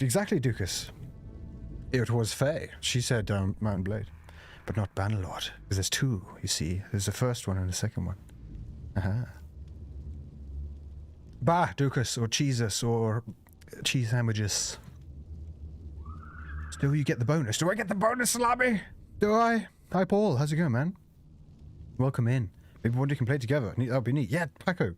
Exactly, Dukas. It was Faye. She said Mountain Blade, but not Bannerlord, because there's two, you see. There's the first one and the second one. Bah, Dukas, or Cheesus, or cheese sandwiches. Still, you get the bonus. Do I get the bonus, Salami? Do I? Hi, Paul. How's it going, man? Welcome in. Maybe one day we can play together. That would be neat. Yeah, Paco.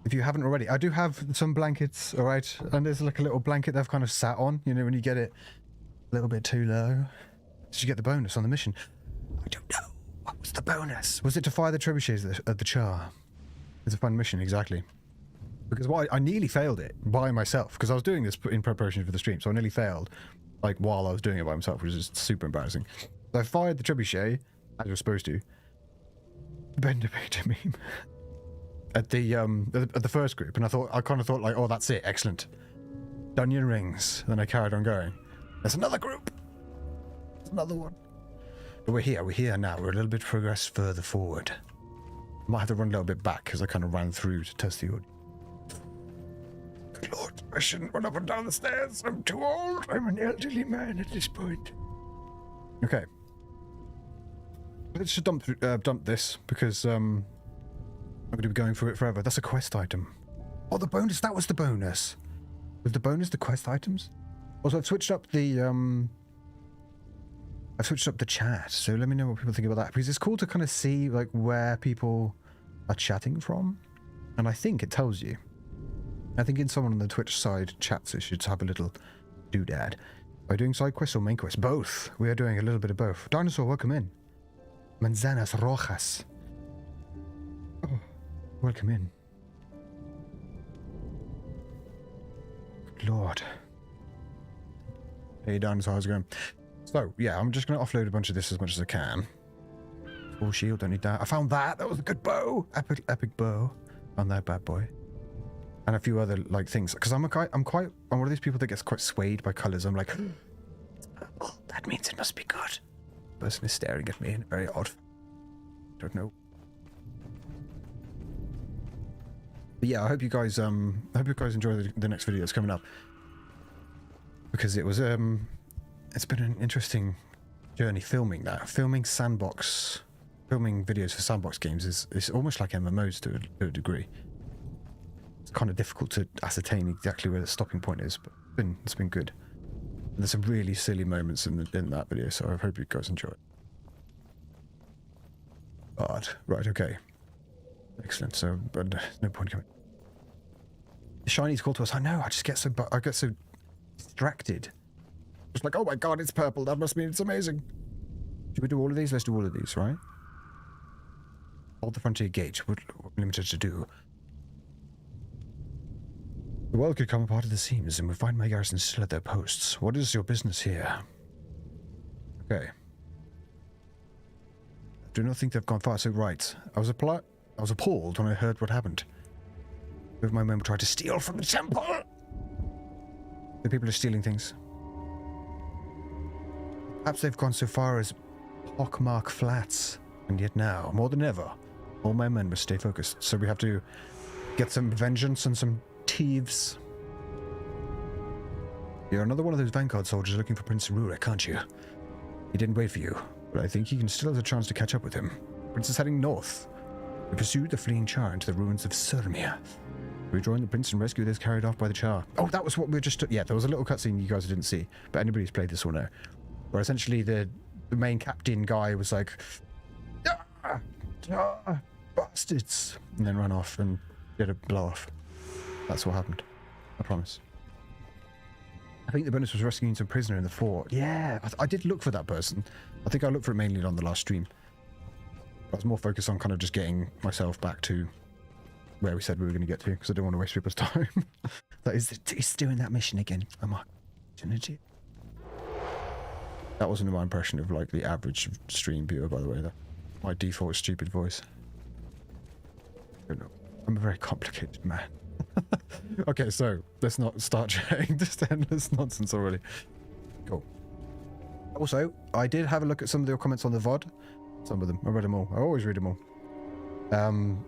If you haven't already, I do have some blankets, all right? And there's like a little blanket that I've kind of sat on, you know, when you get it a little bit too low. Did you get the bonus on the mission? I don't know. What was the bonus? Was it to fire the trebuchets at the Char? It's a fun mission, exactly. Because I nearly failed it by myself, because I was doing this in preparation for the stream, so I nearly failed, like, while I was doing it by myself, which is super embarrassing. So I fired the trebuchet, as you're supposed to. Bender beta meme. At the first group, and I kind of thought like, oh, that's it, excellent. Dunyan rings. Then I carried on going. There's another group. There's another one. But we're here now. We're a little bit progressed further forward. Might have to run a little bit back because I kind of ran through to test the audio. Good Lord, I shouldn't run up and down the stairs. I'm too old. I'm an elderly man at this point. Okay. Let's just dump this because I'm going to be going through it forever. That's a quest item. Oh, the bonus. That was the bonus. Was the bonus the quest items? Also, I've switched up the chat. So let me know what people think about that, because it's cool to kind of see like where people are chatting from, and I think it tells you. I think in someone on the Twitch side chats, it should have a little doodad. Are you doing side quests or main quests? Both. We are doing a little bit of both. Dinosaur, welcome in. Manzanas rojas. Oh, welcome in. Good Lord. Hey, Dinosaur, how's it going? So, yeah, I'm just going to offload a bunch of this as much as I can. Full shield, don't need that. I found that. That was a good bow. Epic bow. Found that bad boy. And a few other, like, things. Because I'm one of these people that gets quite swayed by colours. I'm like, oh, that means it must be good. The person is staring at me in a very odd... Don't know. But yeah, I hope you guys enjoy the next video that's coming up. Because it was, it's been an interesting journey filming that. Filming videos for sandbox games is almost like MMOs to a degree. It's kind of difficult to ascertain exactly where the stopping point is, but it's been good. And there's some really silly moments in that video, so I hope you guys enjoy it. But, right, okay. Excellent, so, but no point coming. The shinies call to us. I know, I get so distracted. It's like, oh my god, it's purple. That must mean it's amazing. Should we do all of these? Let's do all of these, right? Hold the frontier gate. What limited to do? The world could come apart at the seams, and we find my garrison still at their posts. What is your business here? Okay. I do not think they've gone far. So right, I was appalled when I heard what happened. With my men tried to steal from the temple. The people are stealing things. Perhaps they've gone so far as Pockmark Flats, and yet now, more than ever, all my men must stay focused. So we have to get some vengeance and some thieves. You're another one of those Vanguard soldiers looking for Prince Rurik, aren't you? He didn't wait for you, but I think he still has a chance to catch up with him. Prince is heading north. We pursued the fleeing Char into the ruins of Sirmia. We joined the prince and rescued those carried off by the Char. Oh, that was what we were just... Yeah, there was a little cutscene you guys didn't see, but anybody who's played this will know. Where essentially the main captain guy was like, bastards, and then ran off and did a blow off. That's what happened. I promise. I think the bonus was rescuing some prisoner in the fort. Yeah, I did look for that person. I think I looked for it mainly on the last stream. I was more focused on kind of just getting myself back to where we said we were going to get to, because I didn't want to waste people's time. That is, he's doing that mission again. I'm like, that wasn't my impression of like the average stream viewer, by the way. That my default stupid voice. I don't know. I'm a very complicated man. Okay, so let's not start chatting this endless nonsense already. Cool. Also, I did have a look at some of your comments on the VOD. Some of them. I read them all. I always read them all. And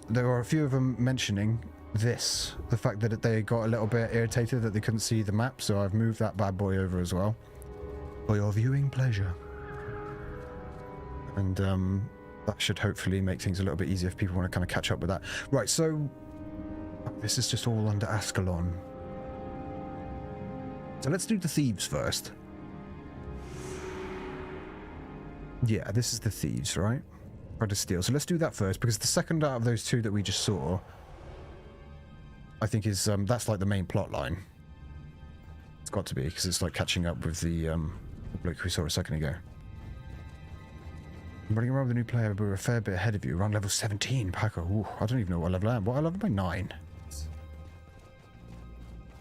there were a few of them mentioning the fact that they got a little bit irritated that they couldn't see the map, so I've moved that bad boy over as well for your viewing pleasure. And that should hopefully make things a little bit easier if people want to kind of catch up with that. Right, so this is just all under Ascalon. So let's do the thieves first. Yeah, this is the thieves, right? Try to steal. So let's do that first, because the second out of those two that we just saw, I think is, that's like the main plot line. It's got to be, because it's like catching up with the bloke we saw a second ago. I'm running around with a new player, but we're a fair bit ahead of you. Around level 17, Paco. Ooh, I don't even know what level I am. What, I level by 9?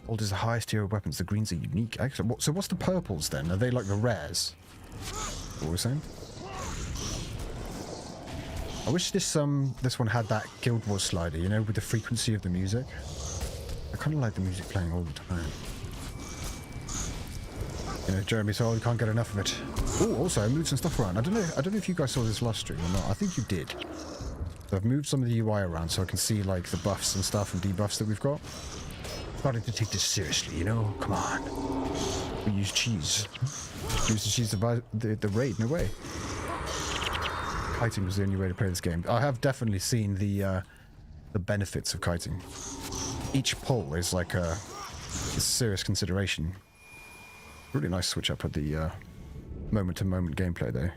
Gold is the highest tier of weapons. The greens are unique. Excellent. So what's the purples then? Are they like the rares? What we're saying? I wish this one had that Guild Wars slider, you know, with the frequency of the music. I kind of like the music playing all the time. You know, Jeremy said, oh, you can't get enough of it. Oh, also, I moved some stuff around. I don't know if you guys saw this last stream or not. I think you did. So I've moved some of the UI around so I can see, like, the buffs and stuff and debuffs that we've got. Starting to take this seriously, you know? Come on. We use cheese. Use the cheese to buy the raid, no way. Kiting was the only way to play this game. I have definitely seen the benefits of kiting. Each pull is like a serious consideration. Really nice switch up at the moment-to-moment gameplay, though.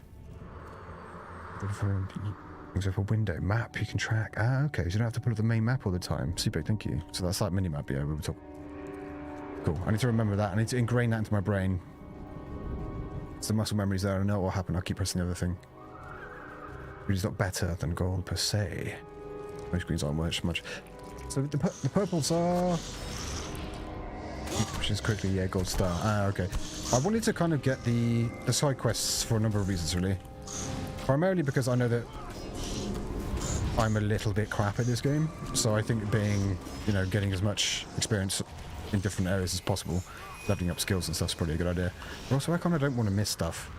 Things up a window map you can track. Ah, okay. So you don't have to pull up the main map all the time. Super, thank you. So that's like mini-map, yeah, we were talking. Cool. I need to remember that. I need to ingrain that into my brain. It's the muscle memories there. I know what will happen. I'll keep pressing the other thing. It's not better than gold per se. Most greens aren't much. So the purples are... Which is quickly, yeah, gold star. Ah, okay. I wanted to kind of get the side quests for a number of reasons, really. Primarily because I know that I'm a little bit crap at this game. So I think being, you know, getting as much experience in different areas as possible, leveling up skills and stuff is probably a good idea. But also I kind of don't want to miss stuff.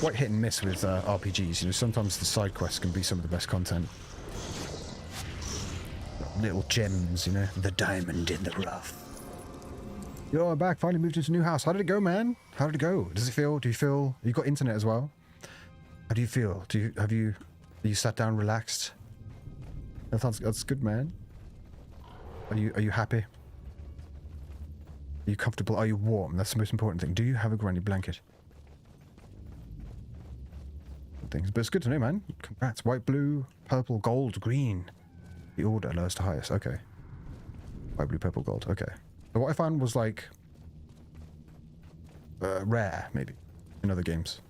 Quite hit and miss with RPGs, you know, sometimes the side quests can be some of the best content. Little gems, you know, the diamond in the rough. Yo, I'm back, finally moved into a new house. How did it go, man? How did it go? Does it feel, do you feel, you got internet as well? How do you feel? Are you sat down, relaxed? That's good, man. Are you happy? Are you comfortable? Are you warm? That's the most important thing. Do you have a granny blanket? Things, but it's good to know, man. Congrats. White, blue, purple, gold, green. The order, lowest to highest. Okay. White, blue, purple, gold. Okay. But what I found was like rare, maybe, in other games.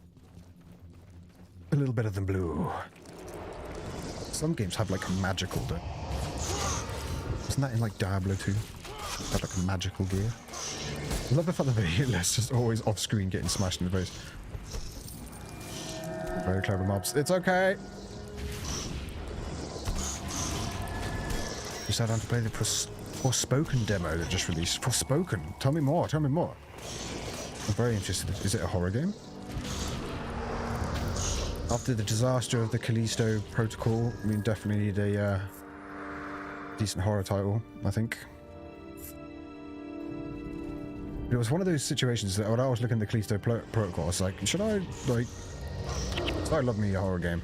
A little better than blue. Some games have like a magical, don't? Isn't that in like Diablo 2? Have like a magical gear. I love the fact that the healer's just always off screen getting smashed in the face. Very clever mobs. It's okay. You sat down to play the Forspoken demo that just released. Forspoken. Tell me more. Tell me more. I'm very interested. Is it a horror game? After the disaster of the Callisto Protocol, we definitely need a decent horror title, I think. It was one of those situations that when I was looking at the Callisto Protocol, I was like, should I, like... I love me a horror game.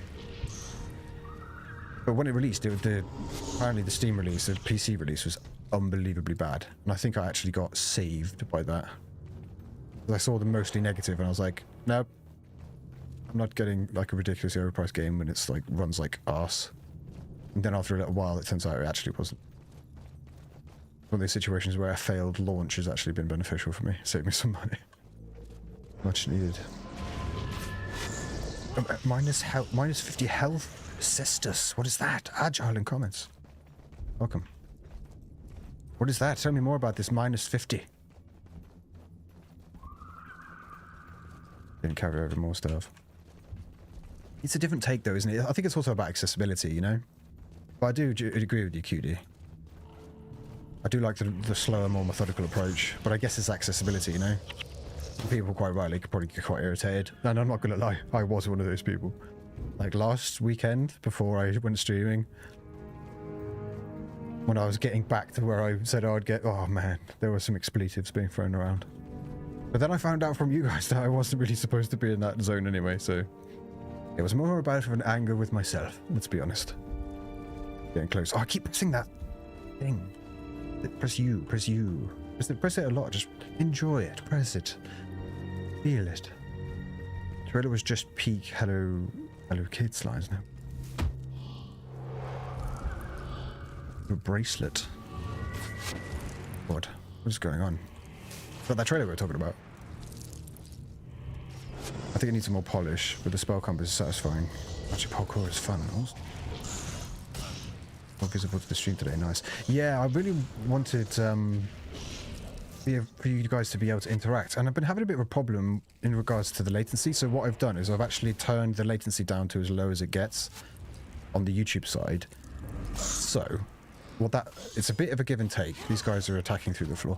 But when it released, apparently the Steam release, the PC release was unbelievably bad. And I think I actually got saved by that. I saw the mostly negative and I was like, nope. I'm not getting like a ridiculously overpriced game when it's like, runs like arse. And then after a little while, it turns out it actually wasn't. One of those situations where a failed launch has actually been beneficial for me. Saved me some money. Much needed. Minus 50 health. Sisters. What is that? Agile in comments. Welcome. What is that? Tell me more about this minus 50. Didn't carry over more stuff. It's a different take though, isn't it? I think it's also about accessibility, you know? But I do agree with you, QD. I do like the slower, more methodical approach, but I guess it's accessibility, you know? People quite rightly could probably get quite irritated. And I'm not going to lie, I was one of those people. Like last weekend, before I went streaming, when I was getting back to where I said I'd get... Oh man, there were some expletives being thrown around. But then I found out from you guys that I wasn't really supposed to be in that zone anyway, so... It was more about an anger with myself, let's be honest. Getting close. Oh, I keep pressing that thing. Press U, press U. Press it a lot, just enjoy it, press it. Feel it. The trailer was just peak Hello Kids lines now. A bracelet. What is going on? But that trailer we were talking about. I think it needs some more polish, but the spell compass is satisfying. Actually, parkour is fun. Also. Not visible to the stream today, nice. Yeah, I really wanted for you guys to be able to interact, and I've been having a bit of a problem in regards to the latency. So what I've done is I've actually turned the latency down to as low as it gets on the YouTube side. So, well, it's a bit of a give and take. These guys are attacking through the floor.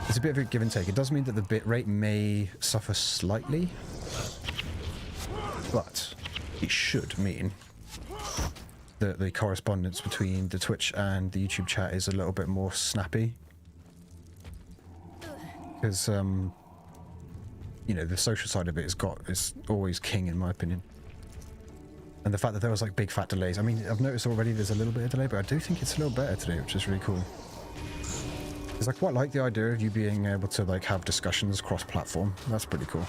It's a bit of a give and take. It does mean that the bit rate may suffer slightly, but it should mean that the correspondence between the Twitch and the YouTube chat is a little bit more snappy. Because, you know, the social side of it is always king in my opinion. And the fact that there was like big fat delays. I mean, I've noticed already there's a little bit of delay, but I do think it's a little better today, which is really cool. Because I quite like the idea of you being able to like have discussions cross-platform. That's pretty cool.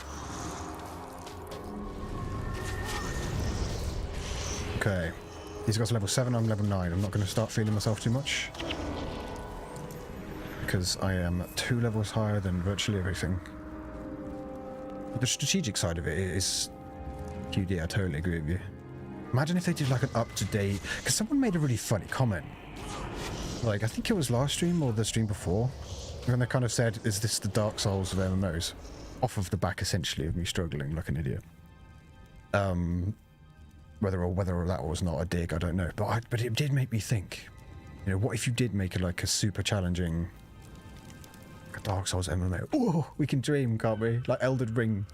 Okay. These guys are level 7, I'm level 9. I'm not going to start feeling myself too much. Because I am 2 levels higher than virtually everything. The strategic side of it is QD, I totally agree with you. Imagine if they did like an up-to-date... Because someone made a really funny comment. Like, I think it was last stream or the stream before. When they kind of said, is this the Dark Souls of MMOs? Off of the back, essentially, of me struggling like an idiot. Whether that was not a dig, I don't know. But it did make me think. You know, what if you did make like a super challenging... Like a Dark Souls MMO? Oh, we can dream, can't we? Like Elden Ring.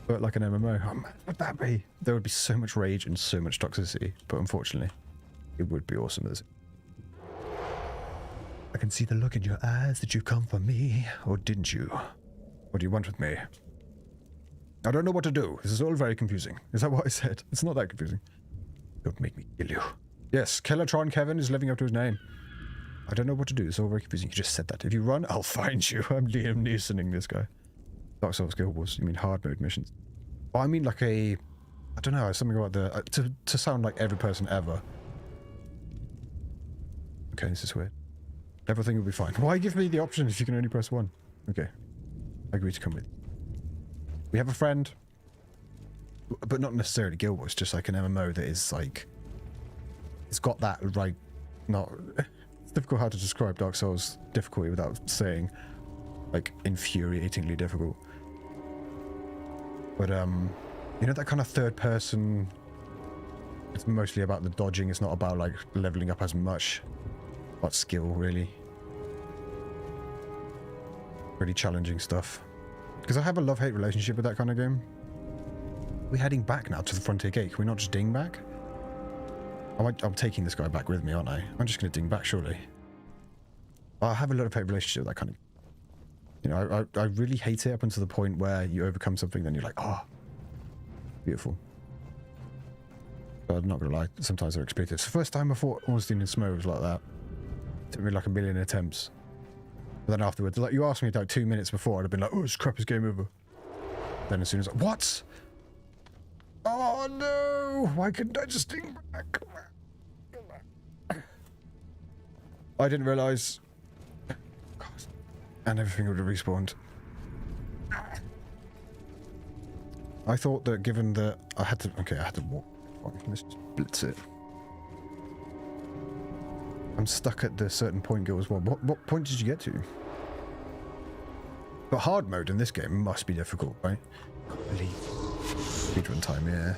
But like an MMO. Oh, man, would that be? There would be so much rage and so much toxicity. But unfortunately, it would be awesome as... I can see the look in your eyes that you come for me, or didn't you? What do you want with me? I don't know what to do. This is all very confusing. Is that what I said? It's not that confusing. Don't make me kill you. Yes, Kellertron Kevin is living up to his name. I don't know what to do. It's all very confusing. You just said that. If you run, I'll find you. I'm Liam Neesoning this guy. Dark Souls Guild Wars. You mean hard mode missions? Oh, I mean like a... I don't know. Something about the... to sound like every person ever. Okay, this is weird. Everything will be fine. Why give me the option if you can only press 1? Okay. I agree to come with. We have a friend. But not necessarily Guild Wars, just like an MMO that is like... It's got that, right... Not... It's difficult how to describe Dark Souls difficulty without saying, like, infuriatingly difficult. But, you know that kind of third person... It's mostly about the dodging, it's not about, like, leveling up as much. About skill, really. Really challenging stuff. Because I have a love-hate relationship with that kind of game. We're heading back now to the Frontier Gate. Can we not just ding back? I'm taking this guy back with me, aren't I? I'm just going to ding back, surely. I have a love-hate relationship with that kind of... You know, I really hate it up until the point where you overcome something, then you're like, oh, beautiful. But I'm not going to lie, sometimes they're expletive. It's the first time I fought Ornstein and Smough was like that. It took me like a million attempts. But then afterwards, like you asked me like 2 minutes before, I'd have been like, oh, this crap is game over. Then as soon as I... What? Oh no! Why couldn't I just ding back? I didn't realise. God. And everything would have respawned. I thought that given that I had to... Okay, I had to walk. Let's just blitz it. I'm stuck at the certain point go as well. What point did you get to? But hard mode in this game must be difficult, right? Speedrun time, yeah.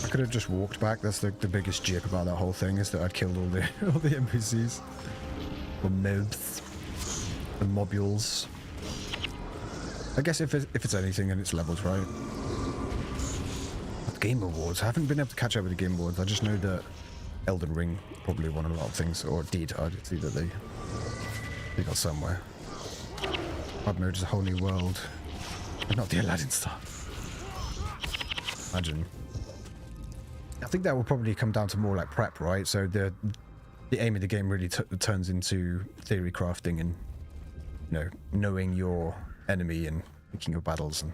I could have just walked back. That's the biggest jip about that whole thing, is that I'd killed all the NPCs. Or mobs. The mobules. I guess if it's anything, then it's levels, right? Game Awards. I haven't been able to catch up with the Game Awards. I just know that Elden Ring probably won a lot of things, or did. I did see that they got somewhere. Hard mode is a whole new world, but not the Aladdin stuff. Imagine. I think that will probably come down to more like prep, right? So the aim of the game really turns into theory crafting and, you know, knowing your enemy and picking your battles and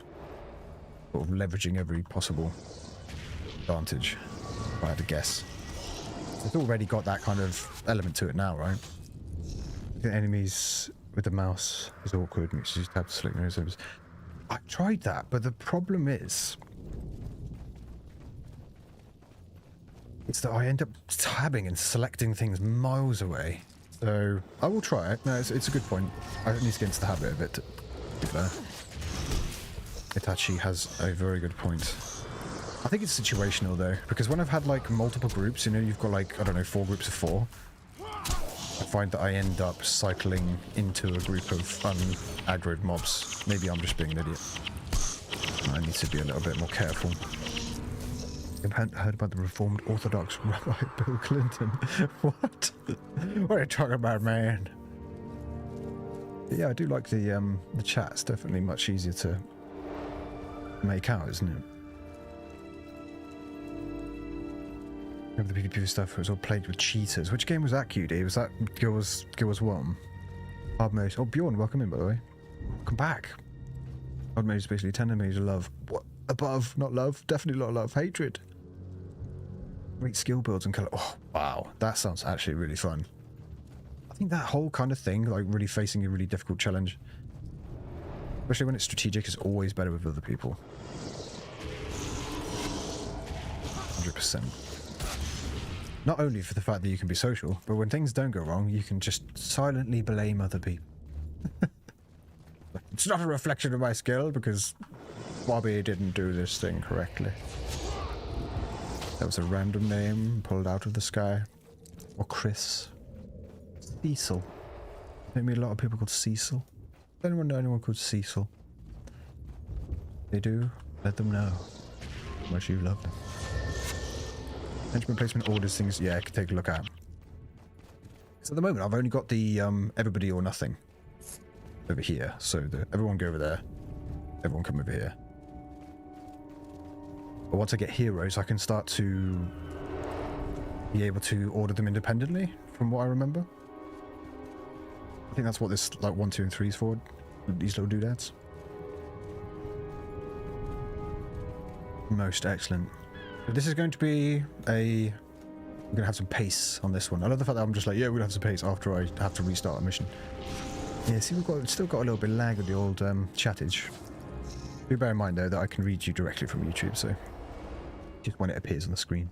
sort of leveraging every possible advantage, if I had to guess. It's already got that kind of element to it now, right? The enemies with the mouse is awkward, which you just have to select those. I tried that, but the problem is that I end up tabbing and selecting things miles away. So I will try it. No, it's a good point. I need to get into the habit of it, to be fair. Itachi has a very good point. I think it's situational though, because when I've had like multiple groups, you know, you've got like, I don't know, 4 groups of 4. I find that I end up cycling into a group of un-aggroed mobs. Maybe I'm just being an idiot. I need to be a little bit more careful. I've heard about the Reformed Orthodox Rabbi Bill Clinton. What? What are you talking about, man? Yeah, I do like the chat. It's definitely much easier to make out, isn't it? Remember the PvP stuff? It was all played with cheaters. Which game was that, QD? Was that Guild 1? Hard mode. Oh, Bjorn, welcome in, by the way. Welcome back. Hard mode is basically 10 enemies of love. What? Above, not love. Definitely not love. Hatred. Great skill builds and color. Oh, wow. That sounds actually really fun. I think that whole kind of thing, like really facing a really difficult challenge, especially when it's strategic, is always better with other people. 100%. Not only for the fact that you can be social, but when things don't go wrong, you can just silently blame other people. It's not a reflection of my skill because Bobby didn't do this thing correctly. That was a random name pulled out of the sky. Or Chris. Cecil. Maybe a lot of people called Cecil. Does anyone know anyone called Cecil? They do. Let them know how much you love them. Benjamin placement orders things. Yeah, I can take a look at. So at the moment, I've only got the everybody or nothing over here. So everyone go over there. Everyone come over here. But once I get heroes, I can start to be able to order them independently, from what I remember. I think that's what this like 1, 2, and 3 is for. These little doodads. Most excellent. But this is going to be we're going to have some pace on this one. I love the fact that I'm just like, yeah, we're going to have some pace after I have to restart a mission. Yeah, see, still got a little bit of lag with the old chattage. Do bear in mind, though, that I can read you directly from YouTube, so just when it appears on the screen.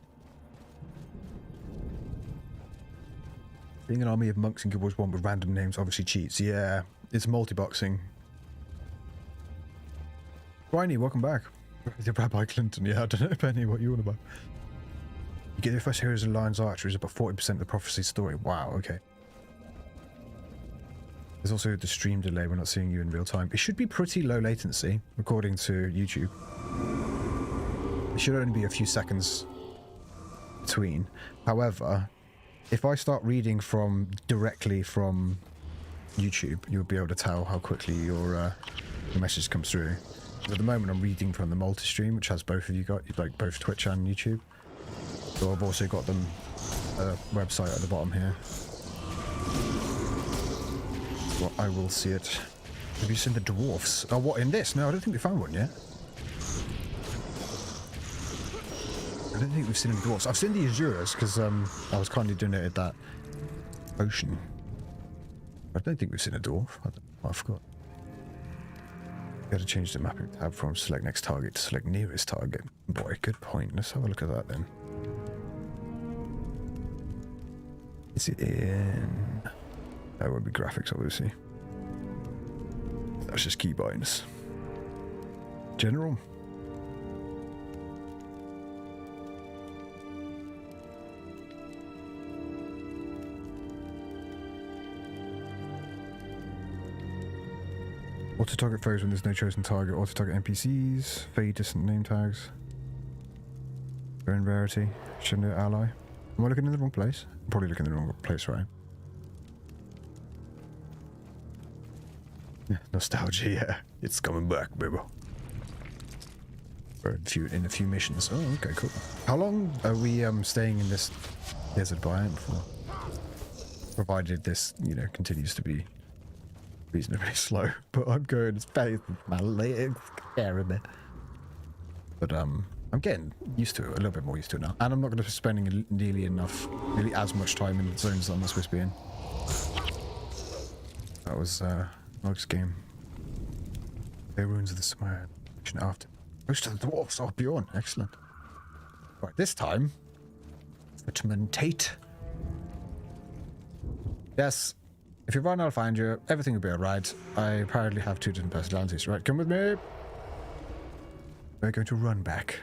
Being an army of monks in Guild Wars 1 with random names obviously cheats. Yeah, it's multi-boxing. Briny, welcome back. The Rabbi Clinton, yeah, I don't know, Penny, what you want about. You get the first heroes in Lion's Archer is about 40% of the prophecy story. Wow, okay. There's also the stream delay, we're not seeing you in real time. It should be pretty low latency, according to YouTube. It should only be a few seconds between. However, if I start reading directly from YouTube, you'll be able to tell how quickly your message comes through. At the moment, I'm reading from the multi-stream, which has both of you got, like both Twitch and YouTube. So I've also got them website at the bottom here. Well, I will see it. Have you seen the dwarfs? Oh, what, in this? No, I don't think we found one yet. I don't think we've seen any dwarfs. I've seen the Azuras, because I was kindly donated that potion. I don't think we've seen a dwarf. I forgot. Got to change the mapping tab from select next target to select nearest target. Boy, good point. Let's have a look at that then. Is it in... That would be graphics, obviously. That's just keybinds. General. Auto-target foes when there's no chosen target. Auto-target NPCs. Fade distant name tags. Burn rarity. Shouldn't it ally? Am I looking in the wrong place? I'm probably looking in the wrong place, right? Nostalgia, yeah. It's coming back, baby. In a few missions. Oh, okay, cool. How long are we staying in this desert biome for? Provided this, you know, continues to be reasonably slow. But I'm going as fast as my legs carry me. But I'm getting used to it, a little bit more used to it now. And I'm not going to be spending nearly as much time in the zones that I'm supposed to be in. That was next game. The ruins of the Smire. After. Most of the dwarfs are beyond. Excellent. Right, this time, Tate. Yes, if you run, I'll find you. Everything will be alright. I apparently have 2 different personalities. Right, come with me. We're going to run back.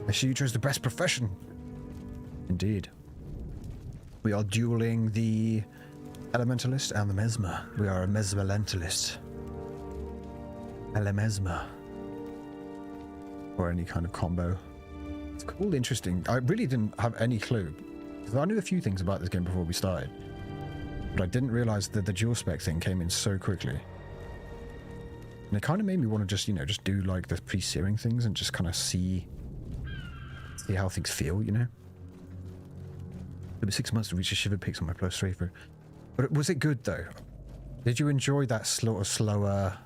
I see you chose the best profession. Indeed. We are dueling the Elementalist and the Mesmer. We are a Mesmerentalist. Elemesmer. Or any kind of combo. It's cool, interesting. I really didn't have any clue. Because I knew a few things about this game before we started. But I didn't realize that the dual spec thing came in so quickly. And it kind of made me want to just, you know, just do like the pre-searing things and just kind of see how things feel, you know? It'll be 6 months to reach a shiver peaks on my plus 3 for... But was it good though? Did you enjoy that slower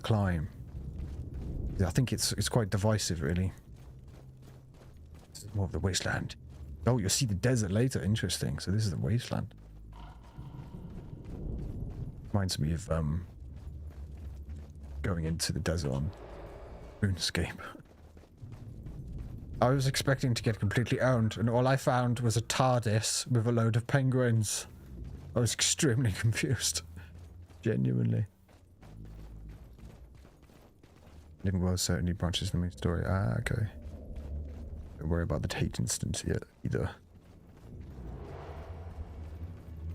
climb? I think it's quite divisive, really. This is more of the wasteland. Oh, you'll see the desert later. Interesting. So this is the wasteland. Reminds me of going into the desert on RuneScape. I was expecting to get completely owned, and all I found was a TARDIS with a load of penguins. I was extremely confused. Genuinely. Living world certainly branches the main story. Ah, okay. Don't worry about the Tate instance yet, either.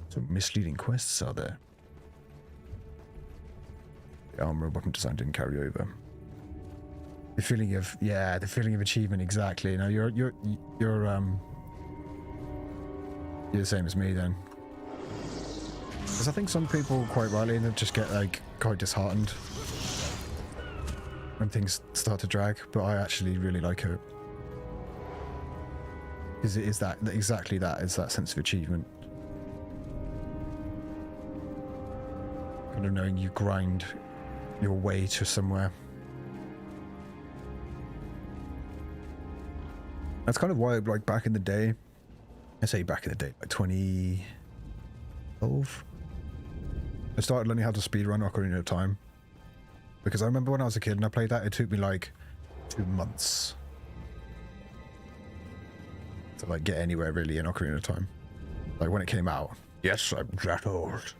Some misleading quests are there. The armor weapon design didn't carry over. The feeling of, yeah, the feeling of achievement, exactly. Now you're the same as me then. Because I think some people quite rightly just get like quite disheartened when things start to drag, but I actually really like it. Because it is that, exactly that, is that sense of achievement. Kind of knowing you grind your way to somewhere. That's kind of why, like, back in the day, I say back in the day, like 2012, I started learning how to speedrun Ocarina of Time. Because I remember when I was a kid and I played that, it took me like 2 months to like get anywhere really in Ocarina of Time. Like when it came out, yes, I'm that old.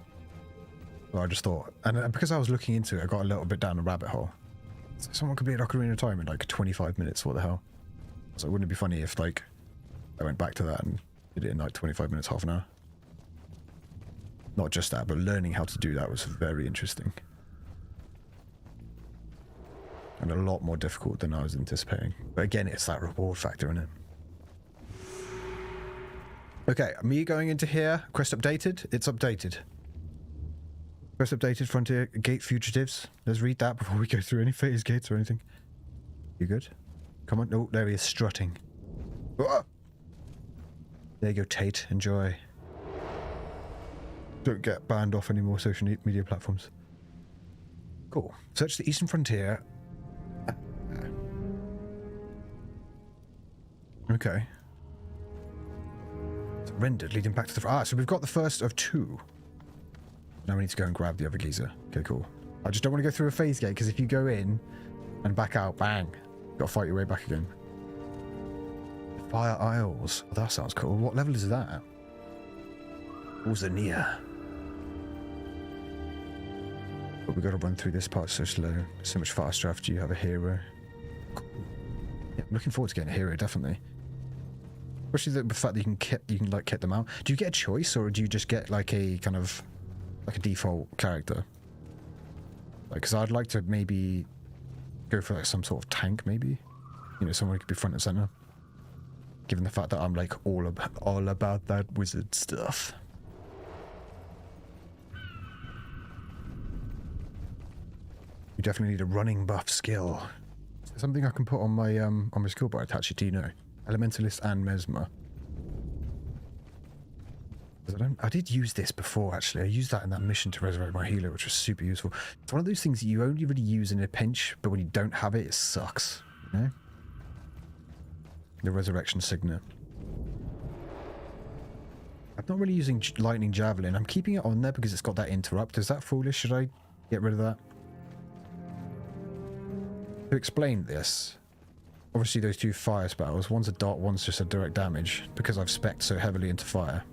So I just thought, and because I was looking into it, I got a little bit down the rabbit hole. So someone could be at Ocarina of Time in like 25 minutes, what the hell? So wouldn't it be funny if like I went back to that and did it in like 25 minutes, half an hour? Not just that, but learning how to do that was very interesting. And a lot more difficult than I was anticipating. But again, it's that reward factor, isn't it? Okay, me going into here. Quest updated. It's updated. Quest updated. Frontier Gate Fugitives. Let's read that before we go through any phase gates or anything. You good? Come on. Oh, there he is, strutting. Ah! There you go, Tate. Enjoy. Don't get banned off any more social media platforms. Cool. Search the Eastern Frontier. Okay. It's rendered leading back to the... Ah, so we've got the first of 2. Now we need to go and grab the other geezer. Okay, cool. I just don't want to go through a phase gate, because if you go in and back out, bang, you've got to fight your way back again. Fire Isles. Oh, that sounds cool. What level is that at? Ozania. But we've got to run through this part so slow. So much faster after you have a hero. Cool. Yeah, I'm looking forward to getting a hero, definitely. Especially the fact that you can like kit them out. Do you get a choice, or do you just get like a kind of like a default character? Like, because I'd like to maybe go for like some sort of tank, maybe. You know, someone who could be front and center. given the fact that I'm like all about that wizard stuff. You definitely need a running buff skill. Is there something I can put on my skill bar attach it to, you know? Elementalist and Mesmer. I did use this before, actually. I used that in that mission to resurrect my healer, which was super useful. It's one of those things that you only really use in a pinch, but when you don't have it, it sucks. You know? The resurrection signet. I'm not really using lightning javelin. I'm keeping it on there because it's got that interrupt. Is that foolish? Should I get rid of that? To explain this, obviously those two fire spells, one's a dot, one's just a direct damage, because I've spec'd so heavily into fire.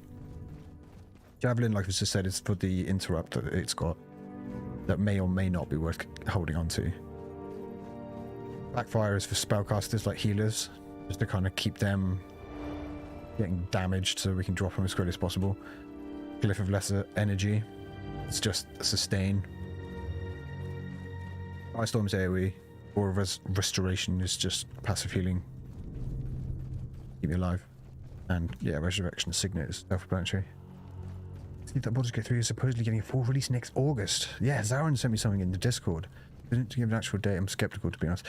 Javelin, like I just said, is for the interrupt that it's got, that may or may not be worth holding on to. Backfire is for spellcasters like healers, just to kind of keep them getting damaged so we can drop them as quickly as possible. Glyph of Lesser Energy, it's just a sustain. Firestorm's AoE. Or restoration is just passive healing. Keep me alive. And yeah, resurrection signet is self-explanatory. See that Baldur's Gate 3 is supposedly getting a full release next August. Yeah, Zarin sent me something in the Discord. Didn't give an actual date. I'm skeptical, to be honest.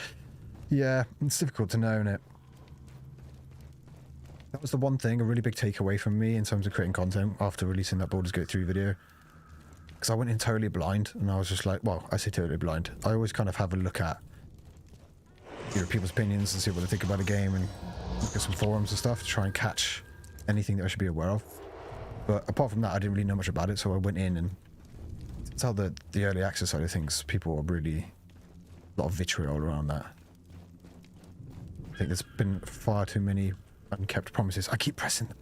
Yeah, it's difficult to know, isn't it? That was the one thing, a really big takeaway from me in terms of creating content after releasing that Baldur's Gate 3 video. Because I went in totally blind, and I was just like, well, I say totally blind. I always kind of have a look at people's opinions and see what they think about a game and look at some forums and stuff to try and catch anything that I should be aware of. But apart from that, I didn't really know much about it, so I went in and it's how the early access side of things, people are really a lot of vitriol around that. I think there's been far too many unkept promises. I keep pressing the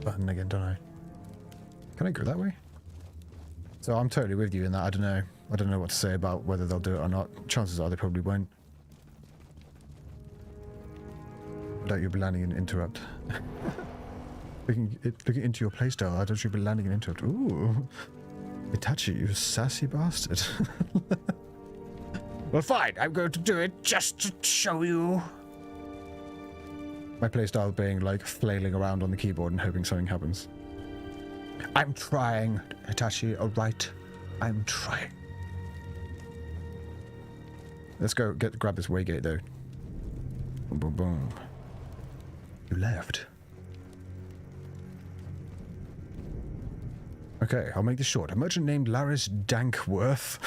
button again, don't I? Can I go that way? So I'm totally with you in that. I don't know. I don't know what to say about whether they'll do it or not. Chances are they probably won't. I doubt you'll be landing an interrupt. looking into your playstyle, I doubt you'll be landing an interrupt. Ooh. Itachi, you sassy bastard. Well, fine. I'm going to do it just to show you. My playstyle being like flailing around on the keyboard and hoping something happens. I'm trying, Itachi, alright? I'm trying. Let's go grab this waygate though. Boom, boom, boom. You left. Okay, I'll make this short. A merchant named Laris Dankworth.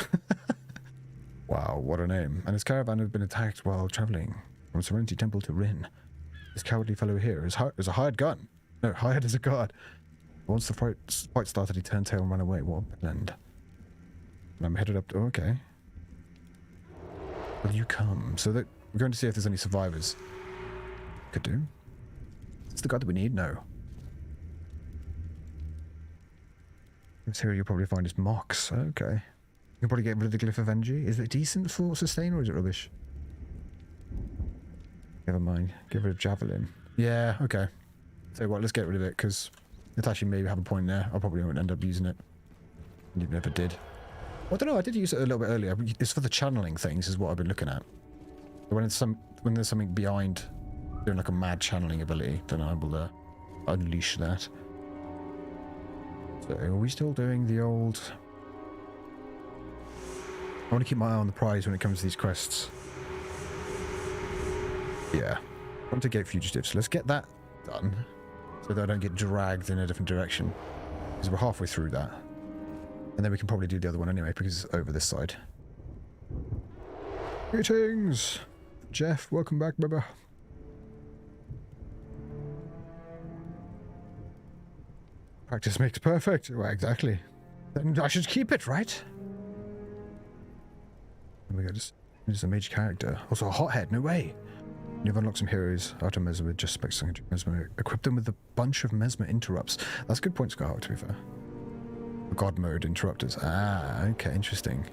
Wow, what a name. And his caravan had been attacked while traveling from Serenity Temple to Rin. This cowardly fellow here is a hired gun. No, hired as a guard. Once the fight started, he turned tail and ran away. What a blend. And I'm headed up to... Oh, okay. Will you come? So that we're going to see if there's any survivors. Could do. It's the guy that we need? No. This here you'll probably find is Mox. Okay. You can probably get rid of the Glyph of Energy. Is it decent for sustain or is it rubbish? Never mind. Get rid of Javelin. Yeah, okay. So what, let's get rid of it because it actually maybe have a point there. I probably won't end up using it. You never did. Well, I don't know, I did use it a little bit earlier. It's for the channeling things is what I've been looking at. When there's something behind doing like a mad channeling ability, then I will unleash that. So are we still doing the old... I want to keep my eye on the prize when it comes to these quests. Yeah. I want to get fugitives. Let's get that done so that I don't get dragged in a different direction. Because we're halfway through that. And then we can probably do the other one anyway because it's over this side. Greetings! Jeff, welcome back, brother. Practice makes perfect. Well, exactly. Then I should keep it, right? Oh my god, just a mage character. Also a hothead, no way. You've unlocked some heroes out of Mesmer with just specs on Mesmer. Equip them with a bunch of Mesmer interrupts. That's a good point, Scarlet, to be fair. God mode interrupters. Ah, okay, interesting.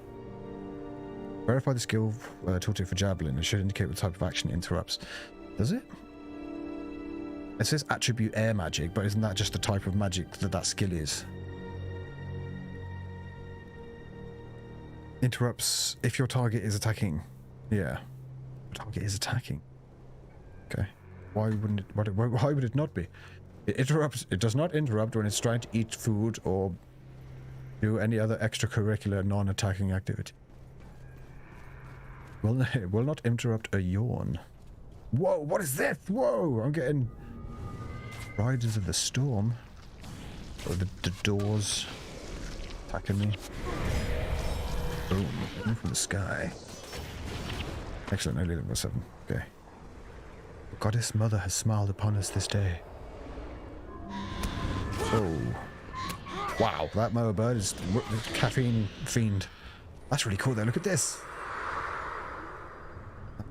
Verify the skill tooltip for Javelin. It should indicate what type of action it interrupts. Does it? It says attribute air magic, but isn't that just the type of magic that skill is? Interrupts if your target is attacking. Yeah. Target is attacking. Okay. Why wouldn't it? Why would it not be? It interrupts. It does not interrupt when it's trying to eat food or do any other extracurricular non-attacking activity. Well, it will not interrupt a yawn. Whoa! What is this? Whoa! I'm getting Riders of the Storm. Or the doors attacking me. Boom! In from the sky. Excellent. Only level 7. Okay. The goddess mother has smiled upon us this day. Oh. Wow, that mower bird is caffeine fiend. That's really cool though, look at this.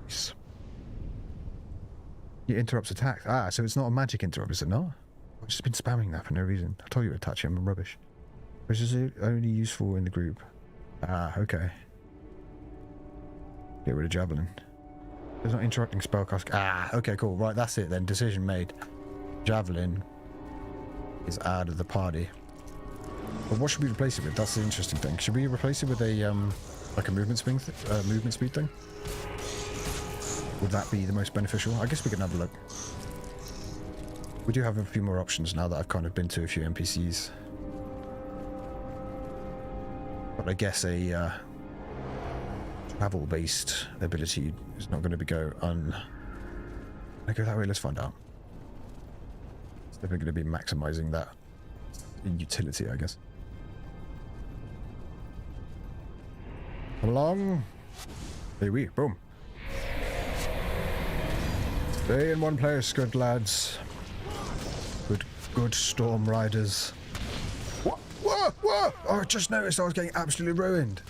Nice. It interrupts attack. Ah, so it's not a magic interrupt, is it not? I've just been spamming that for no reason. I told you to touch him, I'm rubbish. Which is only useful in the group. Ah, okay. Get rid of Javelin. It's not interrupting spellcast. Ah, okay, cool. Right, that's it then. Decision made. Javelin is out of the party. But what should we replace it with? That's the interesting thing. Should we replace it with a like a movement speed thing? Would that be the most beneficial? I guess we can have a look. We do have a few more options now that I've kind of been to a few NPCs. But I guess a travel-based ability is not going to go on. I go that way. Let's find out. It's definitely going to be maximizing that utility, I guess. Along. Here we boom. Stay in one place, good lads. Good storm riders. What? Whoa! Whoa! Oh, I just noticed I was getting absolutely ruined.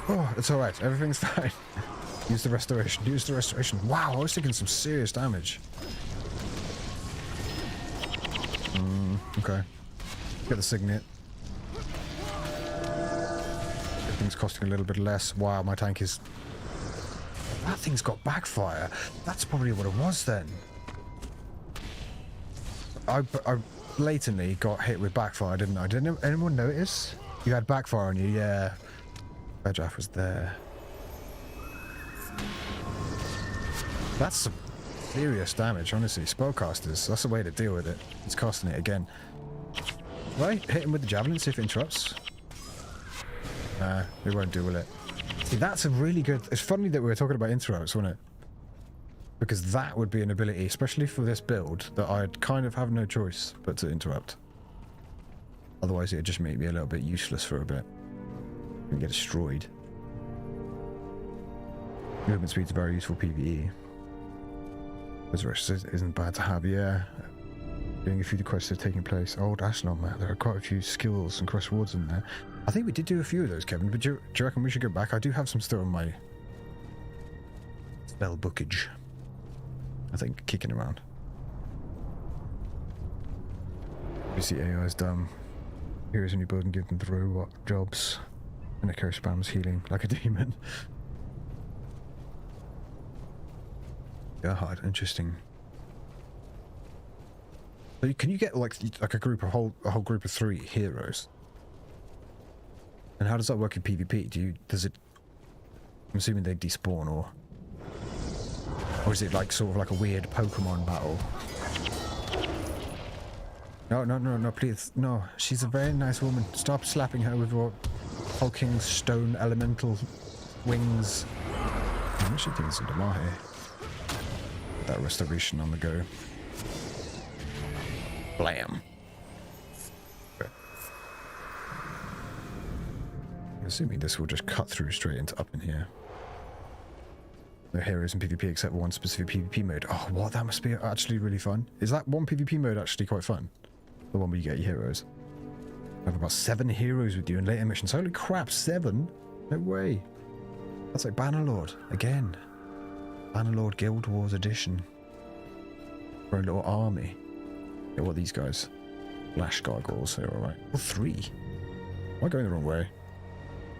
Oh, it's alright. Everything's fine. Use the restoration. Use the restoration. Wow, I was taking some serious damage. Okay. Get the signet. Everything's costing a little bit less. Wow, my tank is... That thing's got backfire. That's probably what it was then. I blatantly got hit with backfire, didn't I? Didn't anyone notice? You had backfire on you, yeah. Bedraff was there. That's some serious damage, honestly. Spellcasters, that's the way to deal with it. It's casting it again. Right, hit him with the javelin, see if it interrupts. Nah, it won't deal with it. See, that's a really good... It's funny that we were talking about interrupts, wasn't it? Because that would be an ability, especially for this build, that I'd kind of have no choice but to interrupt. Otherwise, it'd just make me a little bit useless for a bit. And get destroyed. Movement speed's very useful PvE. Resurrection isn't bad to have, yeah. Doing a few of the quests are taking place. Old Ashlon, man. There are quite a few skills and quest rewards in there. I think we did do a few of those, Kevin, but do you reckon we should go back? I do have some still in my spell bookage. I think kicking around. You see AI is dumb. Heroes in your build and give them the robot jobs. And a curse spams healing like a demon. God, interesting. So can you get like a group, a whole group of 3 heroes? And how does that work in PvP? Does it? I'm assuming they despawn, or is it like sort of like a weird Pokemon battle? No, please, no. She's a very nice woman. Stop slapping her with your hulking stone elemental wings. I should think it's a Damahe. That restoration on the go. Blam. Okay. I'm assuming this will just cut through straight into up in here. No heroes in PvP except one specific PvP mode. Oh, what? That must be actually really fun. Is that one PvP mode actually quite fun? The one where you get your heroes. I have about 7 heroes with you in later missions. Holy crap, 7? No way. That's like Bannerlord. Again. Bannerlord Guild Wars Edition. For a little army. Yeah, what are these guys? Flash gargoyles, they're alright. Oh, 3. Am I going the wrong way?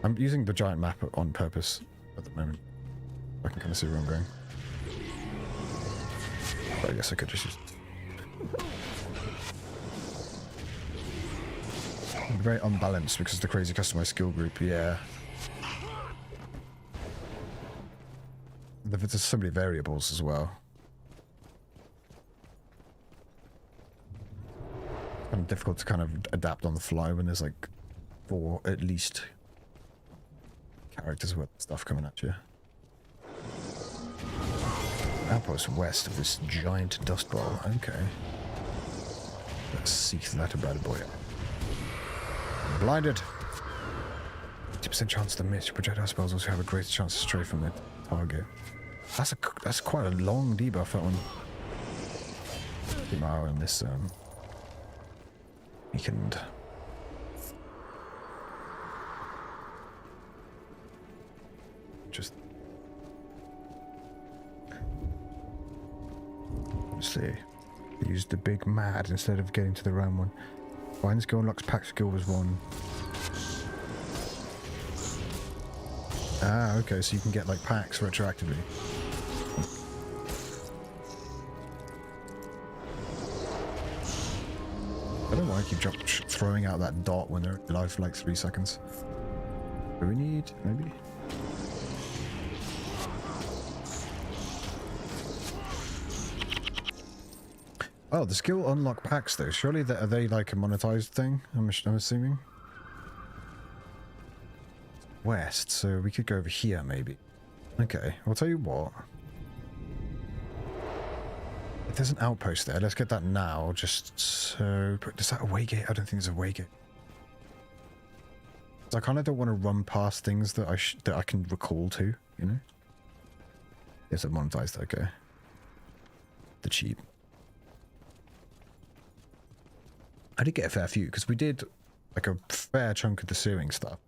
I'm using the giant map on purpose at the moment. I can kind of see where I'm going. But I guess I could just use... I'm very unbalanced because of the crazy customized skill group, yeah. There's so many variables as well. kind of difficult to kind of adapt on the fly when there's like 4 at least characters worth of stuff coming at you. Outpost west of this giant dust ball. Okay. Let's seek that bad boy. Blinded. 50% chance to miss. Your projectile spells also have a greater chance to stray from the target. That's quite a long debuff, that one. Keep my eye on this weekend. Just obviously use the big mad instead of getting to the round one. Find the skill unlocks pack skill was 1. Ah, okay, so you can get like packs retroactively. I don't know why I keep throwing out that dot when they're alive for like 3 seconds. Do we need, maybe? Oh, the skill unlock packs though. Surely are they like a monetized thing? I'm assuming. West, so we could go over here maybe. Okay, I'll tell you what. If there's an outpost there, let's get that now. Just so, is that a way gate? I don't think there's a way gate. So I kind of don't want to run past things that I can recall to, you know. Yes, I've monetized. Okay. The cheap. I did get a fair few because we did like a fair chunk of the sewing stuff.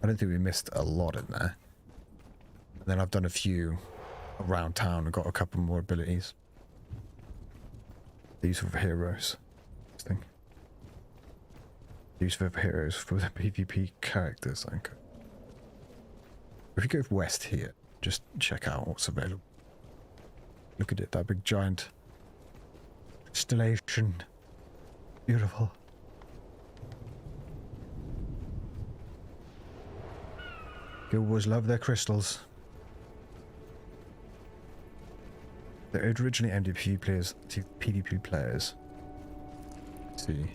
I don't think we missed a lot in there. And then I've done a few around town and got a couple more abilities. The use of heroes. Thing. The use of heroes for the PvP characters. Okay. If you go west here, just check out what's available. Look at it, that big giant installation. Beautiful. Guild Wars love their crystals. They're originally aimed at PvP players. Let's see.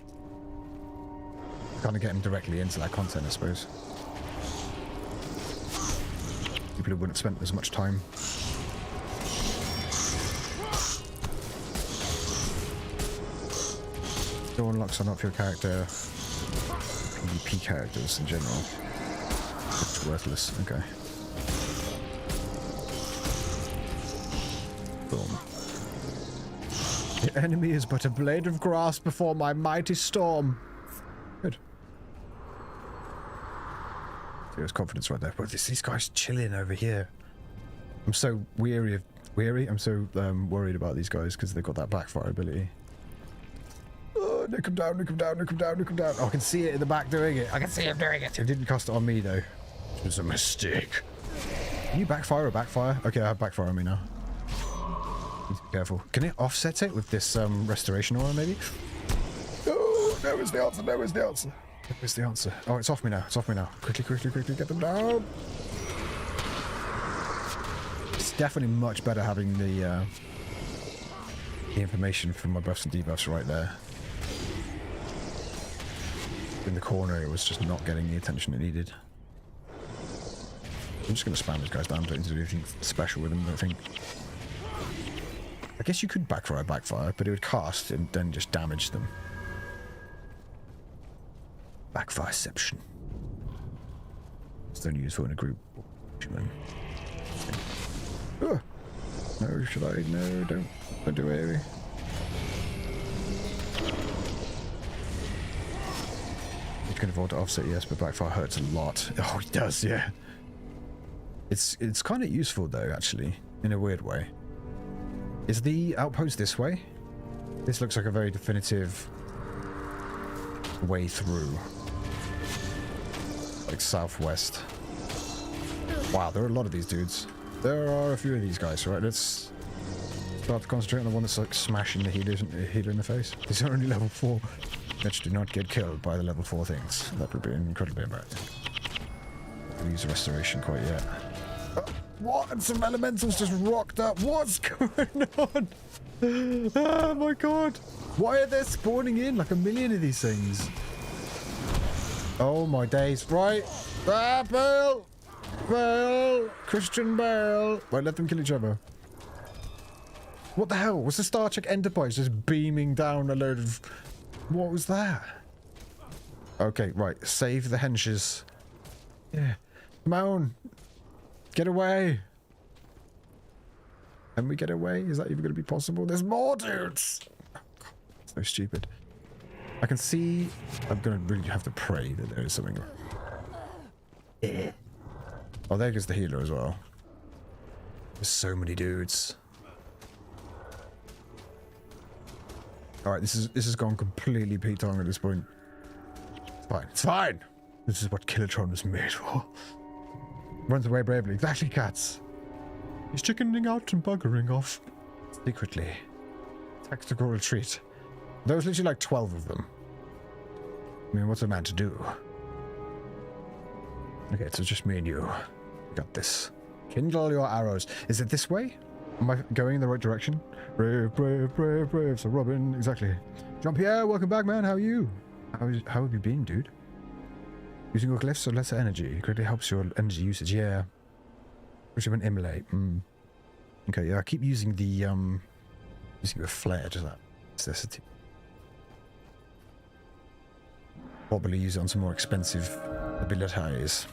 Kind of get them directly into that content, I suppose. People who wouldn't have spent as much time. Skill unlocks are not for your character. PvP characters in general. It's worthless. Okay. Boom. The enemy is but a blade of grass before my mighty storm. Good. There's confidence right there. But these guys chilling over here. I'm so I'm so worried about these guys because they've got that backfire ability. Oh, nick him down, nick him down, nick him down, nick him down. Oh, I can see it in the back doing it. I can see him doing it. It didn't cast it on me though. It was a mistake. Can you backfire or backfire? Okay, I have backfire on me now. Need to be careful. Can it offset it with this restoration aura maybe? Oh, there was the answer, there was the answer. Where's the answer? Oh, it's off me now, it's off me now. Quickly, quickly, quickly, get them down. It's definitely much better having the information from my buffs and debuffs right there. In the corner, it was just not getting the attention it needed. I'm just going to spam these guys down. Don't need to do anything special with them, I think. I guess you could backfire, but it would cast and then just damage them. Backfireception. It's only useful in a group. Oh. No, should I? No, don't do it. You can afford to offset, yes, but backfire hurts a lot. Oh, it does, yeah. It's kind of useful though, actually, in a weird way. Is the outpost this way? This looks like a very definitive way through. Like southwest. Wow, there are a lot of these dudes. There are a few of these guys, right? Let's start to concentrate on the one that's like smashing the healer in the face. These are only level 4. Let's do not get killed by the level 4 things. That would be incredibly embarrassing. Don't use restoration quite yet. Oh. What? And some elementals just rocked up. What's going on? Oh my god. Why are they spawning in like a million of these things? Oh my days. Right. Ah, Bale. Bale. Christian Bale. Right, let them kill each other. What the hell? Was the Star Trek Enterprise just beaming down a load of... What was that? Okay, right. Save the henches. Yeah. Come on. Get away. Can we get away? Is that even going to be possible? There's more dudes. Oh, God. So stupid. I can see... I'm going to really have to pray that there is something... Oh, there goes the healer as well. There's so many dudes. Alright, this has gone completely Pete-Tong at this point. It's fine. It's fine! This is what Kilotron was made for. Runs away bravely. Exactly, cats. He's chickening out and buggering off. Secretly. Tactical retreat. There was literally like 12 of them. I mean, what's a man to do? Okay, so just me and you. Got this. Kindle your arrows. Is it this way? Am I going in the right direction? Brave, brave, brave, brave. So Robin, exactly. Jean-Pierre, welcome back, man. How are you? How have you been, dude? Using your glyphs or lesser energy. It greatly helps your energy usage. Yeah. Which of an immolate. Okay, yeah, I keep using the using the flare to that necessity. Probably use it on some more expensive abilities.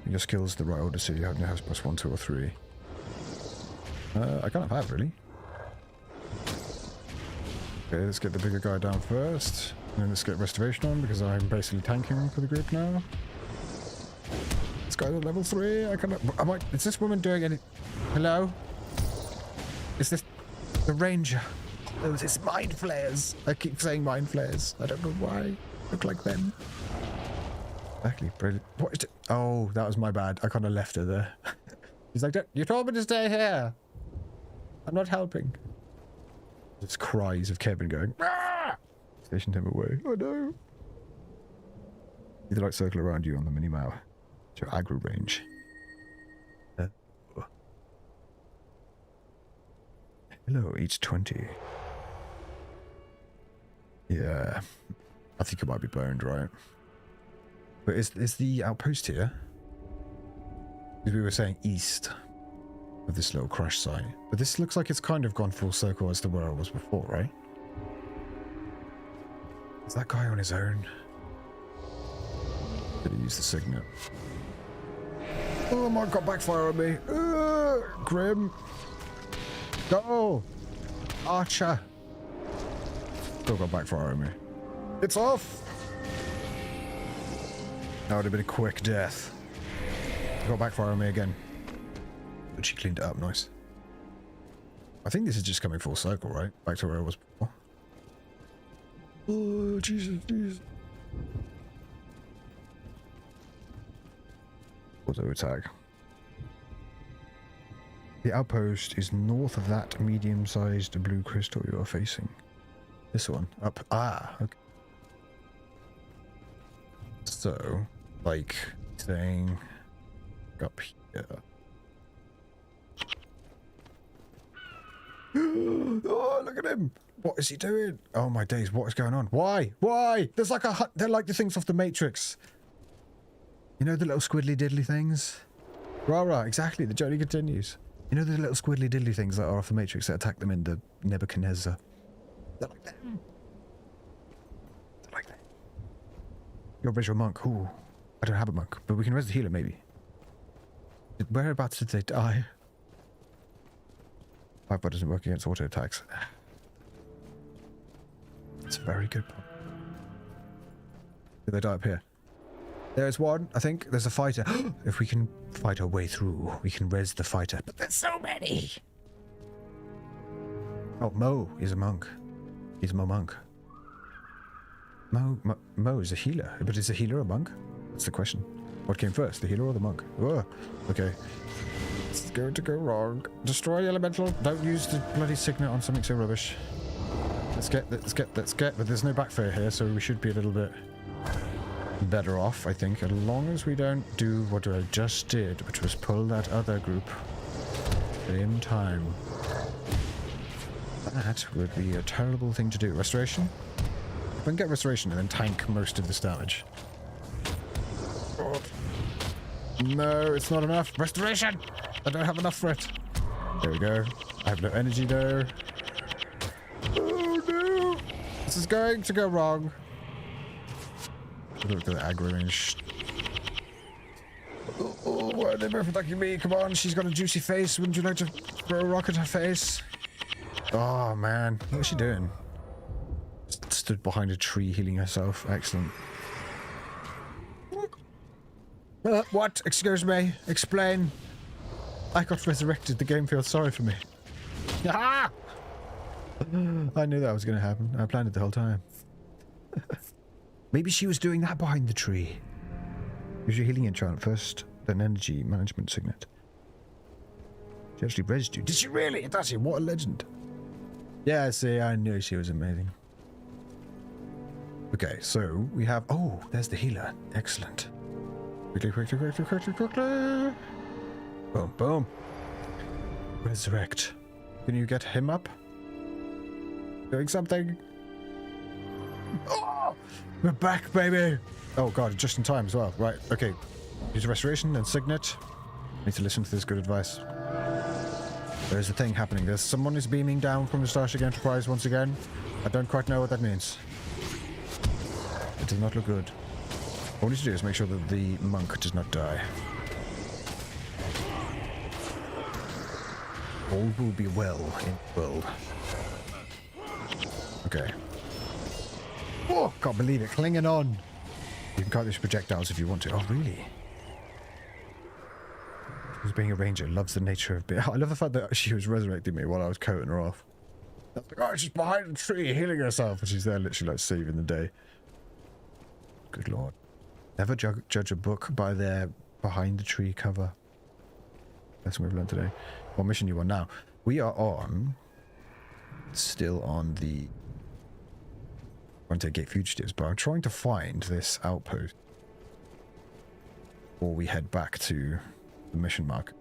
Your skills in the right order, so you have no house plus 1, 2, or 3. I kind of have, really. Okay, let's get the bigger guy down first. And then let's get restoration on, because I'm basically tanking for the group now. This guy's at level 3. Is this woman doing any... Hello? Is this the ranger? Oh, it's mind flares. I keep saying mind flares. I don't know why. Look like them. Exactly, brilliant. What is it? Oh, that was my bad. I kind of left her there. He's like, you told me to stay here. I'm not helping. Just cries of Kevin going, ah! Stationed him away. Oh no. Either like circle around you on the mini-map. It's your aggro range. Hello, each 20. Yeah. I think it might be burned, right? But is the outpost here? Because we were saying east of this little crash site. But this looks like it's kind of gone full circle as to where I was before, right? Is that guy on his own? Did he use the signet? Oh my god, backfire on me. Grim. Go! Archer! Still got backfire on me. It's off! That would have been a quick death. Got backfire on me again. But she cleaned it up nice. I think this is just coming full circle, right? Back to where I was before. Oh, Jesus, Jesus. Auto attack. The outpost is north of that medium-sized blue crystal you are facing. This one. Up. Ah, okay. So, like, saying up here. Oh, look at him! What is he doing? Oh my days, what is going on? Why? Why? There's like they're like the things off the Matrix. You know the little squiddly diddly things? Rah, exactly, the journey continues. You know the little squiddly diddly things that are off the Matrix that attack them in the Nebuchadnezzar? They're like that. They're like that. You're a visual monk. Ooh. I don't have a monk, but we can res the healer maybe. Whereabouts did they die? Piper doesn't work against auto attacks. That's a very good point. Did they die up here? There's one, I think. There's a fighter. If we can fight our way through, we can res the fighter. But there's so many! Oh, Mo is a monk. He's a monk. Mo is a healer. But is a healer a monk? That's the question. What came first, the healer or the monk? Oh, okay. It's going to go wrong. Destroy the elemental. Don't use the bloody signet on something so rubbish. Let's get. But there's no backfire here, so we should be a little bit better off, I think, as long as we don't do what I just did, which was pull that other group in time. That would be a terrible thing to do. Restoration? If we can get restoration and then tank most of this damage. Oh. No, it's not enough. Restoration! I don't have enough for it. There we go. I have no energy though. Oh no! This is going to go wrong. Look at the aggro range. Oh, why are they both attacking me? Come on, she's got a juicy face. Wouldn't you like to throw a rock at her face? Oh man, what is she doing? Stood behind a tree healing herself. Excellent. What? Excuse me. Explain. I got resurrected. The game feels sorry for me. Ah! I knew that was going to happen. I planned it the whole time. Maybe she was doing that behind the tree. Use your healing enchant first, then energy management signet. She actually rezzed you. Did she really? That's it. What a legend. Yeah, see, I knew she was amazing. Okay, so we have... Oh, there's the healer. Excellent. Quickly, quickly, quickly, quickly, quickly. Boom, boom. Resurrect. Can you get him up? Doing something. Oh! We're back, baby! Oh god, just in time as well. Right, okay. Use restoration and signet. Need to listen to this good advice. There's a thing happening. There's someone is beaming down from the Starship Enterprise once again. I don't quite know what that means. It does not look good. All we need to do is make sure that the monk does not die. All will be well in the world. Okay. Oh, can't believe it. Clinging on. You can cut these projectiles if you want to. Oh, really? Who's being a ranger loves the nature of being... I love the fact that she was resurrecting me while I was coating her off. I was like, oh, she's behind a tree healing herself. And she's there literally like saving the day. Good lord. Never judge a book by their behind the tree cover. That's what we've learned today. What mission you on now? We are on... Still on the... Frontier Gate Fugitives, but I'm trying to find this outpost. Or we head back to the mission mark.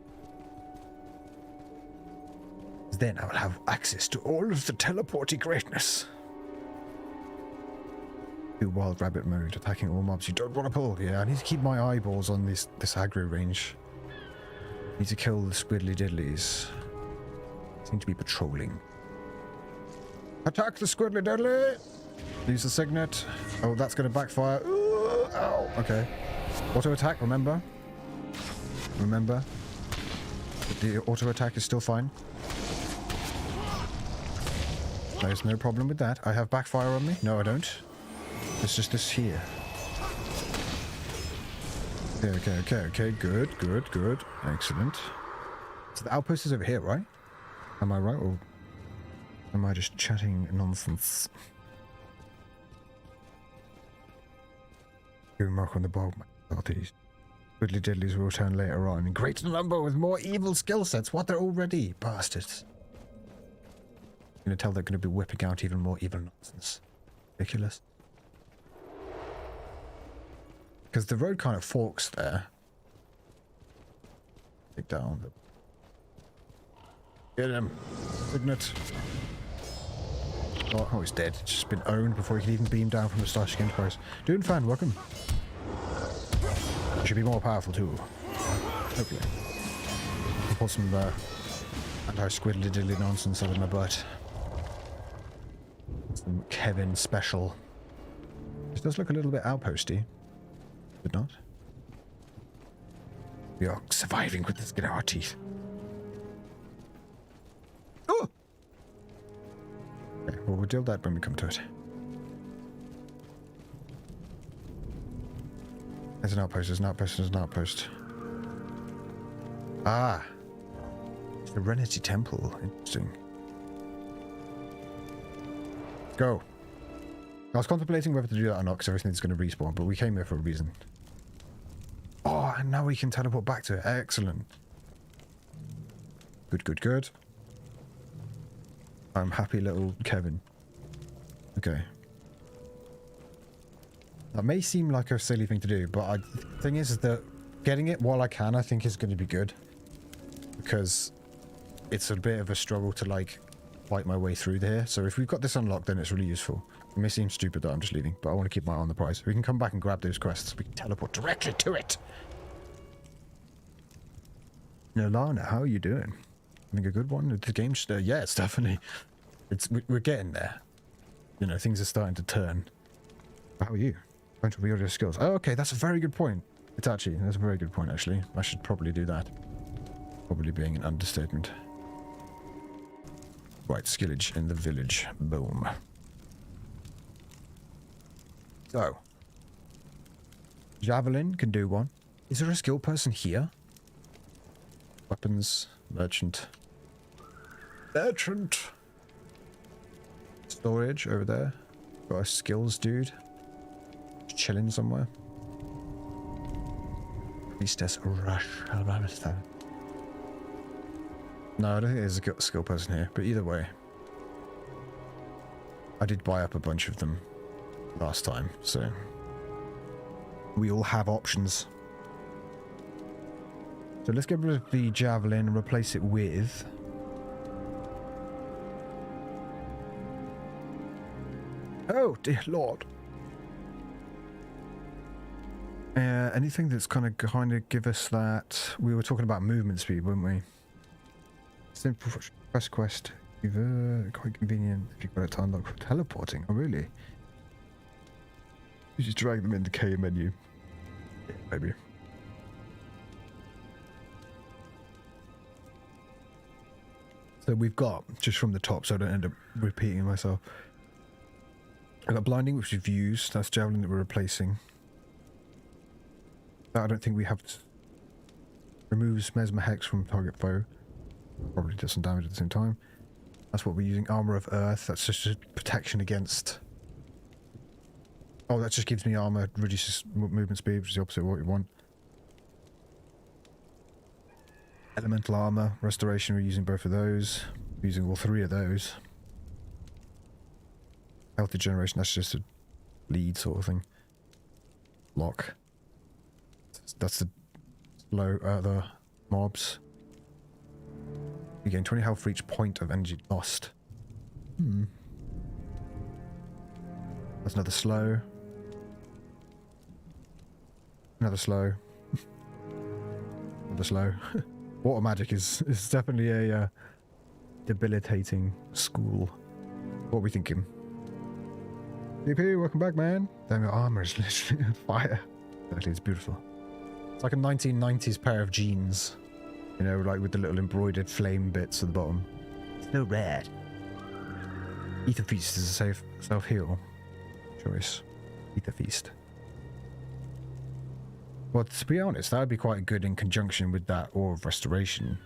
Then I will have access to all of the teleporty greatness. Do wild rabbit mode, attacking all mobs you don't want to pull. Yeah, I need to keep my eyeballs on this aggro range. Need to kill the squiddly diddlies. Seem to be patrolling. Attack the squiddly diddly! Use the signet. Oh, that's going to backfire. Ooh, ow. Okay. Auto attack, remember? Remember. The auto attack is still fine. There's no problem with that. I have backfire on me? No, I don't. It's just this here. Okay. Good. Excellent. So the outpost is over here, right? Am I right, or am I just chatting nonsense? Mark on the bog, southeast. Widdly diddlies will return later on in greater number with more evil skill sets. What, they're already bastards? I'm gonna tell they're gonna be whipping out even more evil nonsense. Ridiculous. Because the road kind of forks there. Take down the... Get him. Signet. Oh, he's dead. It's just been owned before he could even beam down from the Starship Enterprise. Dune fan, welcome. He should be more powerful too. Hopefully. I'll pull some anti-squiddly diddly nonsense out of my butt. Some Kevin special. This does look a little bit outposty. Did not? We are surviving with the skin of our teeth. Oh! Okay, well, we'll deal with that when we come to it. There's an outpost, there's an outpost, there's an outpost. Ah! Serenity Temple. Interesting. Go. I was contemplating whether to do that or not, because everything's going to respawn, but we came here for a reason. Oh, and now we can teleport back to it. Excellent. Good. I'm happy little Kevin. Okay. That may seem like a silly thing to do, but the thing is that getting it while I can, I think is going to be good. Because it's a bit of a struggle to, like, fight my way through here. So if we've got this unlocked, then it's really useful. It may seem stupid that I'm just leaving, but I want to keep my eye on the prize. We can come back and grab those quests. We can teleport directly to it. Nolana, how are you doing? I think a good one. The game's yeah, it's definitely. We're getting there. You know, things are starting to turn. How are you? Trying to reveal your skills. Oh, okay, that's a very good point. That's a very good point, actually. I should probably do that. Probably being an understatement. Right, skillage in the village. Boom. So. Javelin can do one. Is there a skilled person here? Weapons. Merchant. Storage over there. Got a skills dude. Chilling somewhere. Priestess Rush. No, I don't think there's a skill person here, but either way. I did buy up a bunch of them last time, so we all have options. So let's get rid of the javelin and replace it with... Oh, dear Lord. Anything that's kind of give us that... We were talking about movement speed, weren't we? Simple quest. Quite convenient if you've got it to unlock for teleporting. Oh, really? You just drag them in the K menu. Yeah, maybe. So we've got, just from the top so I don't end up repeating myself. I've got blinding, which we've used. That's javelin that we're replacing. That I don't think we have to... Removes mesmer hex from target foe. Probably does some damage at the same time. That's what we're using. Armor of Earth. That's just a protection against... Oh, that just gives me armor. Reduces movement speed, which is the opposite of what we want. Elemental armor. Restoration. We're using both of those. We're using all three of those. Health regeneration. That's just a lead sort of thing. Lock. That's the slow... the mobs. You gain 20 health for each point of energy lost. That's another slow. Another slow. Another slow. Water magic is definitely a debilitating school. What are we thinking? DP, welcome back, man. Damn, your armor is literally on fire. Exactly, it's beautiful. It's like a 1990s pair of jeans. You know, like with the little embroidered flame bits at the bottom. It's no red. Ether Feast is a safe self-heal choice. Ether Feast. Well, to be honest, that would be quite good in conjunction with that Ore of Restoration.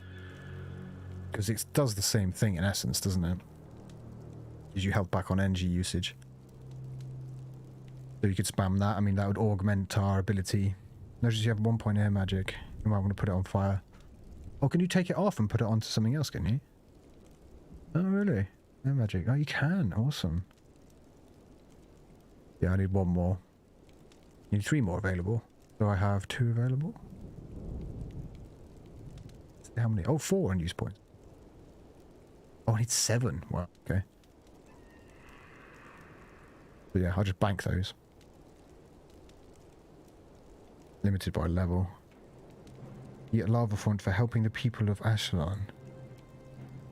Because it does the same thing in essence, doesn't it? Gives you health back on energy usage. So you could spam that. I mean, that would augment our ability. Notice you have 1 point air magic. You might want to put it on fire. Oh, can you take it off and put it onto something else, can you? Oh, really? Air magic. Oh, you can. Awesome. Yeah, I need one more. You need 3 more available. So I have 2 available. How many? Oh, 4 unused points. Oh, I need 7. Wow, okay. So yeah, I'll just bank those. Limited by level. You get lava font for helping the people of Aslan.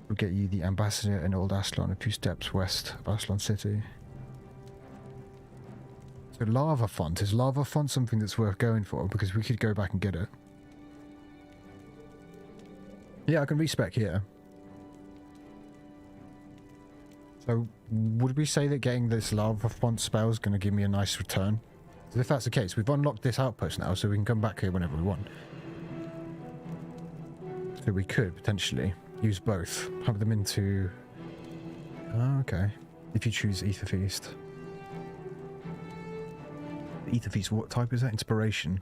We'll get you the ambassador in Old Aslan, a few steps west of Aslan City. So lava font. Is lava font something that's worth going for? Because we could go back and get it. Yeah, I can respec here. So would we say that getting this lava font spell is going to give me a nice return? Because if that's the case, we've unlocked this outpost now, so we can come back here whenever we want. So we could potentially use both. Have them into... Oh, okay. If you choose Ether Feast. Ether Feast, what type is that? Inspiration.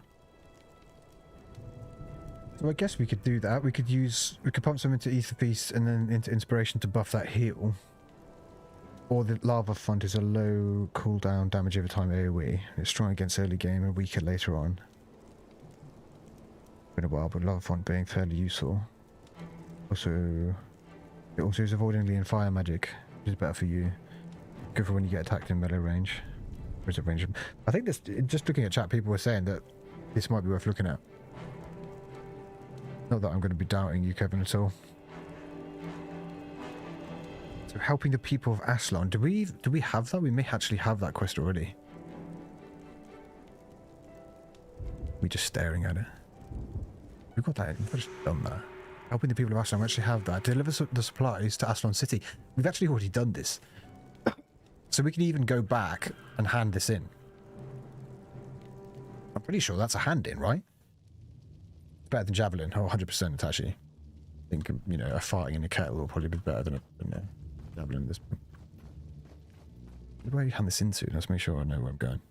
So I guess we could do that. We could pump some into Ether Feast and then into Inspiration to buff that heal. Or the lava font is a low cooldown damage over time AoE. It's strong against early game and weaker later on. Been a while, but lava font being fairly useful. Also, it also is avoidingly in fire magic, which is better for you. Good for when you get attacked in melee range. Or is it range? I think this, just looking at chat, people were saying that this might be worth looking at. Not that I'm going to be doubting you, Kevin, at all. So helping the people of Aslan. Do we have that? We may actually have that quest already. We're just staring at it. We've got that. We've just done that. Helping the people of Aslan. We actually have that. Deliver the supplies to Aslan City. We've actually already done this. So we can even go back and hand this in. I'm pretty sure that's a hand in, right? It's better than javelin. Oh, 100% it's actually. I think, you know, a farting in a kettle will probably be better than a javelin at this point. Where do you hand this into? Let's make sure I know where I'm going.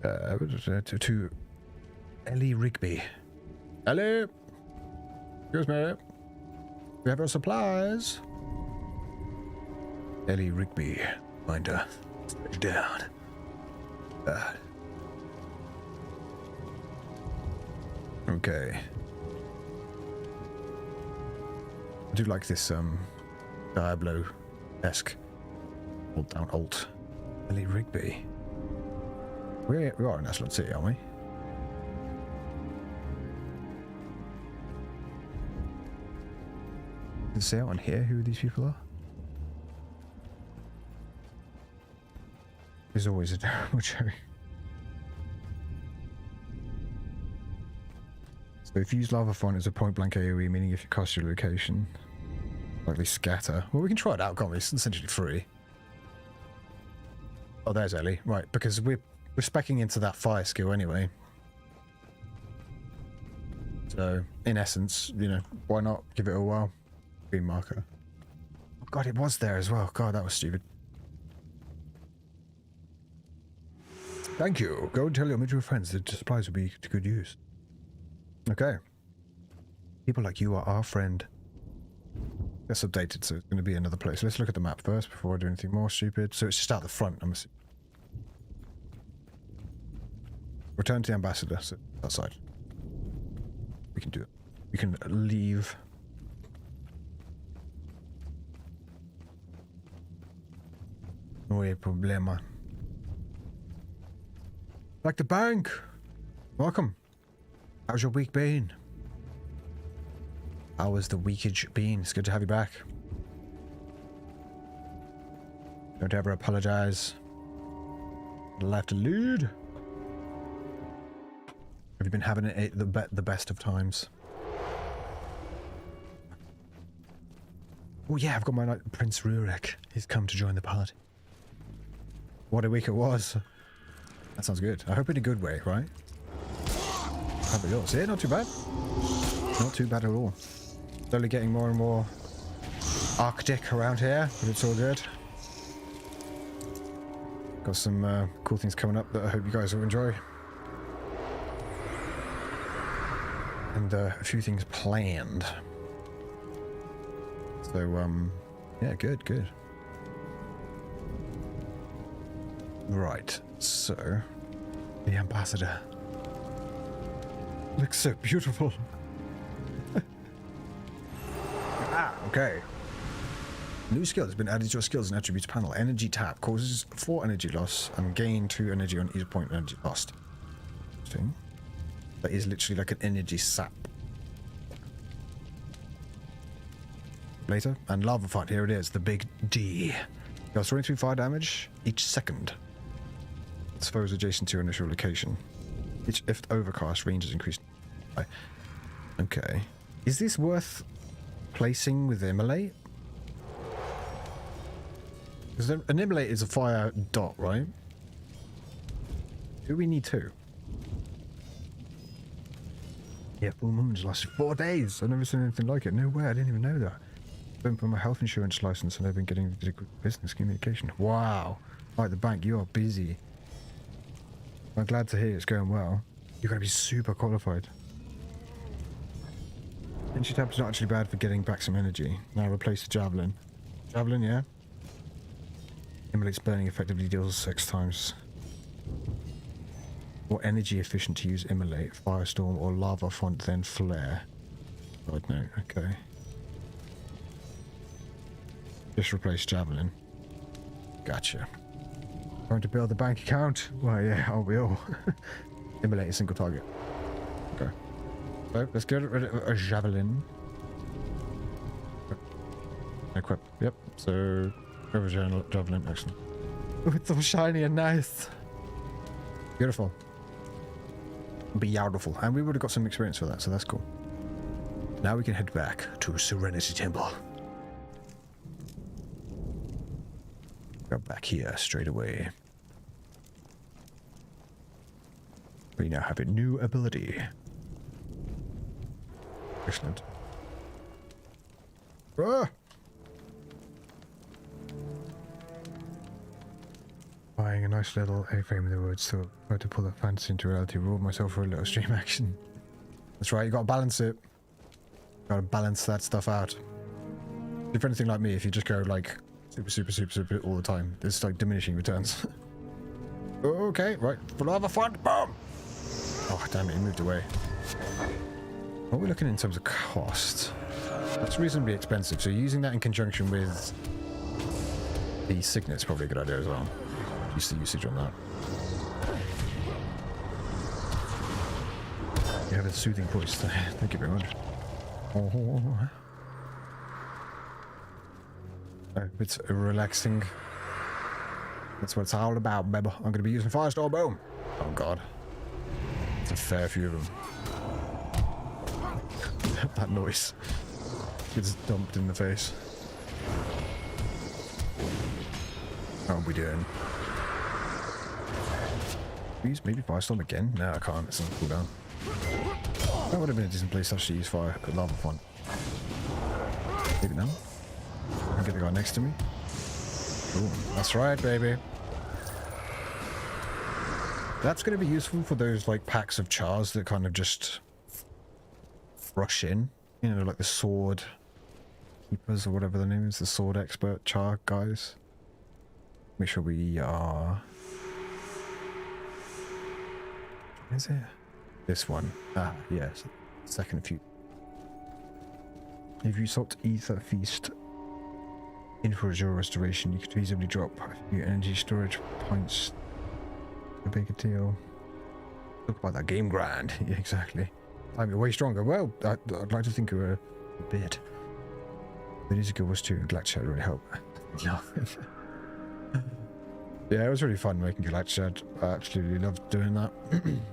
To Ellie Rigby. Ellie! Excuse me. We have our supplies. Ellie Rigby. Mind her. Stretch down. Okay. I do like this Diablo-esque. Hold down Alt. Ellie Rigby. We are in Aslan City, aren't we? Does it say out on here who these people are? There's always a terrible joke. So if you use lava font as a point blank AoE, meaning if it costs your location, likely scatter. Well, we can try it out, can't we? It's essentially free. Oh, there's Ellie. Right, because we're speccing into that fire skill anyway. So, in essence, you know, why not give it a whirl? Green marker. Oh, God, it was there as well. God, that was stupid. Thank you. Go and tell your mutual friends that the supplies will be to good use. Okay. People like you are our friend. That's updated, so it's going to be another place. Let's look at the map first before I do anything more stupid. So it's just out the front, I'm assuming. Return to the ambassador, so outside. We can do it. We can leave. No problema. Like the bank. Welcome. How's your week been? How has the weekage been? It's good to have you back. Don't ever apologize. Life to lead. Have you been having it the best of times? Oh yeah, I've got my knight, Prince Rurik. He's come to join the party. What a week it was. That sounds good. I hope in a good way, right? How about yours? Yeah, not too bad. Not too bad at all. Slowly getting more and more Arctic around here, but it's all good. Got some cool things coming up that I hope you guys will enjoy. And a few things planned. So, yeah, good. Right, so, the ambassador. Looks so beautiful. Okay. New skill has been added to your skills and attributes panel. Energy tap causes 4 energy loss and gain 2 energy on each point of energy lost. Interesting. That is literally like an energy sap. Later, and lava fight, here it is, the big D. Deals 23 fire damage each second. Its foes adjacent to your initial location. If overcast, range is increased. Okay. Is this worth placing with Immolate? Because an Immolate is a fire dot, right? Do we need 2? Yeah, full moons lasted 4 days. I've never seen anything like it. No way, I didn't even know that. Been for my health insurance license and I've been getting business communication. Wow. Like the bank, you are busy. I'm glad to hear it's going well. You're going to be super qualified. Energy tap's not actually bad for getting back some energy. Now replace the javelin. Javelin, yeah. Immolate's burning effectively deals 6 times. More energy efficient to use Immolate, Firestorm, or Lava Font than Flare. God, no. Okay. Just replace Javelin. Gotcha. Trying to build the bank account? Well, yeah, aren't we all? Immolate a single target. Okay. So, let's get rid of a Javelin. Equip. Yep. So, over Javelin. Excellent. Oh, it's so shiny and nice. Beautiful. Beautiful. And we would have got some experience for that, so that's cool. Now we can head back to Serenity Temple. Go back here straight away. We now have a new ability. Excellent. Ah! Buying a nice little A-frame in the woods, so I tried to pull that fantasy into reality, reward myself for a little stream action. That's right, you gotta balance it. Gotta balance that stuff out. If anything like me, if you just go like super all the time, it's like diminishing returns. Okay, right, full of a fun, boom! Oh, damn it, he moved away. What are we looking in terms of cost? That's reasonably expensive, so using that in conjunction with the Signet's probably a good idea as well. Use the usage on that. You have a soothing voice there. Thank you very much. Oh. It's relaxing. That's what it's all about, baby. I'm going to be using Firestorm. Boom. Oh, God. It's a fair few of them. That noise. Gets dumped in the face. How are we doing? Please, maybe Firestorm again? No, I can't. It's on cooldown. That would have been a decent place to actually use Lava Font. Maybe now. I can get the guy next to me. Ooh, that's right, baby. That's going to be useful for those like packs of chars that kind of just rush in. You know, like the sword keepers or whatever the name is, the sword expert char guys. Make sure we are. Is it this one? Ah, yes. Second few. If you salt ether feast in for your restoration, you could feasibly drop a few energy storage points. A bigger deal. Look about that game grind. Yeah, exactly. I'm way stronger. Well, I'd like to think you were a bit. But it's a good was too. Glad really help. Yeah. Yeah, it was really fun making Galactic. I absolutely loved doing that.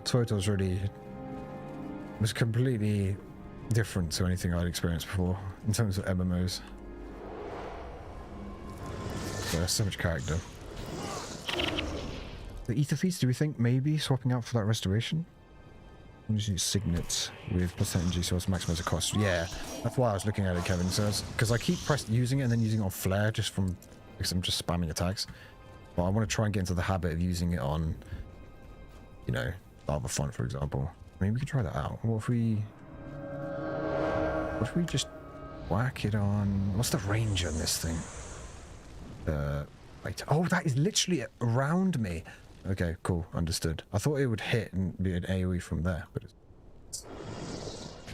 Photo was really was completely different to anything I'd experienced before in terms of MMOs. So there's so much character. The Ether Feast, do we think maybe swapping out for that restoration? I'm just use Signets with plus energy so as to maximize the cost. Yeah, that's why I was looking at it, Kevin. So because I keep using it and then using it on Flare just from because I'm just spamming attacks. But I want to try and get into the habit of using it on, you know, Lava Font, for example. I mean, we could try that out. What if we just whack it on? What's the range on this thing? Wait. Oh, that is literally around me. Okay, cool. Understood. I thought it would hit and be an AoE from there, but it's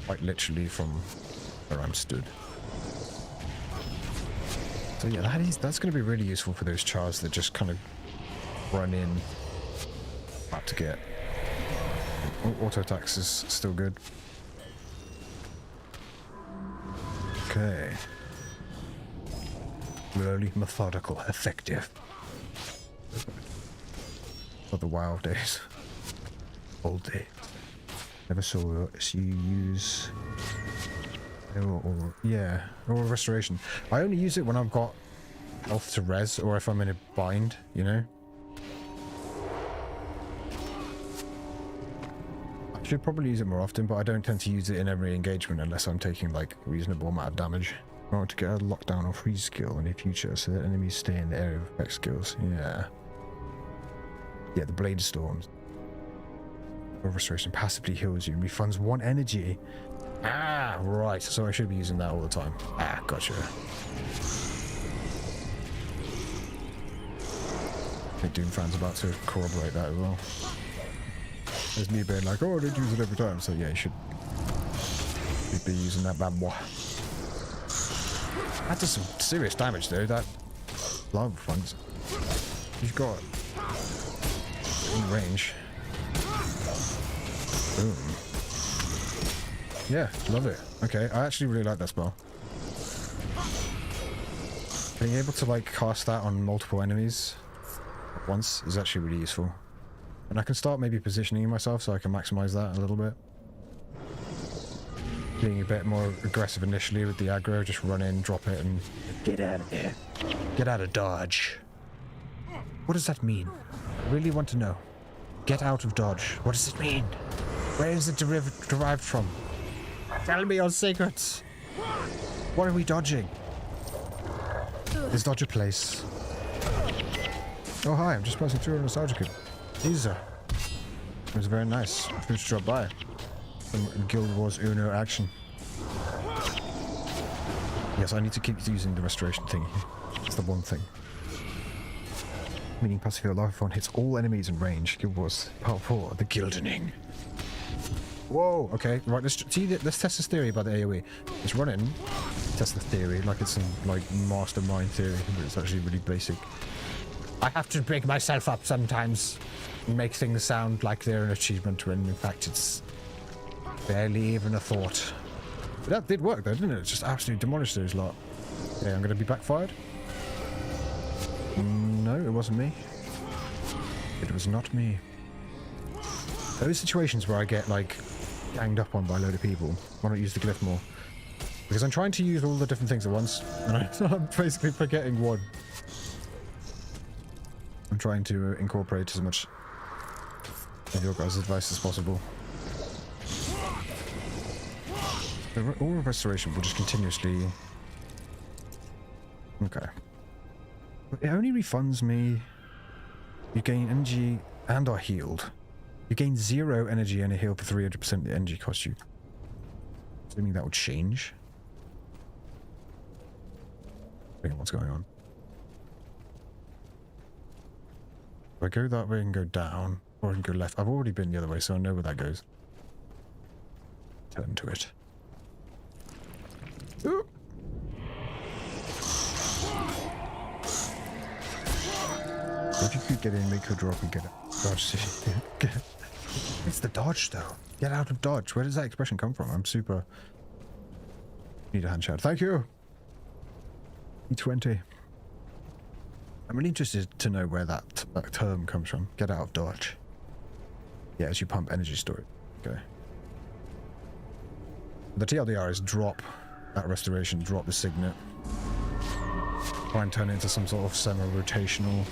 quite literally from where I'm stood. So yeah, that's going to be really useful for those chars that just kind of run in. About to get auto attacks is still good. Okay. Slowly, methodical, effective. For the wild days. Old days. Never saw you use. Or restoration. I only use it when I've got health to res or if I'm in a bind, you know? I should probably use it more often, but I don't tend to use it in every engagement unless I'm taking like a reasonable amount of damage. I want to get a lockdown or freeze skill in the future so that enemies stay in the area of effect skills. Yeah. Yeah, the Blade Storms. Or restoration passively heals you and refunds 1 energy. Ah, right. So I should be using that all the time. Ah, gotcha. I think Doom fans about to corroborate that as well. There's me being like, oh, I don't use it every time. So yeah, you should be using that bad boy. That does some serious damage though, that lava funds. You've got in range. Boom. Yeah, love it. Okay, I actually really like that spell. Being able to like cast that on multiple enemies at once is actually really useful. And I can start maybe positioning myself so I can maximize that a little bit. Being a bit more aggressive initially with the aggro, just run in, drop it, and get out of here. Get out of dodge. What does that mean? I really want to know. Get out of dodge. What does it mean? Where is it derived from? Tell me your secrets. What are we dodging? Is dodge a place? Oh hi, I'm just passing through a nostalgia kit. Easy. It was very nice. Good to drop by. Some Guild Wars Uno action. Yes, I need to keep using the restoration thing. It's the one thing. Meaning passive heal life one hits all enemies in range. Guild Wars Part 4, the Gildening. Whoa, okay, right, let's test this theory about the AoE. Let's run in, test the theory, like it's some, like, mastermind theory, but it's actually really basic. I have to break myself up sometimes and make things sound like they're an achievement when in fact it's barely even a thought. But that did work though, didn't it? It just absolutely demolished those lot. Yeah, I'm gonna be backfired. No, it wasn't me. It was not me. Those situations where I get, like, ganged up on by a load of people, why not use the glyph more? Because I'm trying to use all the different things at once, and I'm basically forgetting one. I'm trying to incorporate as much of your guys' advice as possible. All restoration will just continuously... Okay. But it only refunds me... You gain energy and are healed. You gain 0 energy and a heal for 300% of the energy cost you. Assuming that would change. I don't know what's going on. If I go that way and go down, or I can go left. I've already been the other way, so I know where that goes. Turn to it. Ooh. If you could get in, make her drop and get it. Dodge. It's the dodge, though. Get out of dodge. Where does that expression come from? I'm super... Need a hand shout. Thank you! E20. I'm really interested to know where that term comes from. Get out of dodge. Yeah, as you pump energy storage. Okay. The TLDR is drop that restoration, drop the signet. Try and turn it into some sort of semi-rotational...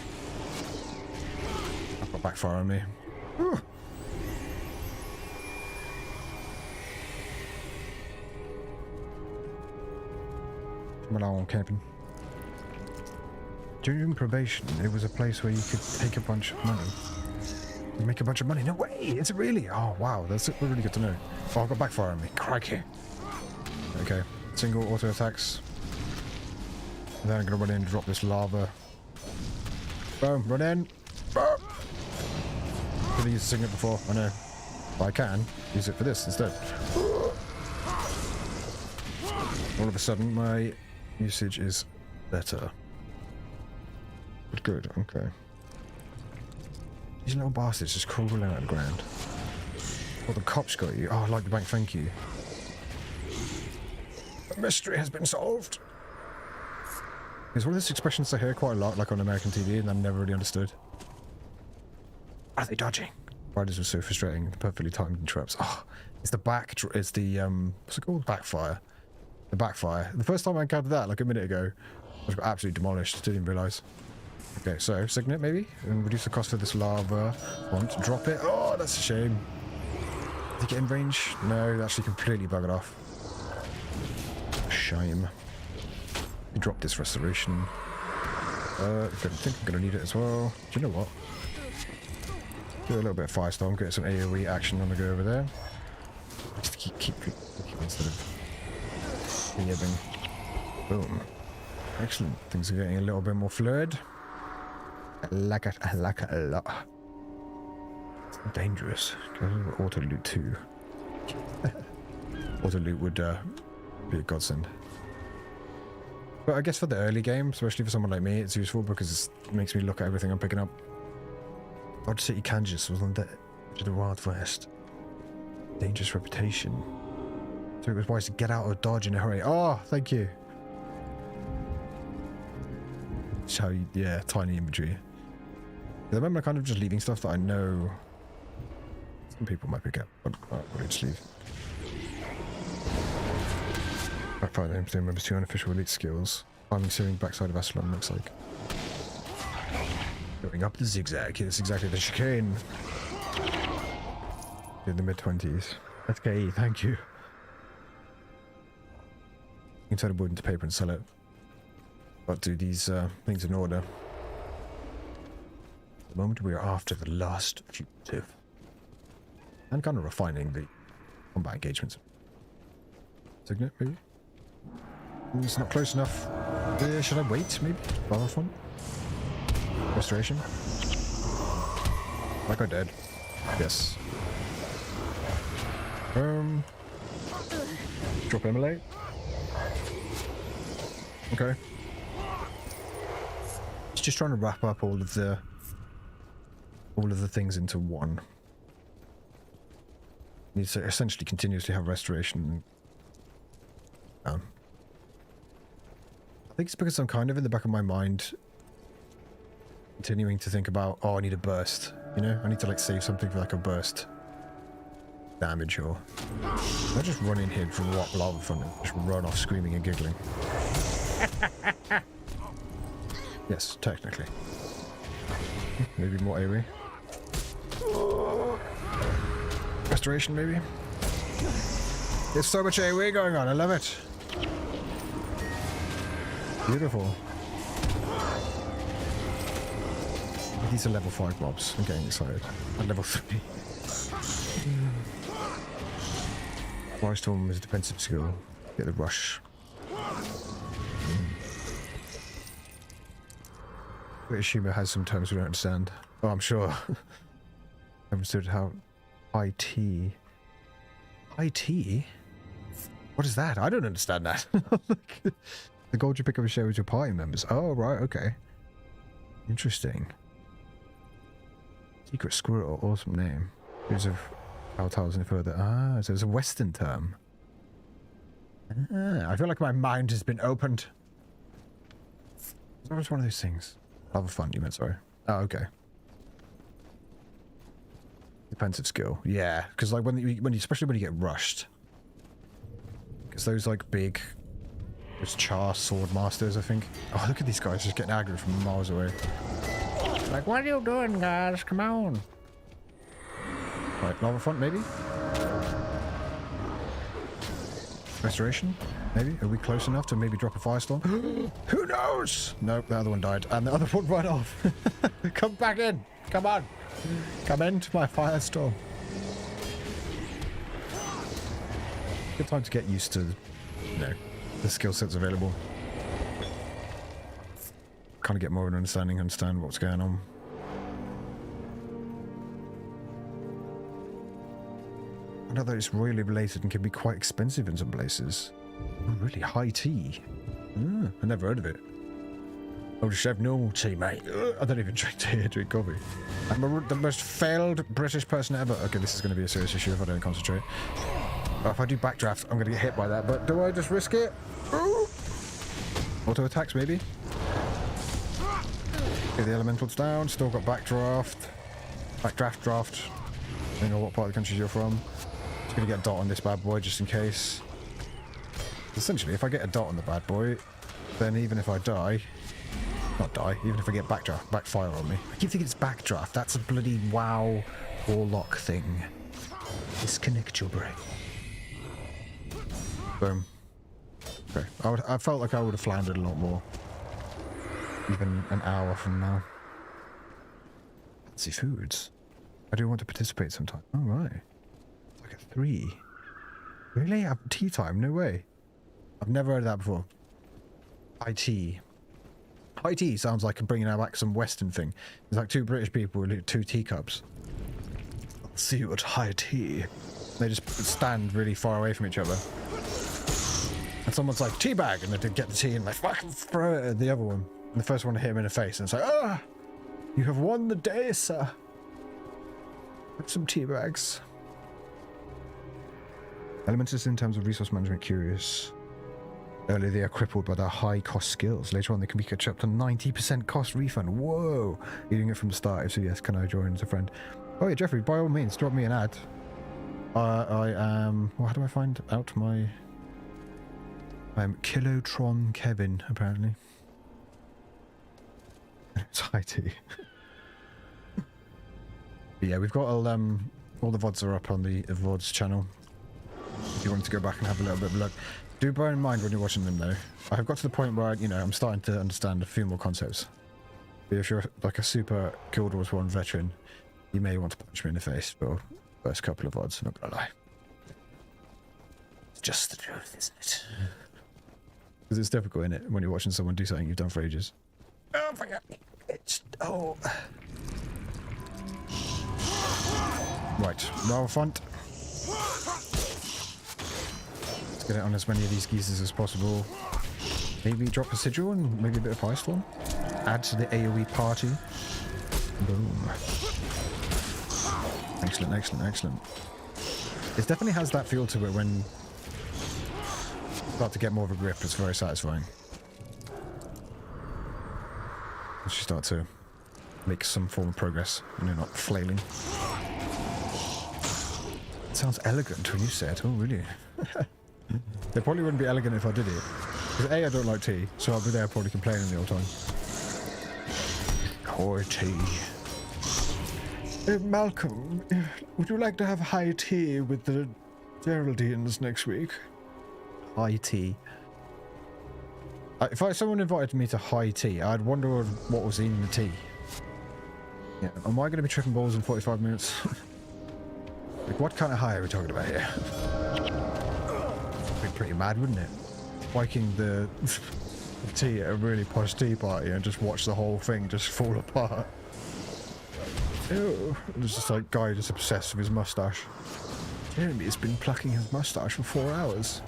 I've got backfire on me. Ooh. Come along, camping. During probation, it was a place where you could take a bunch of money. You make a bunch of money. No way! Is it really? Oh, wow. That's really good to know. Oh, I've got backfire on me. Crikey. Okay. Single auto attacks. And then I'm going to run in and drop this lava. Boom. Run in. Boom. Could have used the signet before. I know. But I can use it for this instead. All of a sudden, my usage is better. But good, okay. These little bastards just crawling out of the ground. Oh, the cops got you. Oh, like the bank, thank you. The mystery has been solved. It's one of those expressions I hear quite a lot, like on American TV, and I've never really understood. Are they dodging? Riders were so frustrating. Perfectly timed traps. Oh, it's the it's the, what's it called? Backfire. The backfire. The first time I encountered that, like a minute ago, I was absolutely demolished. Didn't even realise. Okay, so signet maybe, and reduce the cost of this lava. Want to drop it? Oh, that's a shame. Did he get in range? No, it actually completely buggered off. Shame. We dropped this restoration. I think I'm gonna need it as well. Do you know what? Do a little bit of firestorm, get some AoE action on the go over there. Just keep instead of heaving. Boom. Excellent. Things are getting a little bit more fluid. I like it. I like it a lot. It's dangerous. Auto loot too. Auto loot would be a godsend. But I guess for the early game, especially for someone like me, it's useful because it makes me look at everything I'm picking up. Dodge City, Kansas was on the edge of the Wild West. Dangerous reputation. So it was wise to get out of Dodge in a hurry. Oh, thank you. That's how you, yeah, tiny inventory. I remember kind of just leaving stuff that I know some people might pick up, but I'll just leave. Backfire the MPD members 2 unofficial elite skills. Climbing searing backside of Aslan looks like. Going up the zigzag. That's exactly the chicane. In the mid-20s. Okay, thank you. You can turn a wood into paper and sell it. But do these things in order. The moment we are after the last fugitive. And kind of refining the combat engagements. Signet, maybe? Ooh, it's not close enough. Should I wait, maybe? Rather fun? Restoration? Like I did. Yes. Drop Emily. Okay. It's just trying to wrap up all of the things into one. Needs to essentially continuously have restoration. I think it's because I'm kind of in the back of my mind continuing to think about, oh, I need a burst. You know, I need to like save something for like a burst damage, or I just run in here, drop lava from it, just run off screaming and giggling. Yes, technically. Maybe more AoE. Restoration, maybe. There's so much AoE going on. I love it. Beautiful. These are level 5 mobs. I'm getting excited. At level 3. Firestorm is a defensive skill. Get the rush. British humour has some terms we don't understand. Oh, I'm sure. I understood how IT. IT? What is that? I don't understand that. The gold you pick up and share with your party members. Oh, right, okay. Interesting. Secret squirrel, awesome name. Use of Altails any further. Ah, so it's a Western term. Ah, I feel like my mind has been opened. It's always one of those things. Lava fun, you meant, sorry. Oh, okay. Defensive skill. Yeah, because like when you, especially when you get rushed. Because those like big, those Char sword masters, I think. Oh, look at these guys just getting aggro from miles away. Like, what are you doing, guys? Come on. Right, lava front, maybe? Restoration? Maybe? Are we close enough to maybe drop a firestorm? Who knows? Nope, the other one died. And the other one ran off. Come back in. Come on. Come into my firestorm. Good time to get used to, you know, the skill sets available. Kind of get more of an understand what's going on. I know that it's royally related and can be quite expensive in some places. Oh, really high tea. I never heard of it. I'll just have normal tea, mate. I don't even drink tea, I drink coffee. I'm the most failed British person ever. Okay, this is going to be a serious issue if I don't concentrate. If I do backdraft, I'm going to get hit by that, but do I just risk it? Auto attacks, maybe? Okay, the elementals down, still got backdraft. Draft. I don't know what part of the country you're from. Just going to get a dot on this bad boy just in case. Essentially, if I get a dot on the bad boy, then even if I die, not die, even if I get backfire on me. I keep thinking it's backdraft. That's a bloody WoW warlock thing. Disconnect your brain. Boom. Okay. I felt like I would have floundered a lot more. Even an hour from now. Fancy foods. I do want to participate sometime. Oh, right. It's like a 3. Really? Tea time? No way. I've never heard of that before. IT. High tea sounds like bringing back some Western thing. It's like two British people with 2 teacups. I'll see you at high tea. They just stand really far away from each other. And someone's like, teabag! And they get the tea and they fucking throw it at the other one. And the first one to hit him in the face. And it's like, ah! You have won the day, sir. Have some tea bags. Elementals in terms of resource management curious. Earlier they are crippled by their high cost skills. Later on they can be catch up to 90% cost refund. Whoa! You're doing it from the start. If so, yes, can I join as a friend? Oh yeah, Jeffrey, by all means, drop me an ad. I am... Well, how do I find out my... I'm Kilotron Kevin, apparently. It's high tea. But yeah, we've got all the VODs are up on the VODs channel. If you want to go back and have a little bit of a look. Do bear in mind when you're watching them though. I've got to the point where, you know, I'm starting to understand a few more concepts. But if you're like a super Guild Wars 1 veteran, you may want to punch me in the face for the first couple of VODs, not gonna lie. It's just the truth, isn't it? Because it's difficult, isn't it, when you're watching someone do something you've done for ages. Oh my god. It's... Oh. Right, roll front. Let's get it on as many of these geezers as possible. Maybe drop a sigil and maybe a bit of ice storm. Add to the AoE party. Boom. Excellent, excellent, excellent. It definitely has that feel to it when you start to get more of a grip. It's very satisfying. Once you start to make some form of progress and you're not flailing. It sounds elegant when you say it. Oh, really? It probably wouldn't be elegant if I did it. Because A, I don't like tea, so I'll be there probably complaining the whole time. High tea. Malcolm, would you like to have high tea with the Geraldines next week? High tea. If someone invited me to high tea, I'd wonder what was in the tea. Yeah, am I going to be tripping balls in 45 minutes? Like, what kind of high are we talking about here? It'd be pretty mad, wouldn't it? Spiking the tea at a really posh tea party and just watch the whole thing just fall apart. Ew. There's just like guy just obsessed with his mustache. Jeremy has been plucking his mustache for 4 hours.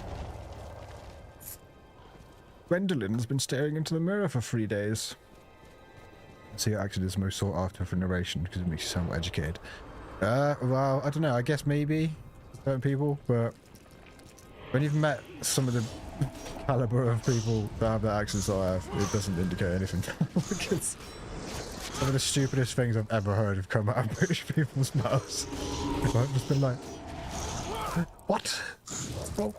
Gwendolyn has been staring into the mirror for 3 days. See, actually, is most sought after for narration because it makes you sound more educated. Well, I don't know. I guess maybe certain people, but when you've met some of the caliber of people that have the accents that I have, it doesn't indicate anything. Because some of the stupidest things I've ever heard have come out of British people's mouths. I've just been like, what? Well,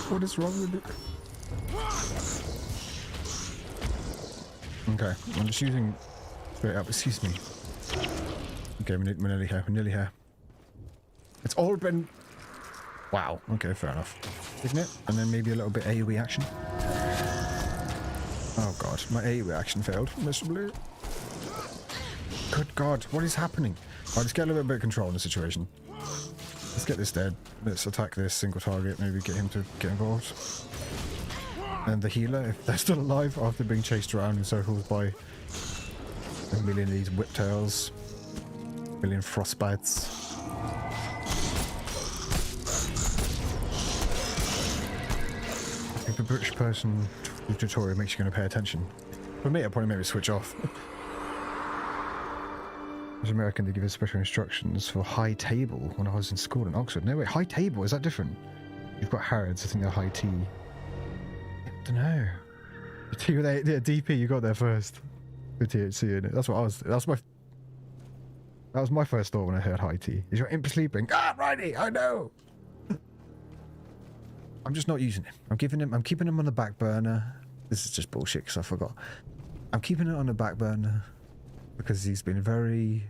what is wrong with it? Okay, I'm just using straight up. Excuse me. Okay, we're nearly here. We're nearly here. It's all been... Wow. Okay, fair enough. Isn't it? And then maybe a little bit AoE action. Oh god, my AoE action failed miserably. Good god, what is happening? Alright, let's get a little bit of control in the situation. Let's get this dead. Let's attack this single target. Maybe get him to get involved. And the healer, if they're still alive after being chased around in circles by a million of these whiptails, a million frostbites. If a British person tutorial makes you going to pay attention. For me, it'll probably make me switch off. As American, they give us special instructions for high table when I was in school in Oxford. No, wait, high table, is that different? You've got Harrods, I think they're high tea. I don't know. Yeah, DP, you got there first. Good THC in it. That's what I was. That was my first thought when I heard high tea. Is your imp sleeping? Ah, righty, I know. I'm just not using it. I'm keeping him on the back burner. This is just bullshit because I forgot. I'm keeping it on the back burner because he's been very...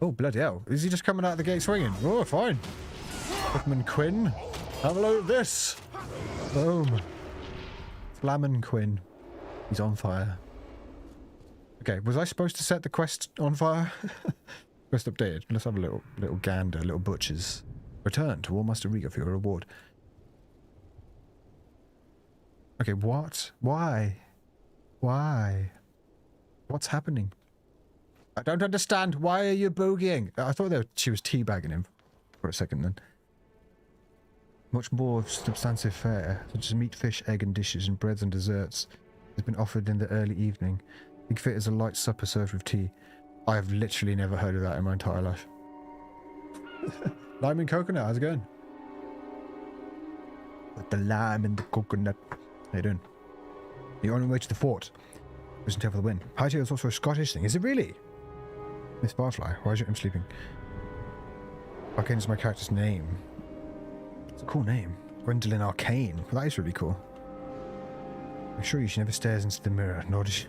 Oh, bloody hell. Is he just coming out of the gate swinging? Oh, fine. Hookman Quinn. Have a look at this. Boom. Flamin' Quinn. He's on fire. Okay, was I supposed to set the quest on fire? Quest updated. Let's have a little gander, little butchers. Return to War Master Riga for your reward. Okay, what? Why? Why? What's happening? I don't understand. Why are you boogieing? I thought that she was teabagging him for a second then. Much more substantive fare, such as meat, fish, egg and dishes, and breads and desserts, has been offered in the early evening. Big fit is a light supper served with tea. I have literally never heard of that in my entire life. Lime and coconut, how's it going? With the lime and the coconut. How you doing? You're on your way to the fort. Listen to for the win. High tea is also a Scottish thing. Is it really? Miss Barfly, why is your sleeping? Arcane is my character's name. It's a cool name. Gwendolyn Arcane. Well, that is really cool. I'm sure she never stares into the mirror, nor does she,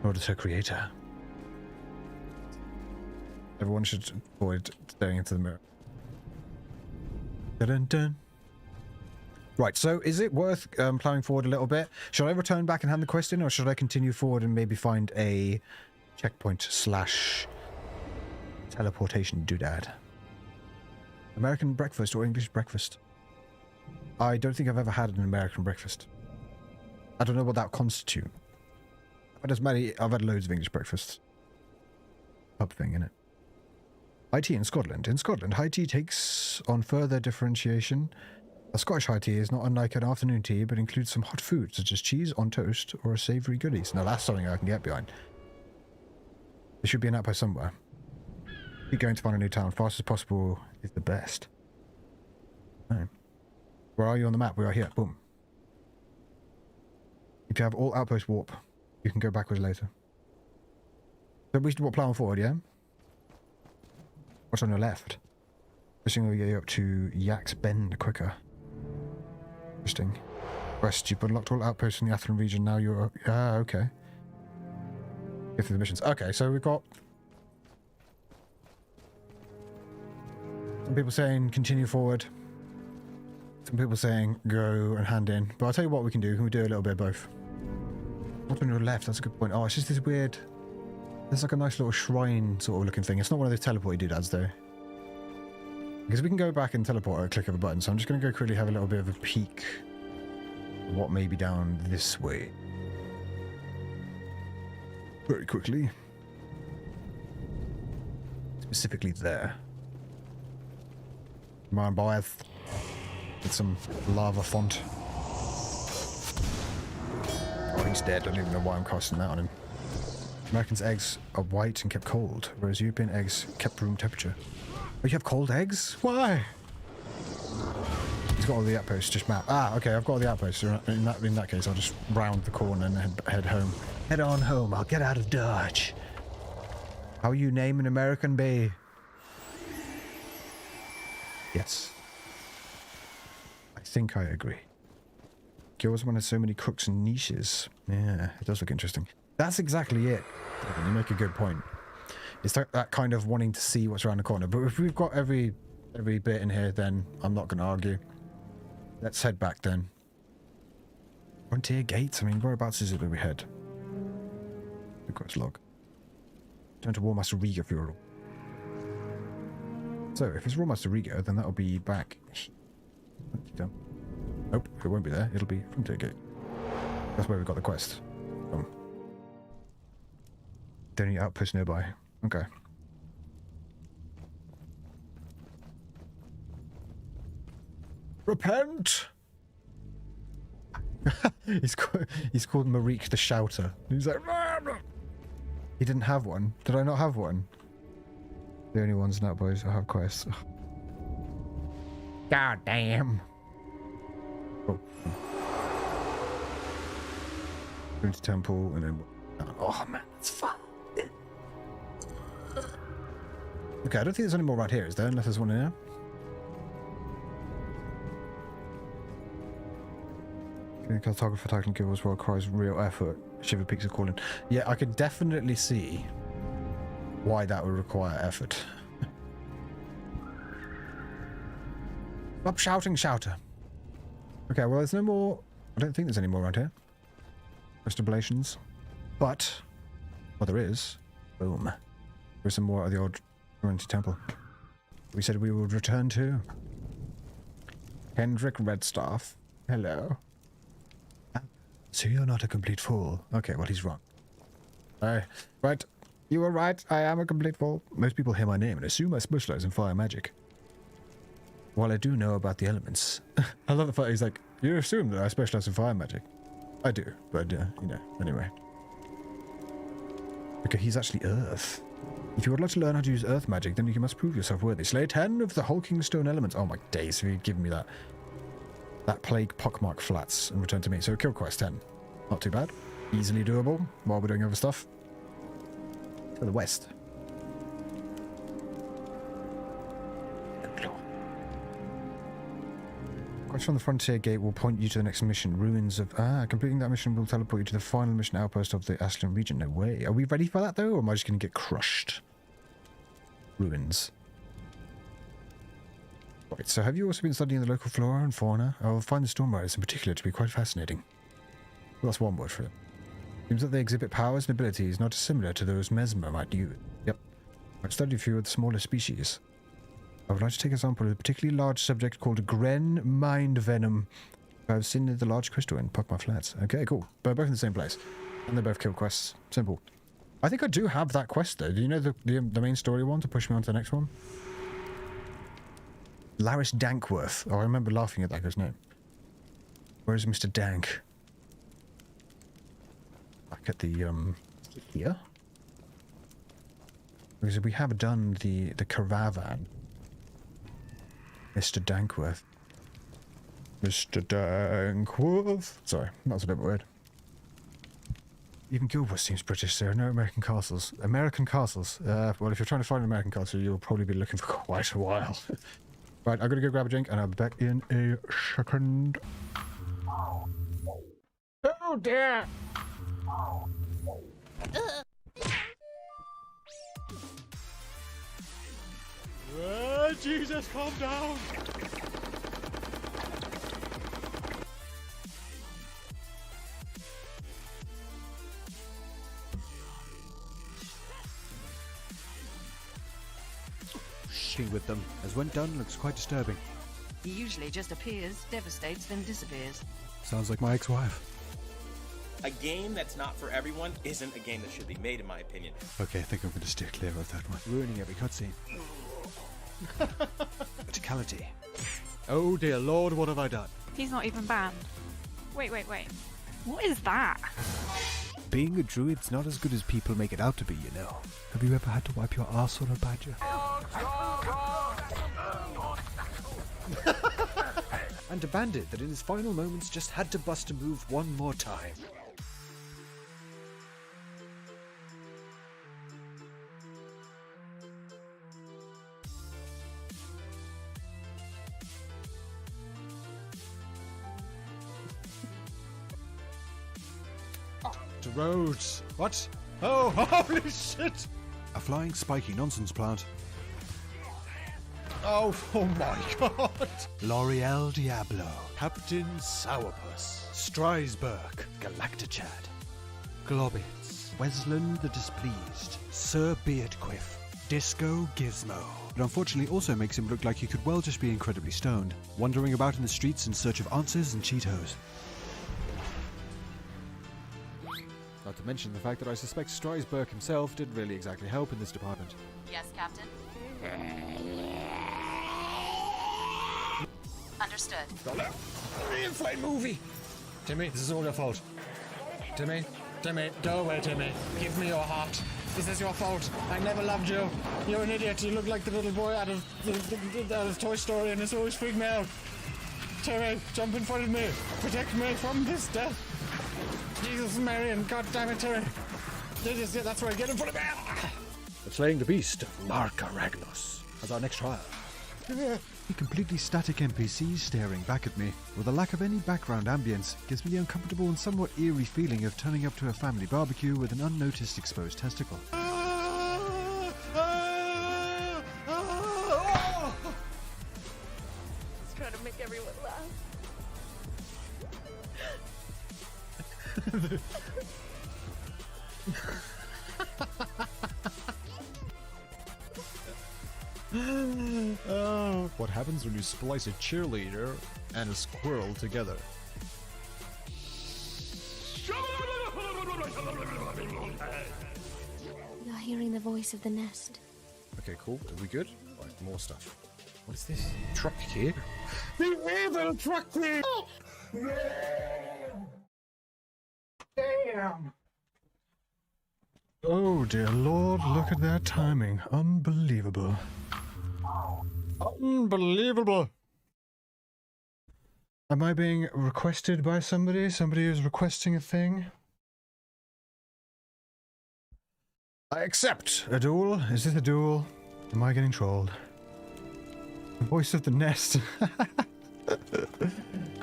nor does her creator. Everyone should avoid staring into the mirror. Dun, dun, dun. Right, so is it worth plowing forward a little bit? Should I return back and hand the quest in, or should I continue forward and maybe find a checkpoint / teleportation doodad? American breakfast or English breakfast? I don't think I've ever had an American breakfast. I don't know what that constitutes. I've had loads of English breakfasts. Pub thing, innit? High tea in Scotland. In Scotland, high tea takes on further differentiation. A Scottish high tea is not unlike an afternoon tea, but includes some hot food, such as cheese on toast or a savoury goodies. Now that's something I can get behind. There should be an outpost somewhere. Keep going to find a new town. Fast as possible is the best. No. Where are you on the map? We are here. Boom. If you have all outpost warp, you can go backwards later. So we should plow forward, yeah? What's on your left? This thing will get you up to Yak's Bend quicker. Interesting. West, you've unlocked all outposts in the Athlone region. Now you're... Ah, okay. Go through the missions. Okay, so we've got... some people saying continue forward. Some people saying go and hand in. But I'll tell you what we can do. Can we do a little bit of both? What's on your left? That's a good point. Oh, it's just this weird... there's like a nice little shrine sort of looking thing. It's not one of those teleporty doodads though. Because we can go back and teleport at a click of a button. So I'm just going to go quickly have a little bit of a peek at what may be down this way. Very quickly. Specifically there. Come on, boys. With some lava font. Oh, he's dead. I don't even know why I'm casting that on him. Americans' eggs are white and kept cold, whereas European eggs kept room temperature. Oh, you have cold eggs? Why? He's got all the outposts, just map. Ah, okay, I've got all the outposts. In that case, I'll just round the corner and head home. Head on home. I'll get out of Dodge. How you name an American bee? Yes. I think I agree. Kills one has so many crooks and niches. Yeah, it does look interesting. That's exactly it. You make a good point. It's that kind of wanting to see what's around the corner. But if we've got every bit in here, then I'm not going to argue. Let's head back then. Frontier Gates? I mean, whereabouts is it that we head? The quest log. Turn to War Master Riga Fural. So, if it's War Master Riga, then that'll be back. Nope, it won't be there. It'll be Frontier Gate. That's where we got the quest. The only outpost nearby. Okay. Repent! he's called Marique the Shouter. He's like... He didn't have one. Did I not have one? The only ones in outpost I have quests. God damn. Oh. Go into temple and then... Oh man, that's fun. Okay, I don't think there's any more right here, is there? Unless there's one in here. The cartographer title given as well requires real effort. Shiver Peaks are calling. Yeah, I could definitely see why that would require effort. Stop shouting, shouter. Okay, well, there's no more. I don't think there's any more around here. Oblations. But, well, there is. Boom. There's some more of the old Ruined Temple. We said we would return to. Hendrik Redstaff. Hello. So you're not a complete fool. Okay, well, he's wrong. Right. You were right. I am a complete fool. Most people hear my name and assume I specialize in fire magic. While I do know about the elements. I love the fact he's like, you assume that I specialize in fire magic. I do, but, anyway. Okay, he's actually Earth. If you would like to learn how to use Earth magic, then you must prove yourself worthy. Slay 10 of the hulking stone elements. Oh my days, if you'd given me that. That plague Pockmark Flats and return to me. So kill quest 10. Not too bad. Easily doable while we're doing other stuff. To the west. Quest from the frontier gate will point you to the next mission. Ruins of... completing that mission will teleport you to the final mission outpost of the Ashland region. No way. Are we ready for that, though? Or am I just going to get crushed? Ruins. Right, so have you also been studying the local flora and fauna? I will find the storm riders in particular to be quite fascinating. Well, that's one word for it. Seems that they exhibit powers and abilities not dissimilar to those Mesmer might use. Yep. I've studied a few of the smaller species. I would like to take a sample of a particularly large subject called Gren Mind Venom. I've seen the large crystal in Pockmark Flats. Okay, cool. They're both in the same place. And they both kill quests. Simple. I think I do have that quest, though. Do you know the main story one to push me on to the next one? Laris Dankworth. Oh, I remember laughing at that guy's name. Where is Mr. Dank? Back at the, here? Because we have done the caravan. Mr. Dankworth. Mr. Dankworth. Sorry, that was a bit weird. Even Gilbert seems British. There are no American castles. American castles? Well, if you're trying to find an American castle, you'll probably be looking for quite a while. Right, I'm gonna go grab a drink and I'll be back in a second. Oh dear! Jesus, calm down! With them, as when done, looks quite disturbing. He usually just appears, devastates, then disappears. Sounds like my ex-wife. A game that's not for everyone isn't a game that should be made, in my opinion. Okay, I think I'm going to steer clear of that one. Ruining every cutscene. Verticality. Oh dear lord, what have I done? He's not even banned. Wait. What is that? Being a druid's not as good as people make it out to be, you know. Have you ever had to wipe your arse on a badger? And a bandit that in his final moments just had to bust a move one more time. To roads. What? Oh, holy shit! A flying spiky nonsense plant. Oh my god! L'Oreal Diablo, Captain Sourpuss, Strasbourg, Galactachad, Globbits, Wesleyan the Displeased, Sir Beardquiff, Disco Gizmo. But unfortunately also makes him look like he could well just be incredibly stoned, wandering about in the streets in search of answers and Cheetos. Not to mention the fact that I suspect Strasbourg himself didn't really exactly help in this department. Yes, Captain. Understood. Inflate movie! Timmy, this is all your fault. Timmy, go away, Timmy. Give me your heart. This is your fault. I never loved you. You're an idiot. You look like the little boy out of Toy Story and it's always freaked me out. Timmy, jump in front of me. Protect me from this death. Jesus, Mary, and God damn it, Timmy. That's right, get in front of me. The Slaying the Beast of Marka Ragnos as our next trial. The completely static NPCs staring back at me, with a lack of any background ambience, gives me the uncomfortable and somewhat eerie feeling of turning up to a family barbecue with an unnoticed exposed testicle. He's trying to make everyone laugh. What happens when you splice a cheerleader and a squirrel together? hearing the voice of the nest. Okay, cool. Are we good? Right, more stuff. What is this? Truck here? The evil truck here! Damn! Oh dear lord, look at that timing. Unbelievable. Unbelievable! Am I being requested by somebody? Somebody is requesting a thing? I accept a duel. Is this a duel? Am I getting trolled? The voice of the nest.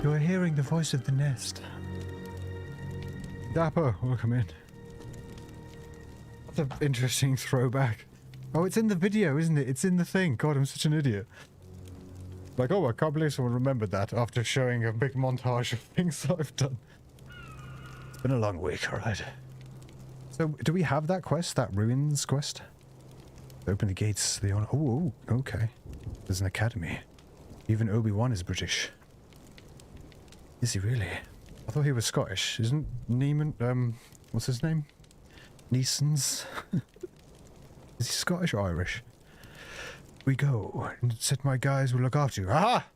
You are hearing the voice of the nest. Dapper, welcome in. What an interesting throwback. Oh, it's in the video, isn't it? It's in the thing. God, I'm such an idiot. Like, oh, I can't believe someone remembered that after showing a big montage of things that I've done. It's been a long week, alright. So, do we have that quest? That ruins quest? Open the gates. Oh, okay. There's an academy. Even Obi-Wan is British. Is he really? I thought he was Scottish. Isn't Neiman, what's his name? Neeson's? Is he Scottish or Irish? We go, and said my guys will look after you. Aha!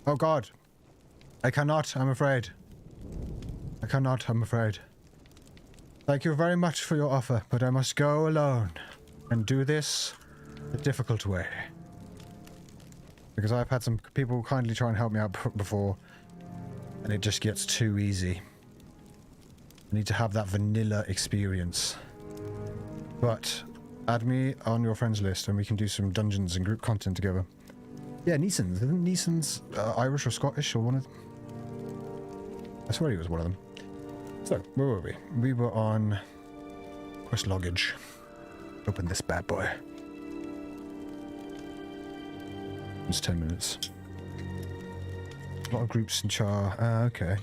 Oh god. I cannot, I'm afraid. I cannot, I'm afraid. Thank you very much for your offer, but I must go alone and do this the difficult way. Because I've had some people kindly try and help me out before, and it just gets too easy. I need to have that vanilla experience. But add me on your friends list and we can do some dungeons and group content together. Yeah, Neeson's. Isn't Neeson's Irish or Scottish or one of them? I swear he was one of them. So, where were we? We were on quest loggage. Open this bad boy. It's 10 minutes. A lot of groups in Char. Okay.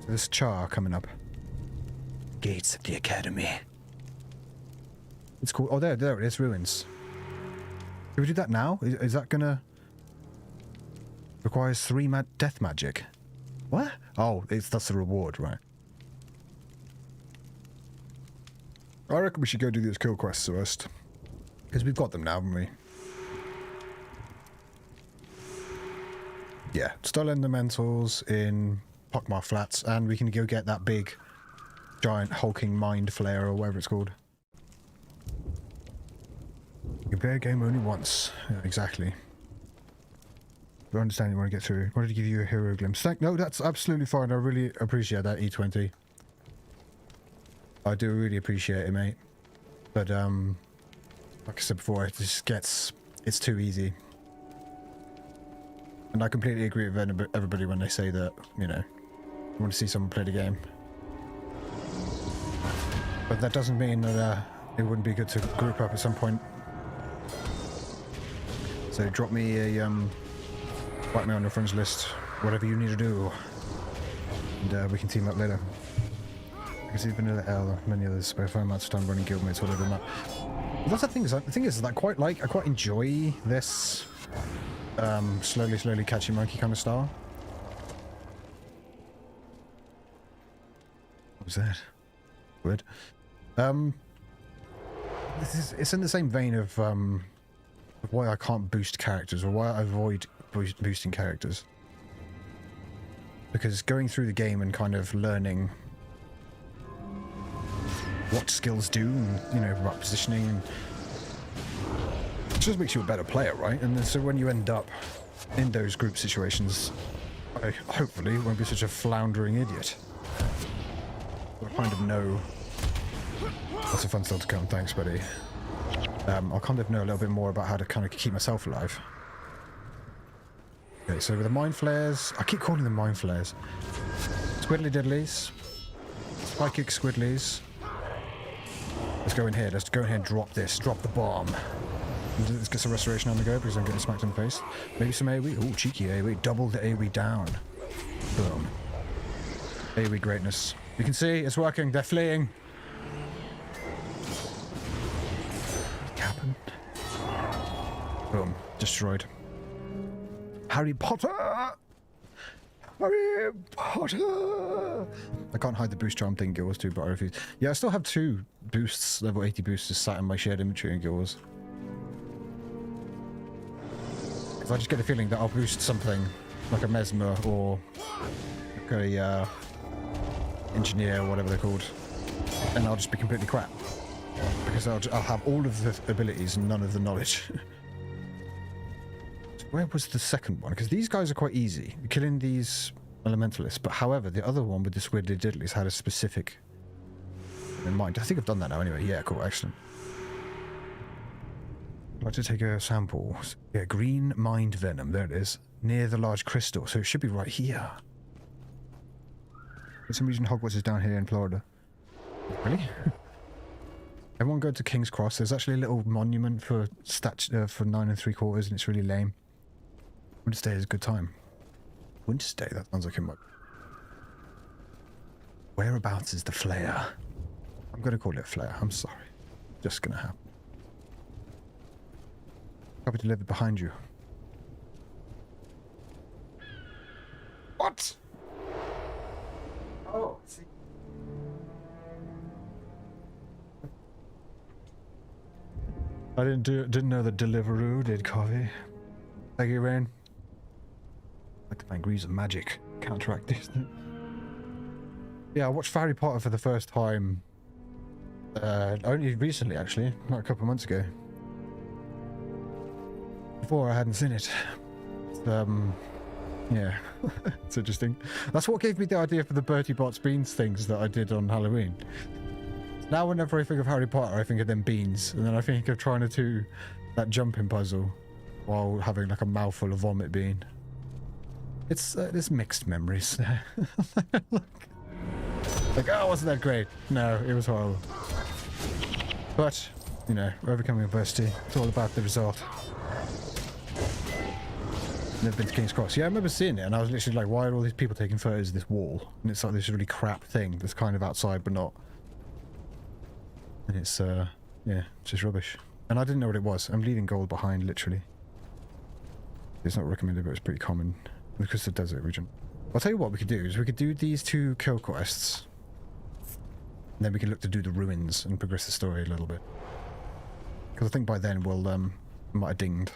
So there's Char coming up. Gates of the Academy. It's cool. Oh, there it is. Ruins. Can we do that now? Is that gonna... Requires 3 death magic. What? Oh, that's the reward, right. I reckon we should go do these kill quests first. Because we've got them now, haven't we? Yeah, Stun Elementals in Pockmark Flats, and we can go get that big, giant, hulking mind flare, or whatever it's called. You can play a game only once. Yeah, exactly. I understand you want to get through. I wanted to give you a hero glimpse. No, that's absolutely fine. I really appreciate that, E20. I do really appreciate it, mate. But, like I said before, it just gets... It's too easy. And I completely agree with everybody when they say that, you know, you want to see someone play the game. But that doesn't mean that it wouldn't be good to group up at some point. So drop me a, write me on your friends list, whatever you need to do. And we can team up later. I can see Vanilla L, many others, but if I'm out of time running guildmates, whatever not. That's the thing is, that I quite enjoy this slowly catchy monkey kind of style. What was that? Weird. It's in the same vein of why I can't boost characters, or why I avoid boosting characters. Because going through the game and kind of learning what skills do, and, you know, right positioning, it just makes you a better player, right? And then, so when you end up in those group situations, I hopefully won't be such a floundering idiot. I kind of know. That's a fun still to come. Thanks, buddy. I'll kind of know a little bit more about how to kind of keep myself alive. Okay, so with the mind flares, I keep calling them mind flares. Squiddly diddlies, psychic squiddlies. Let's go in here. Let's go in here and drop this. Drop the bomb. And let's get some restoration on the go because I'm getting smacked in the face. Maybe some AoE. Oh, cheeky AoE. Double the AoE down. Boom. AoE greatness. You can see it's working. They're fleeing. Captain. Boom. Destroyed. Harry Potter! Harry Potter! I can't hide the boost charm thing Guild Wars 2, but I refuse. Yeah, I still have 2 boosts, level 80 boosts, just sat in my shared inventory in Guild Wars. Because I just get a feeling that I'll boost something, like a Mesmer or like a Engineer, or whatever they're called, and I'll just be completely crap. Because I'll have all of the abilities and none of the knowledge. Where was the second one? Because these guys are quite easy, killing these elementalists, but however, the other one with the squid diddlies had a specific in mind. I think I've done that now anyway. Yeah, cool, excellent. I'd like to take a sample. Yeah, green mind venom, there it is. Near the large crystal, so it should be right here. For some reason Hogwarts is down here in Florida. Really? Everyone go to King's Cross. There's actually a little monument for for 9 3/4, and it's really lame. Wednesday is a good time. Wednesday, that sounds like it might. Whereabouts is the flare? I'm going to call it flare. I'm sorry. Just going to happen. Copy delivered behind you. What? Oh, see. I didn't know that Deliveroo did coffee. Thank you, Rain. Like the vagaries of magic counteract this. Yeah, I watched Harry Potter for the first time only recently, actually, not a couple of months ago. Before I hadn't seen it. Yeah, it's interesting. That's what gave me the idea for the Bertie Bott's beans things that I did on Halloween. Now whenever I think of Harry Potter, I think of them beans, and then I think of trying to do that jumping puzzle while having like a mouthful of vomit bean. It's mixed memories. Like, oh, wasn't that great? No, it was horrible. But, you know, overcoming adversity, it's all about the result. Never been to King's Cross. Yeah, I remember seeing it, and I was literally like, why are all these people taking photos of this wall? And it's like this really crap thing that's kind of outside, but not. And it's, yeah, it's just rubbish. And I didn't know what it was. I'm leaving gold behind, literally. It's not recommended, but it's pretty common. Because the desert region. I'll tell you what we could do, is we could do these 2 kill quests. And then we can look to do the ruins and progress the story a little bit. Because I think by then we'll, might have dinged.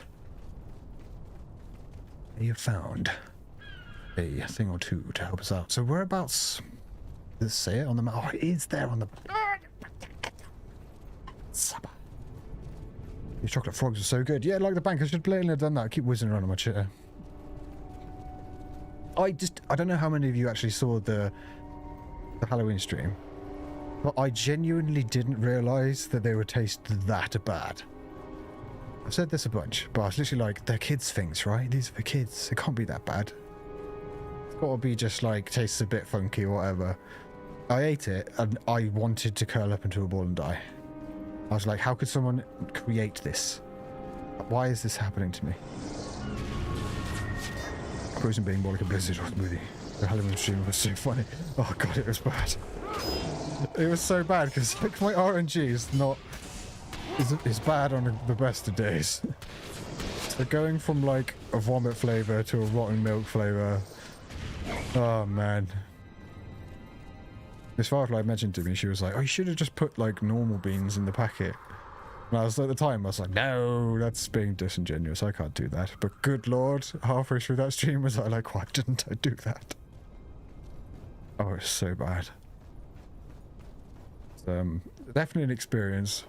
You have found a thing or 2 to help us out. So whereabouts... Does it say it on the map? Oh, it is there on the... These chocolate frogs are so good. Yeah, like the bank. I should blatantly have done that. I keep whizzing around on my chair. I don't know how many of you actually saw the Halloween stream, but I genuinely didn't realise that they would taste that bad. I've said this a bunch, but I was literally like, they're kids' things, right? These are for kids. It can't be that bad. It's got to be just like, tastes a bit funky or whatever. I ate it, and I wanted to curl up into a ball and die. I was like, how could someone create this? Why is this happening to me? Frozen being more like a blizzard or smoothie. The Halloween stream was so funny. Oh god, it was bad. It was so bad because like my RNG is not is bad on the best of days. So going from like a vomit flavor to a rotten milk flavor. Oh man. Miss Firefly mentioned to me, she was like, oh, you should have just put like normal beans in the packet. And I was at the time, I was like, no, that's being disingenuous. I can't do that. But good lord, halfway through that stream was I like, why didn't I do that? Oh, it's so bad. It's, definitely an experience.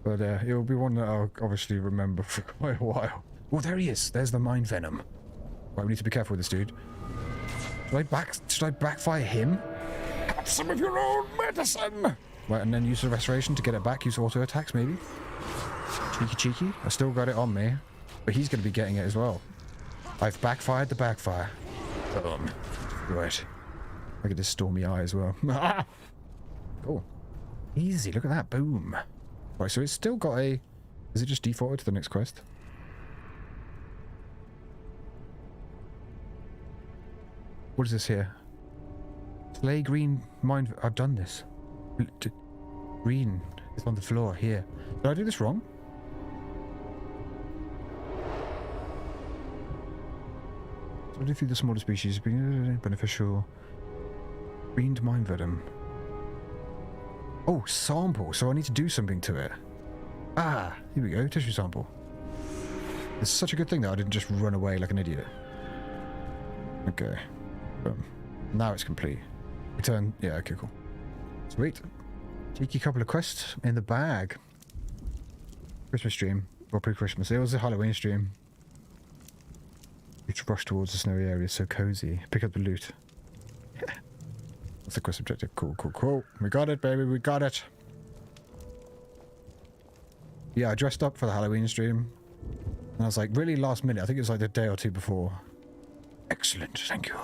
But it will be one that I'll obviously remember for quite a while. Oh, there he is. There's the mind venom. Right, we need to be careful with this dude. Should I backfire him? Have some of your own medicine! Right, and then use the restoration to get it back. Use auto attacks, maybe. Cheeky. I still got it on me. But he's going to be getting it as well. I've backfired the backfire. Boom. Right. Look at this stormy eye as well. Cool. Easy. Look at that. Boom. Right, so it's still got a... Is it just defaulted to the next quest? What is this here? Slay green mind... I've done this. Green is on the floor here. Did I do this wrong? Study through the smaller species, beneficial. Greened mine venom. Oh, sample. So I need to do something to it. Ah, here we go. Tissue sample. It's such a good thing that I didn't just run away like an idiot. Okay. Now it's complete. Return. Yeah, okay, cool. Sweet. Cheeky couple of quests in the bag. Christmas stream. Or pre-Christmas. It was a Halloween stream. We rush towards the snowy area, so cozy. Pick up the loot. That's the quest objective. Cool, cool, cool. We got it, baby. We got it. Yeah, I dressed up for the Halloween stream. And I was like, really last minute. I think it was like the day or two before. Excellent, thank you.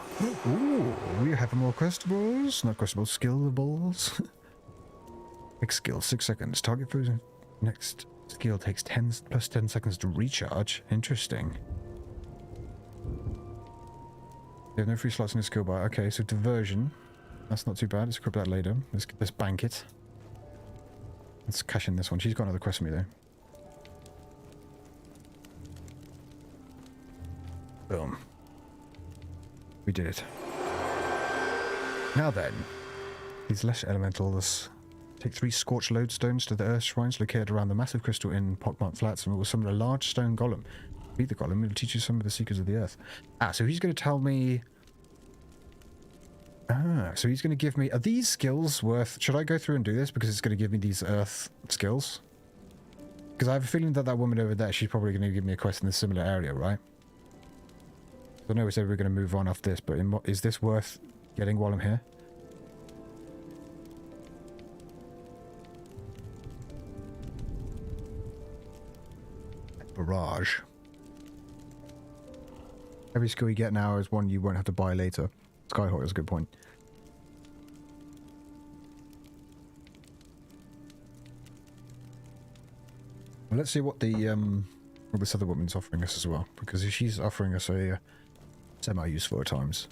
Ooh, we have more questables. Not questables, skillables. Next skill, 6 seconds. Target frozen. Next skill takes 10 plus 10 seconds to recharge. Interesting. You have no free slots in the skill bar. Okay, so diversion. That's not too bad. Let's equip that later. Let's bank it. Let's cash in this one. She's got another quest for me though. Boom. We did it. Now then, these lesser elementals take 3 scorched lodestones to the earth shrines located around the massive crystal in Pockmark Flats and will summon a large stone golem. Beat the golem, it'll teach you some of the secrets of the earth. Ah, so he's going to tell me... Ah, so he's going to give me... Are these skills worth... Should I go through and do this because it's going to give me these earth skills? Because I have a feeling that that woman over there, she's probably going to give me a quest in a similar area, right? I know we said we were going to move on off this, but is this worth getting while I'm here? Barrage. Every skill you get now is one you won't have to buy later. Skyhawk is a good point. Well, let's see what this other woman's offering us as well, because if she's offering us a semi-useful at times.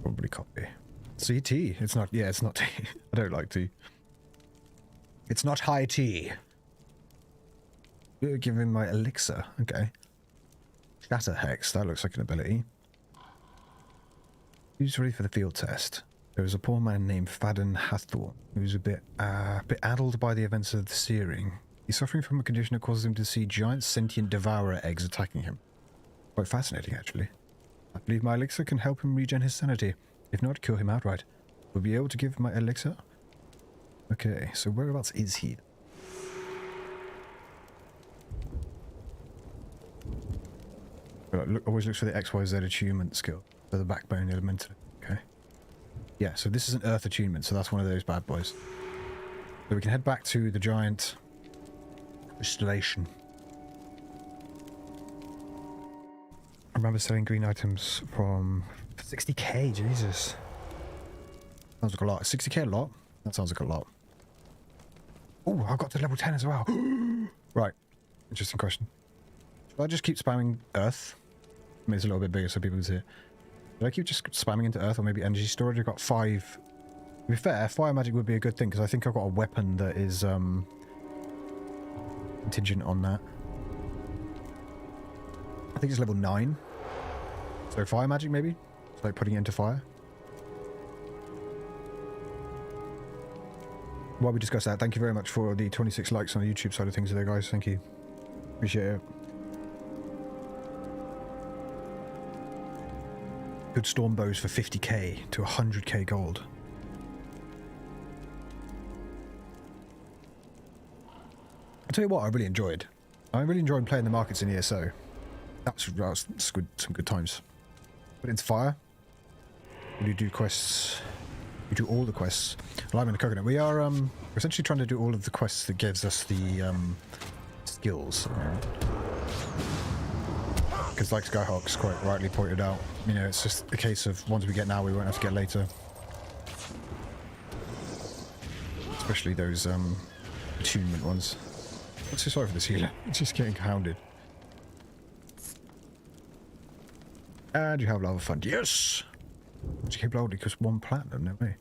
Probably copy. See, tea. It's not, yeah, it's not tea. I don't like tea. It's not high tea. Give him my elixir. Okay. Shatter Hex. That looks like an ability. Who's ready for the field test? There was a poor man named Fadden Hathorn who was a bit addled by the events of the searing. He's suffering from a condition that causes him to see giant sentient devourer eggs attacking him. Quite fascinating, actually. I believe my elixir can help him regen his sanity. If not, cure him outright. Will be able to give my elixir? Okay, so whereabouts is he? Always looks for the XYZ attunement skill. For the backbone element. Okay. Yeah, so this is an earth attunement, so that's one of those bad boys. So we can head back to the giant installation. I remember selling green items from 60k, Jesus. Sounds like a lot. 60k a lot? That sounds like a lot. Oh, I got to level 10 as well. Right. Interesting question. Should I just keep spamming earth? I mean, it's a little bit bigger so people can see it. Should I keep just spamming into earth or maybe energy storage? I've got 5. To be fair, fire magic would be a good thing because I think I've got a weapon that is contingent on that. I think it's level 9. So fire magic maybe? It's like putting it into fire. While we discuss that, thank you very much for the 26 likes on the YouTube side of things there, guys. Thank you. Appreciate it. Good storm bows for 50k to 100k gold. I'll tell you what, I really enjoyed. I really enjoyed playing the markets in ESO. That was good, some good times. Put it into fire. You do quests. You do all the quests. Lime in the coconut. We are essentially trying to do all of the quests that gives us the skills. Because like Skyhawk's quite rightly pointed out, you know, it's just a case of ones we get now we won't have to get later. Especially those attunement ones. I'm so sorry for this healer. It's just getting hounded. And you have lava fund. Yes! GK Bloody costs 1 platinum, no way.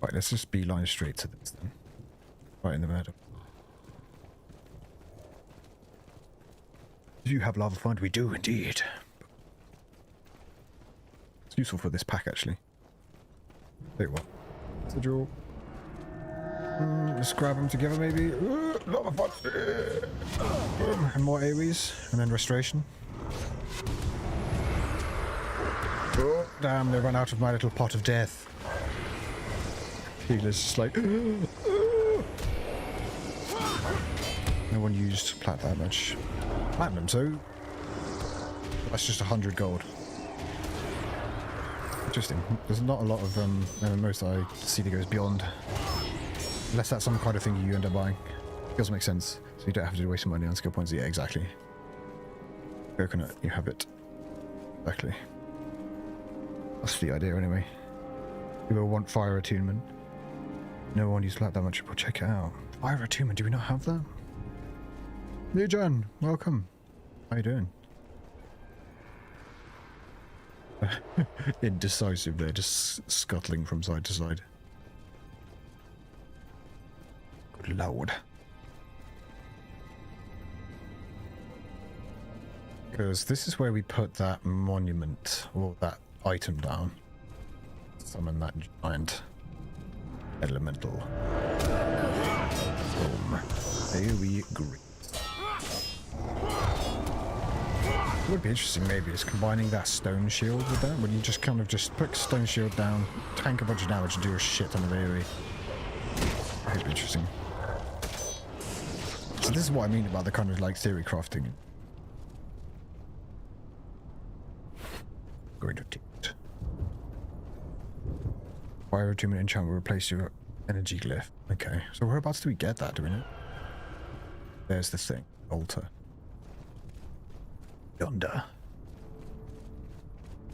Right, let's just beeline straight to this then. Right in the middle. Do you have lava find? We do indeed. It's useful for this pack actually. Tell you what. Sigil. Let's grab them together maybe. Lava find. And more AoEs. And then restoration. Oh, damn, they run out of my little pot of death. Healer's just like... No one used plat that much. Platinum, so... That's just 100 gold. Interesting. There's not a lot of MMOs that I see that goes beyond. Unless that's some kind of thing you end up buying. It does make sense. So you don't have to waste money on skill points. Yeah, exactly. Coconut, you have it. Exactly. That's the idea anyway. People want fire attunement. No one used plat that much. We'll check it out. Fire attunement, do we not have that? Hey John, welcome. How you doing? Indecisive there, just scuttling from side to side. Good lord. Because this is where we put that monument, or that item down. Summon that giant elemental. Boom. AoE green. What would be interesting maybe is combining that stone shield with that, when you just kind of just put stone shield down, tank a bunch of damage and do a shit ton of AoE. That would be interesting. So this is what I mean about the kind of like theory crafting. Going to take it. Fire attunement enchant will replace your energy glyph. Okay, so whereabouts do we get that, do we know? There's the thing. Altar. Yonder.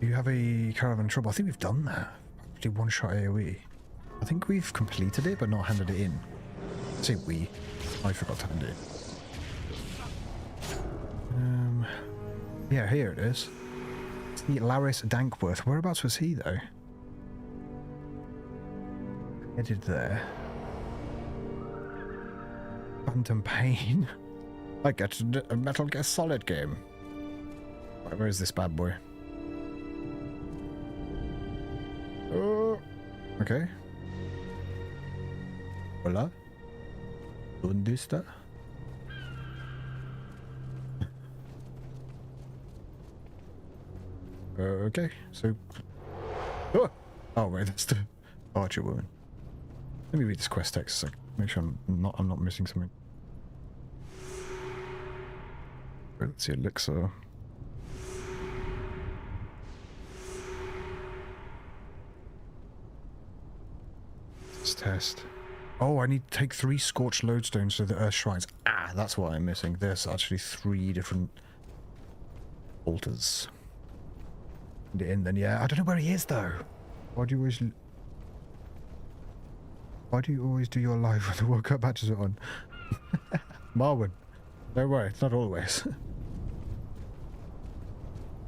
Do you have a caravan trouble? I think we've done that. Probably one-shot AoE. I think we've completed it, but not handed it in. I say we. I forgot to hand it in. Yeah, here it is. It's the Laris Dankworth. Whereabouts was he, though? Headed there. Phantom Pain. I get a Metal Gear Solid game. Right, where is this bad boy? Oh, okay. Hola. ¿Dónde está? Okay, so... Oh, wait, that's the Archer woman. Let me read this quest text a sec. Make sure I'm not missing something. Let's see, elixir. Let's test. Oh, I need to take 3 scorched lodestones to the earth shrines. Ah, that's what I'm missing. There's actually 3 different altars. In then, yeah. I don't know where he is though. Why do you always do your live when the World Cup matches are on? Marwin. Don't worry, it's not always.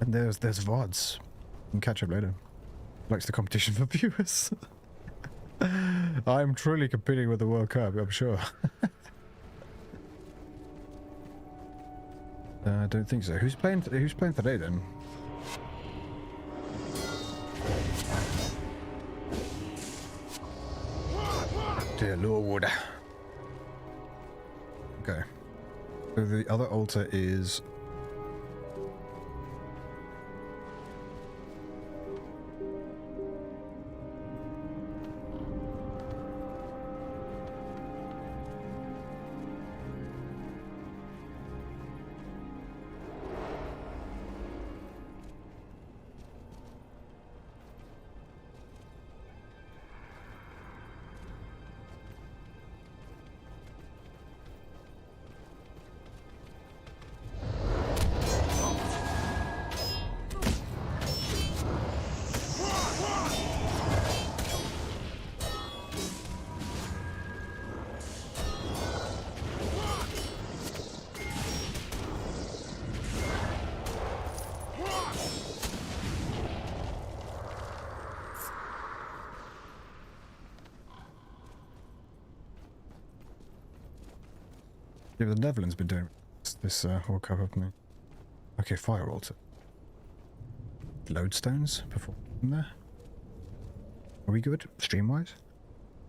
And there's VODs. You can catch up later. Likes the competition for viewers. I'm truly competing with the World Cup, I'm sure. I don't think so. Who's playing today then? Dear Lord. Okay. So the other altar is... Yeah, the Netherlands been doing this World Cup, haven't they? Okay, fire altar. Lodestones before in there. Are we good? Stream-wise?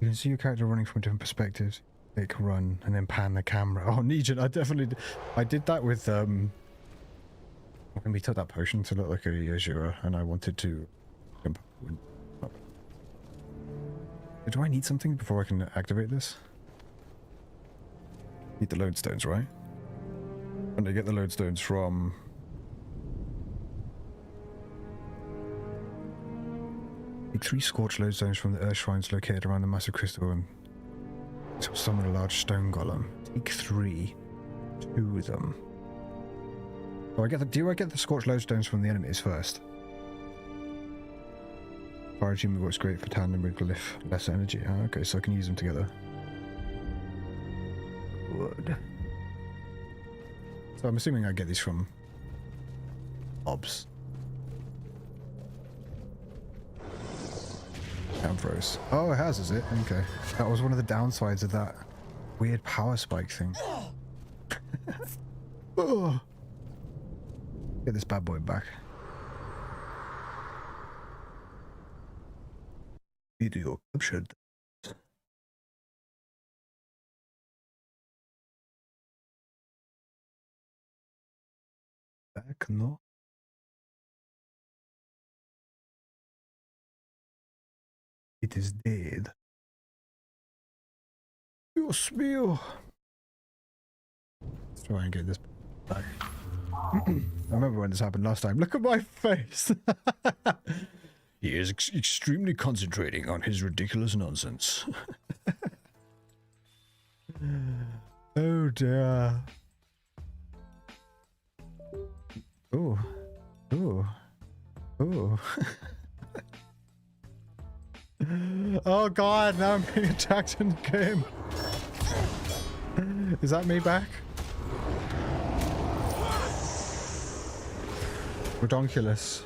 You can see your character running from different perspectives. It can run and then pan the camera. Oh, Negan, I did that with, when we took that potion to look like a Azure, and I wanted to jump up. Do I need something before I can activate this? Need the lodestones, right? And I get the lodestones from... Take 3 scorched lodestones from the earth shrines located around the massive crystal and summon a large stone golem. Take 3. 2 of them. So do I get the scorched lodestones from the enemies first? Fire achievement works great for tandem with glyph, less energy. Oh, okay, so I can use them together. Good. So I'm assuming I get these from mobs. Froze. Oh, it has, is it? Okay. That was one of the downsides of that weird power spike thing. Oh. Get this bad boy back. Video captured. Back, no. It is dead. Dios mío. Let's try and get this back. I remember when this happened last time. Look at my face. He is extremely concentrating on his ridiculous nonsense. Oh dear. Oh. Oh. Oh. Oh god, now I'm being attacked in the game. Is that me back? Redonkulous.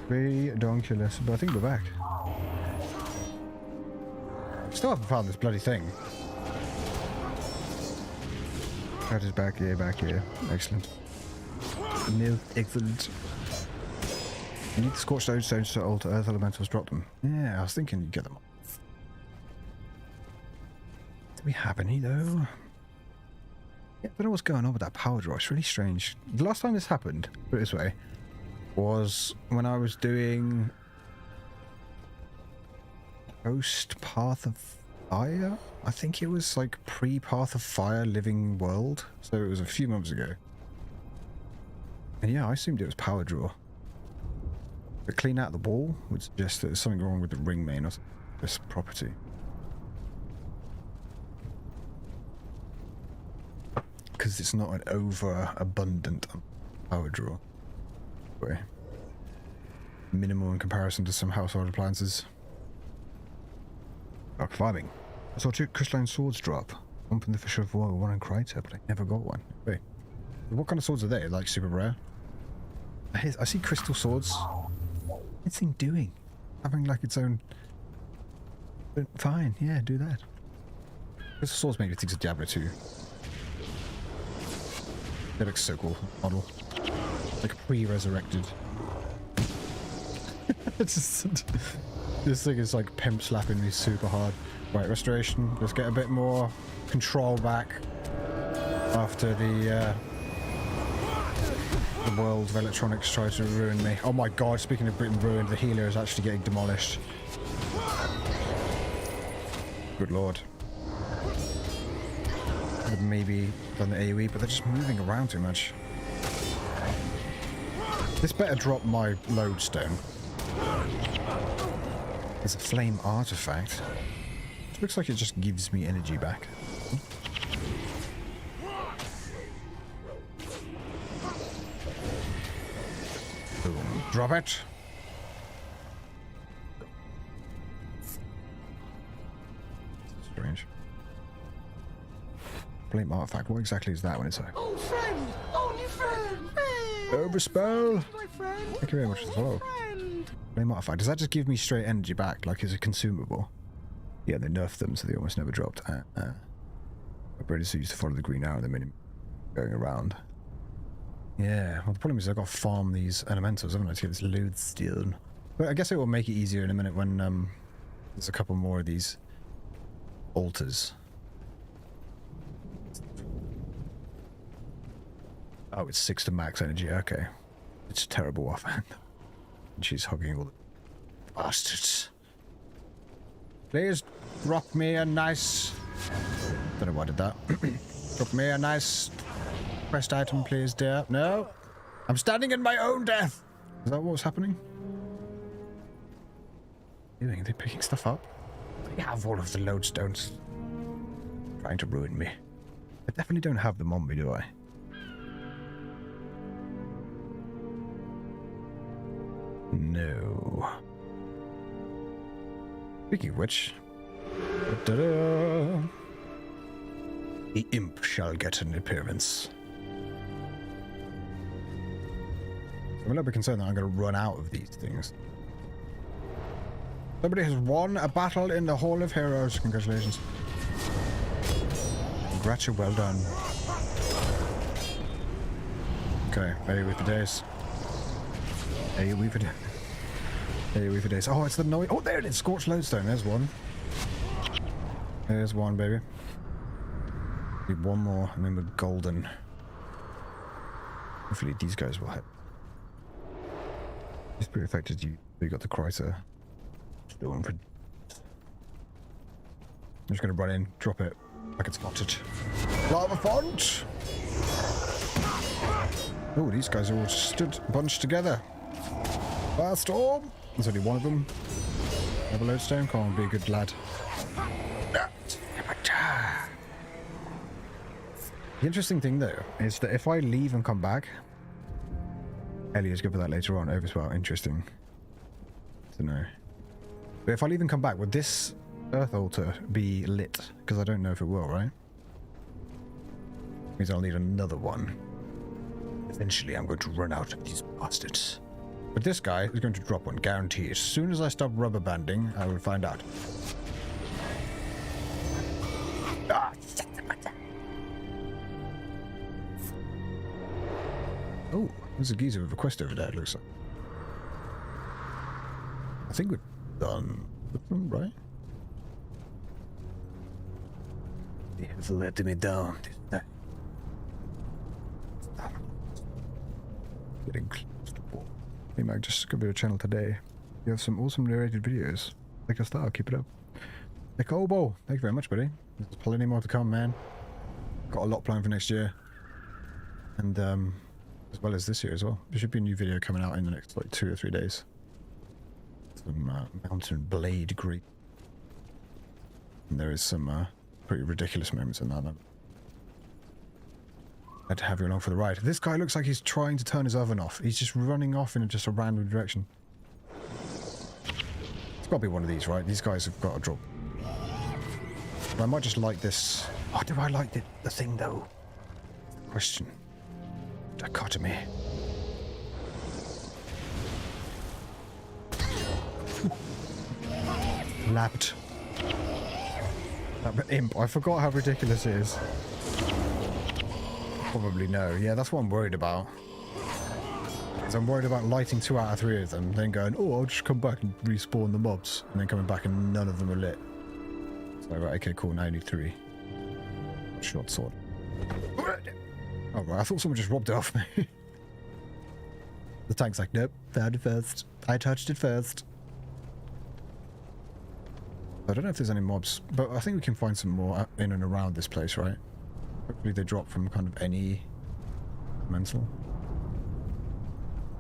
Redonkulous, but I think we're back. Still haven't found this bloody thing. That is back here, back here. Excellent. No, excellent. You need the scorched stones to alter earth elementals, drop them. Yeah, I was thinking you'd get them. Do we have any though? Yeah, I don't know what's going on with that power draw. It's really strange. The last time this happened, put it this way, was when I was doing post Path of Fire. I think it was like pre-Path of Fire Living World. So it was a few months ago. And yeah, I assumed it was power draw. But clean out the wall would suggest that there's something wrong with the ring main or this property. Because it's not an over-abundant power draw. Anyway. Minimal in comparison to some household appliances. Rock climbing. I saw 2 crystalline swords drop. One from the Fisher of War, one in Kryta, but I never got one. Wait. What kind of swords are they? Like super rare? I see crystal swords. What's it doing? Having like its own... But fine, yeah, do that. Crystal swords make me think of Diablo 2. That looks so cool. Model. Like pre-resurrected. It's just... This thing is like pimp slapping me super hard. Right, restoration. Let's get a bit more control back after the world of electronics tries to ruin me. Oh my god, speaking of Britain ruined, the healer is actually getting demolished. Good lord. Could have maybe done the AoE, but they're just moving around too much. This better drop my lodestone. It's a flame artifact. It looks like it just gives me energy back. Boom. Drop it. Strange. Flame artifact. What exactly is that when it's like? Oh, friend! Only friend! Overspell! My friend! Thank you very much as well. Flame artifact. Does that just give me straight energy back, like it's a consumable? Yeah, they nerfed them, so they almost never dropped. Upgraded so you used to follow the green arrow, the minute going around. Yeah, well the problem is I've got to farm these elementals, haven't I, to get this lodestone. But I guess it will make it easier in a minute when there's a couple more of these altars. Oh, it's 6 to max energy, okay. It's a terrible offhand. And she's hugging all the bastards. Please drop me a nice... Don't know why I did that. Drop me a nice quest item, please, dear. No! I'm standing in my own death! Is that what's happening? Are they picking stuff up? They have all of the lodestones. Trying to ruin me. I definitely don't have them on me, do I? No. Speaking of which... Ta-da! The imp shall get an appearance. I'm a little bit concerned that I'm going to run out of these things. Somebody has won a battle in the Hall of Heroes. Congratulations. Congrats, well done. Okay, AoE for days. AoE for days. AoE for days. Oh, it's the noise. Oh, there it is. Scorched Lodestone. There's one. There's one, baby. Need one more, and then we're golden. Hopefully these guys will help. It's pretty affected. You got the Chrysler. I'm just gonna run in, drop it, like it's spotted. Lava font! Oh, these guys are all stood bunched together. Firestorm! There's only one of them. Have a lodestone, come on, be a good lad. The interesting thing though is that if I leave and come back, Elliott's good for that later on. Overswell, interesting to know. But if I leave and come back, would this earth altar be lit? Because I don't know if it will, right? Means I'll need another one. Eventually I'm going to run out of these bastards. But this guy is going to drop one, guarantee. As soon as I stop rubber banding, I will find out. Ah, oh, there's a geezer with a quest over there, it looks like. I think we're done with them, right? They have let me down. Getting close to the wall. Hey Mag, just go to your channel today. You have some awesome narrated videos. Like a star, keep it up. Hey Kobo, thank you very much, buddy. There's plenty more to come, man. Got a lot planned for next year. And as well as this year as well. There should be a new video coming out in the next like 2 or 3 days. Some mountain blade Greek. And there is some pretty ridiculous moments in that. I had to have you along for the ride. This guy looks like he's trying to turn his oven off. He's just running off in just a random direction. It's got to be one of these, right? These guys have got to drop. But I might just like this. Oh, do I like the thing though? Question. Dichotomy. Lapped. That imp. I forgot how ridiculous it is. Probably no. Yeah, that's what I'm worried about. Because I'm worried about lighting 2 out of 3 of them, then going, oh, I'll just come back and respawn the mobs, and then coming back and none of them are lit. So, right, okay, cool, now I need 3. Short sword. Oh, right, I thought someone just robbed it off me. The tank's like, nope, found it first. I touched it first. I don't know if there's any mobs, but I think we can find some more in and around this place, right? Hopefully they drop from kind of any mental.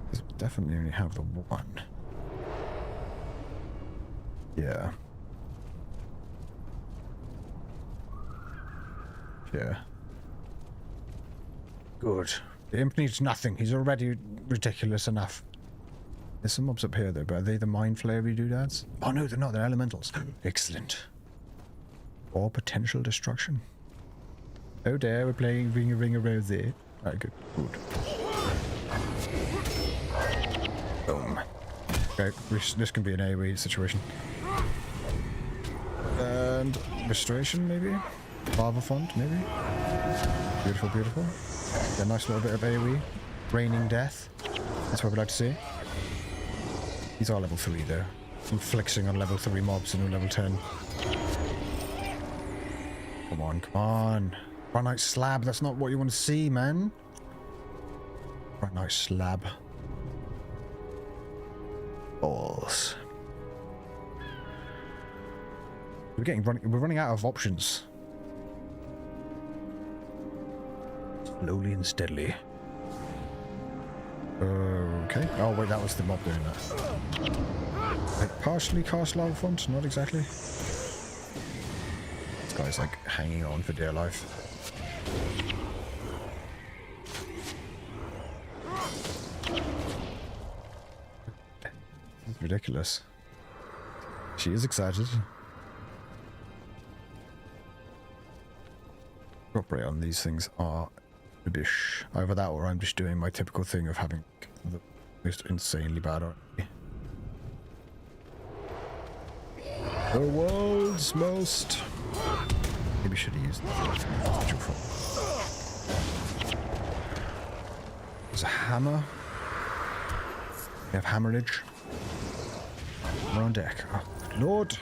Because we definitely only have the one. Yeah. Yeah. Good. The imp needs nothing. He's already ridiculous enough. There's some mobs up here though, but are they the mind flayery doodads? Oh no, they're not. They're elementals. Excellent. Or potential destruction. Oh dear, we're playing Ring a Ring a Rosie. Alright, good. Good. Boom. Okay, this can be an AoE situation. And restoration, maybe? lava font, maybe? Beautiful, beautiful. A nice little bit of AoE. Raining death. That's what we'd like to see. These are level 3 though. I'm flexing on level 3 mobs and level 10. Come on, come on. Granite slab, that's not what you want to see, man. Granite slab. Balls. We're running out of options. Slowly and steadily. Okay. Oh wait, that was the mob doing that. Like partially cast lava font, not exactly. This guy's like hanging on for dear life. It's ridiculous. She is excited. Drop rate on these things are rubbish. Either that or I'm just doing my typical thing of having the most insanely bad RNG. The world's most... Maybe should have used the There's a hammer. We have hammerage. We're on deck. Oh, good lord.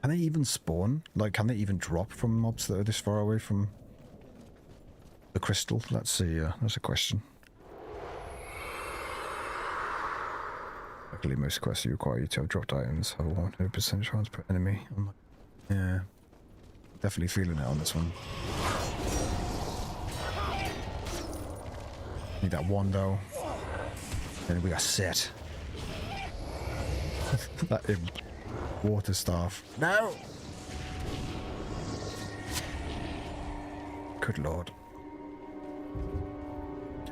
Can they even spawn? Like, can they even drop from mobs that are this far away from the crystal? Let's see. That's a question. Luckily, most quests require you to have dropped items. Have a 100% chance per enemy. Yeah. Definitely feeling it on this one. Need that one, though. Then we are set. That water staff. No! Good lord.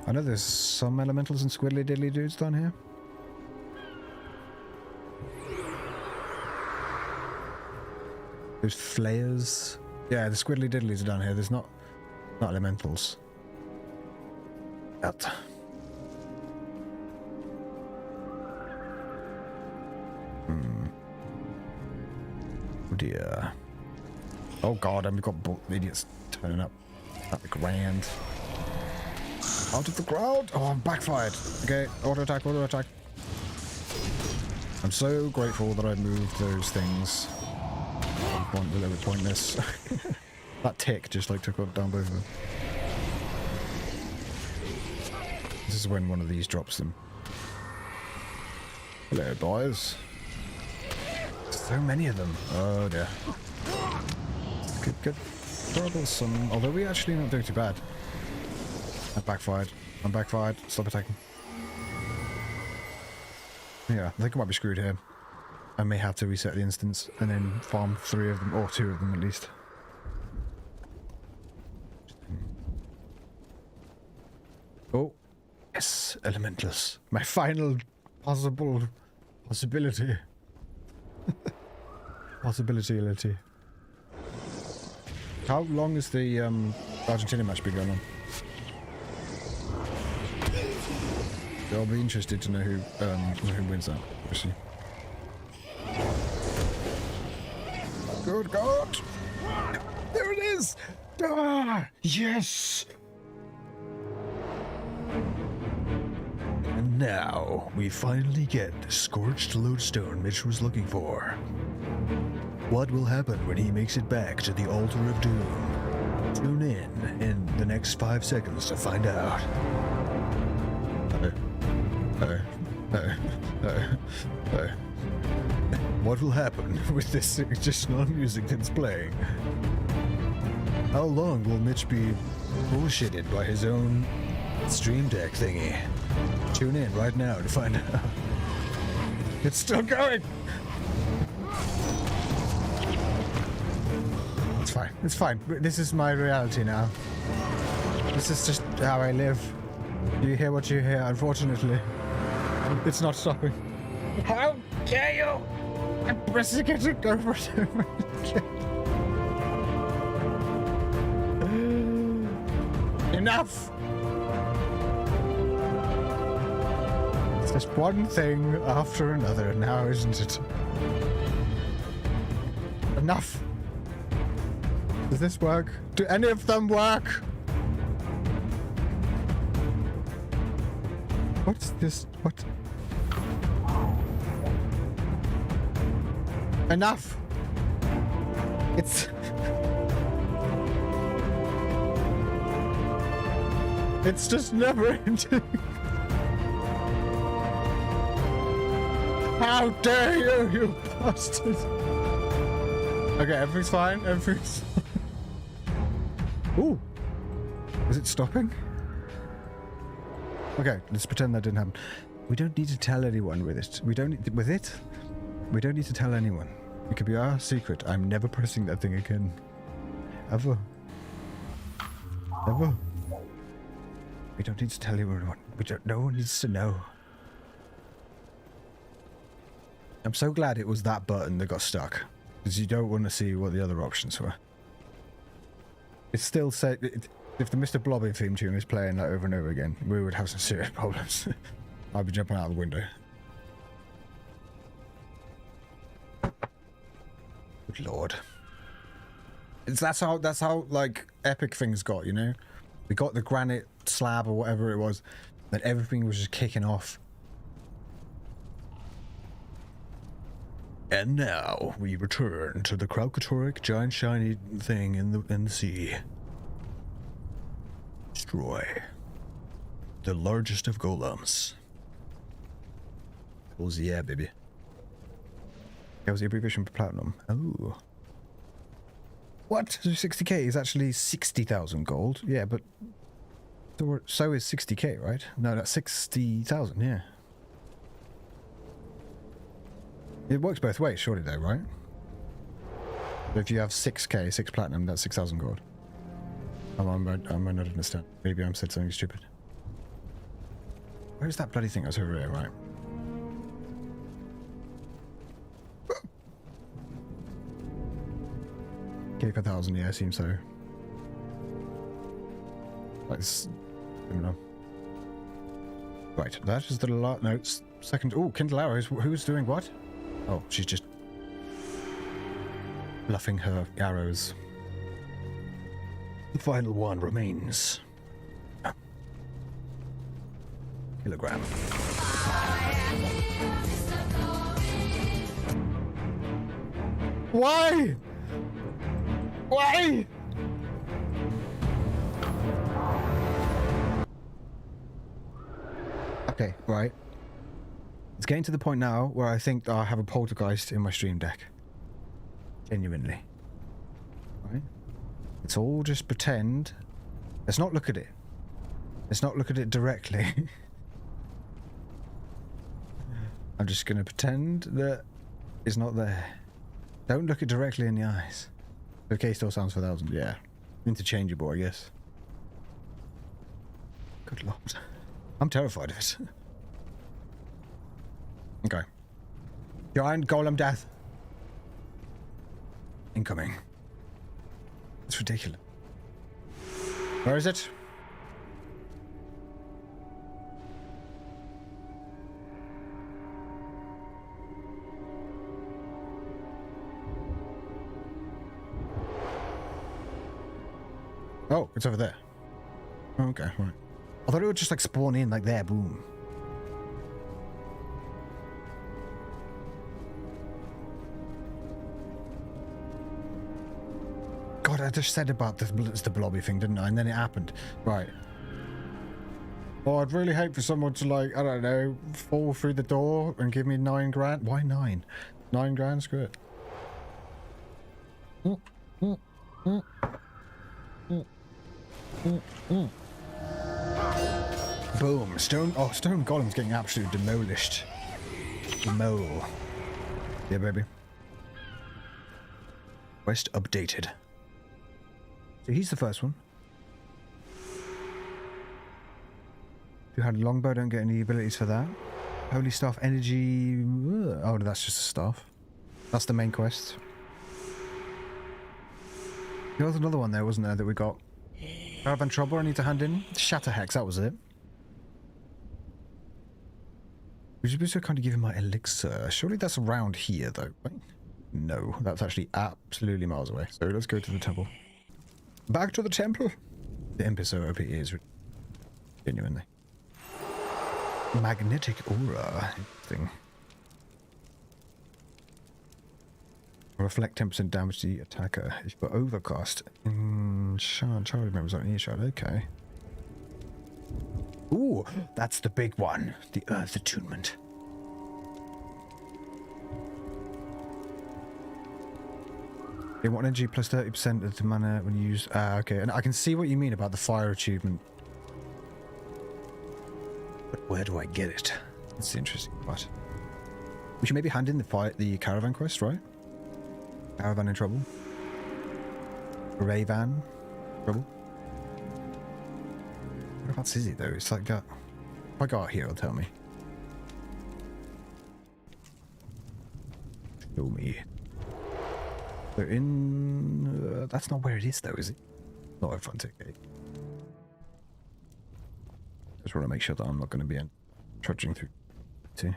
I know there's some elementals and squiddly diddly dudes down here. There's flayers. Yeah, the squiddly diddlies are down here. There's not elementals. Out. Oh dear. Oh god, and we've got idiots turning up. That'd be grand. Out of the ground! Oh, I'm backfired. Okay, auto attack, auto attack. I'm so grateful that I moved those things. A little bit pointless. That tick just like took down both of them. This is when one of these drops them. Hello, boys. So many of them. Oh dear. Good. Troublesome. Although we actually not doing too bad. I'm backfired. I'm backfired. Stop attacking. Yeah, I think I might be screwed here. I may have to reset the instance and then farm 3 of them, or 2 of them at least. Oh, yes, elementals. My final possibility. Possibility. How long has the Argentina match been going on? I'll be interested to know who wins that, obviously. Good God! There it is! Ah, yes! And now, we finally get the scorched lodestone Mitch was looking for. What will happen when he makes it back to the altar of doom? Tune in the next 5 seconds to find out. What will happen with this additional music that's playing? How long will Mitch be bullshitted by his own stream deck thingy? Tune in right now to find out. It's still going! It's fine. It's fine. This is my reality now. This is just how I live. You hear what you hear, unfortunately. It's not stopping. How dare you! I'm pressing it to go for it. Enough! It's just one thing after another now, isn't it? Enough! Does this work? Do any of them work? What's this? What? Enough! It's... It's just never ending. How dare you, you bastard! Okay, everything's fine. Everything's... Ooh! Is it stopping? Okay, let's pretend that didn't happen. We don't need to tell anyone with it. We don't need... With it? We don't need to tell anyone. It could be our secret. I'm never pressing that thing again. Ever. Ever. We don't need to tell anyone. No one needs to know. I'm so glad it was that button that got stuck. Because you don't want to see what the other options were. It's still said... If the Mr. Blobby theme tune is playing that over and over again, we would have some serious problems. I'd be jumping out the window. Good lord. That's how like epic things got, you know? We got the granite slab or whatever it was, and everything was just kicking off. And now we return to the Kralkatoric giant shiny thing in the sea. Destroy the largest of golems. Oh yeah, baby. That was the abbreviation for platinum. Oh. What? So 60k is actually 60,000 gold. Yeah, but so is 60k, right? No, that's 60,000. Yeah. It works both ways, surely, though, right? If you have 6k, 6 platinum, that's 6,000 gold. I might not understand. Maybe I'm said something stupid. Where's that bloody thing? I was over here, right? K per 1,000, yeah, I seem so. Let's... I don't know. Right, that is the last... No, it's second... Oh, Kindle Arrows. Who's doing what? Oh, she's just... bluffing her arrows. The final one remains. Kilogram. Why? Why? Okay, right. It's getting to the point now where I think I have a poltergeist in my stream deck. Genuinely. Right? Let's all just pretend. Let's not look at it. Let's not look at it directly. I'm just going to pretend that it's not there. Don't look it directly in the eyes. Okay, still sounds for 1,000. Yeah. Interchangeable, I guess. Good lord. I'm terrified of it. Okay. Giant golem death. Incoming. It's ridiculous. Where is it? Oh, it's over there. Okay, right. I thought it would just like spawn in like there, boom. God, I just said about the blobby thing, didn't I? And then it happened. Right. Well, I'd really hate for someone to like, I don't know, fall through the door and give me 9 grand. Why 9? 9 grand? Screw it. Boom. Stone Golem's getting absolutely demolished. Demole. Yeah, baby. Quest updated. So he's the first one. Who had a longbow, don't get any abilities for that. Holy Staff Energy... Oh, that's just a staff. That's the main quest. There was another one there, wasn't there, that we got? Caravan Trouble I need to hand in? Shatter Hex, that was it. Would you be so kind to give him my elixir? Surely that's around here, though, right? No, that's actually absolutely miles away. So let's go to the temple. Back to the temple. The imp is so OP, is genuinely. Magnetic aura. Interesting. Reflect 10% damage to the attacker. If you've got overcast. Shard remembers on ear shard. Okay. Ooh, that's the big one. The Earth Attunement. They want energy plus 30% of the mana when you use... okay. And I can see what you mean about the fire achievement. But where do I get it? That's the interesting part. We should maybe hand in the caravan quest, right? Caravan in trouble. Ravan trouble. Whereabouts is he though? It's like that. If I go out here, it'll tell me. Show me. They're in... that's not where it is though, is it? Not in front of it. Just want to make sure that I'm not going to be trudging through. See?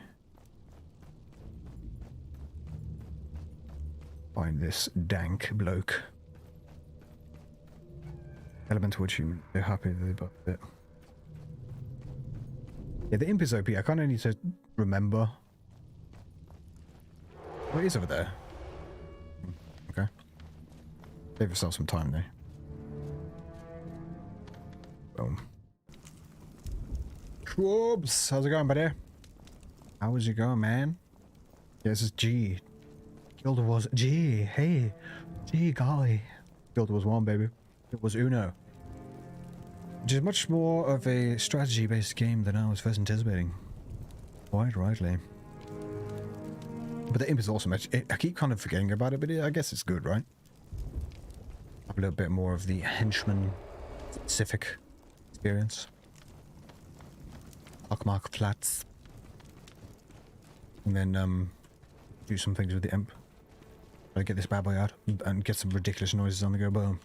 Find this dank bloke. Elemental achievement. They're happy about it. Yeah, the imp is OP. I kind of need to remember. What is over there? Okay. Save yourself some time there. Boom. Schwabs! How's it going, buddy? How's it going, man? Yeah, this is G. Guild was G. Hey. G, golly. Guild was 1, baby. It was Uno. Which is much more of a strategy-based game than I was first anticipating. Quite rightly. But the imp is awesome. I keep kind of forgetting about it, but I guess it's good, right? Have a little bit more of the henchman-specific experience. Pockmark Flats. And then, do some things with the imp. Try to get this bad boy out and get some ridiculous noises on the go. Boom.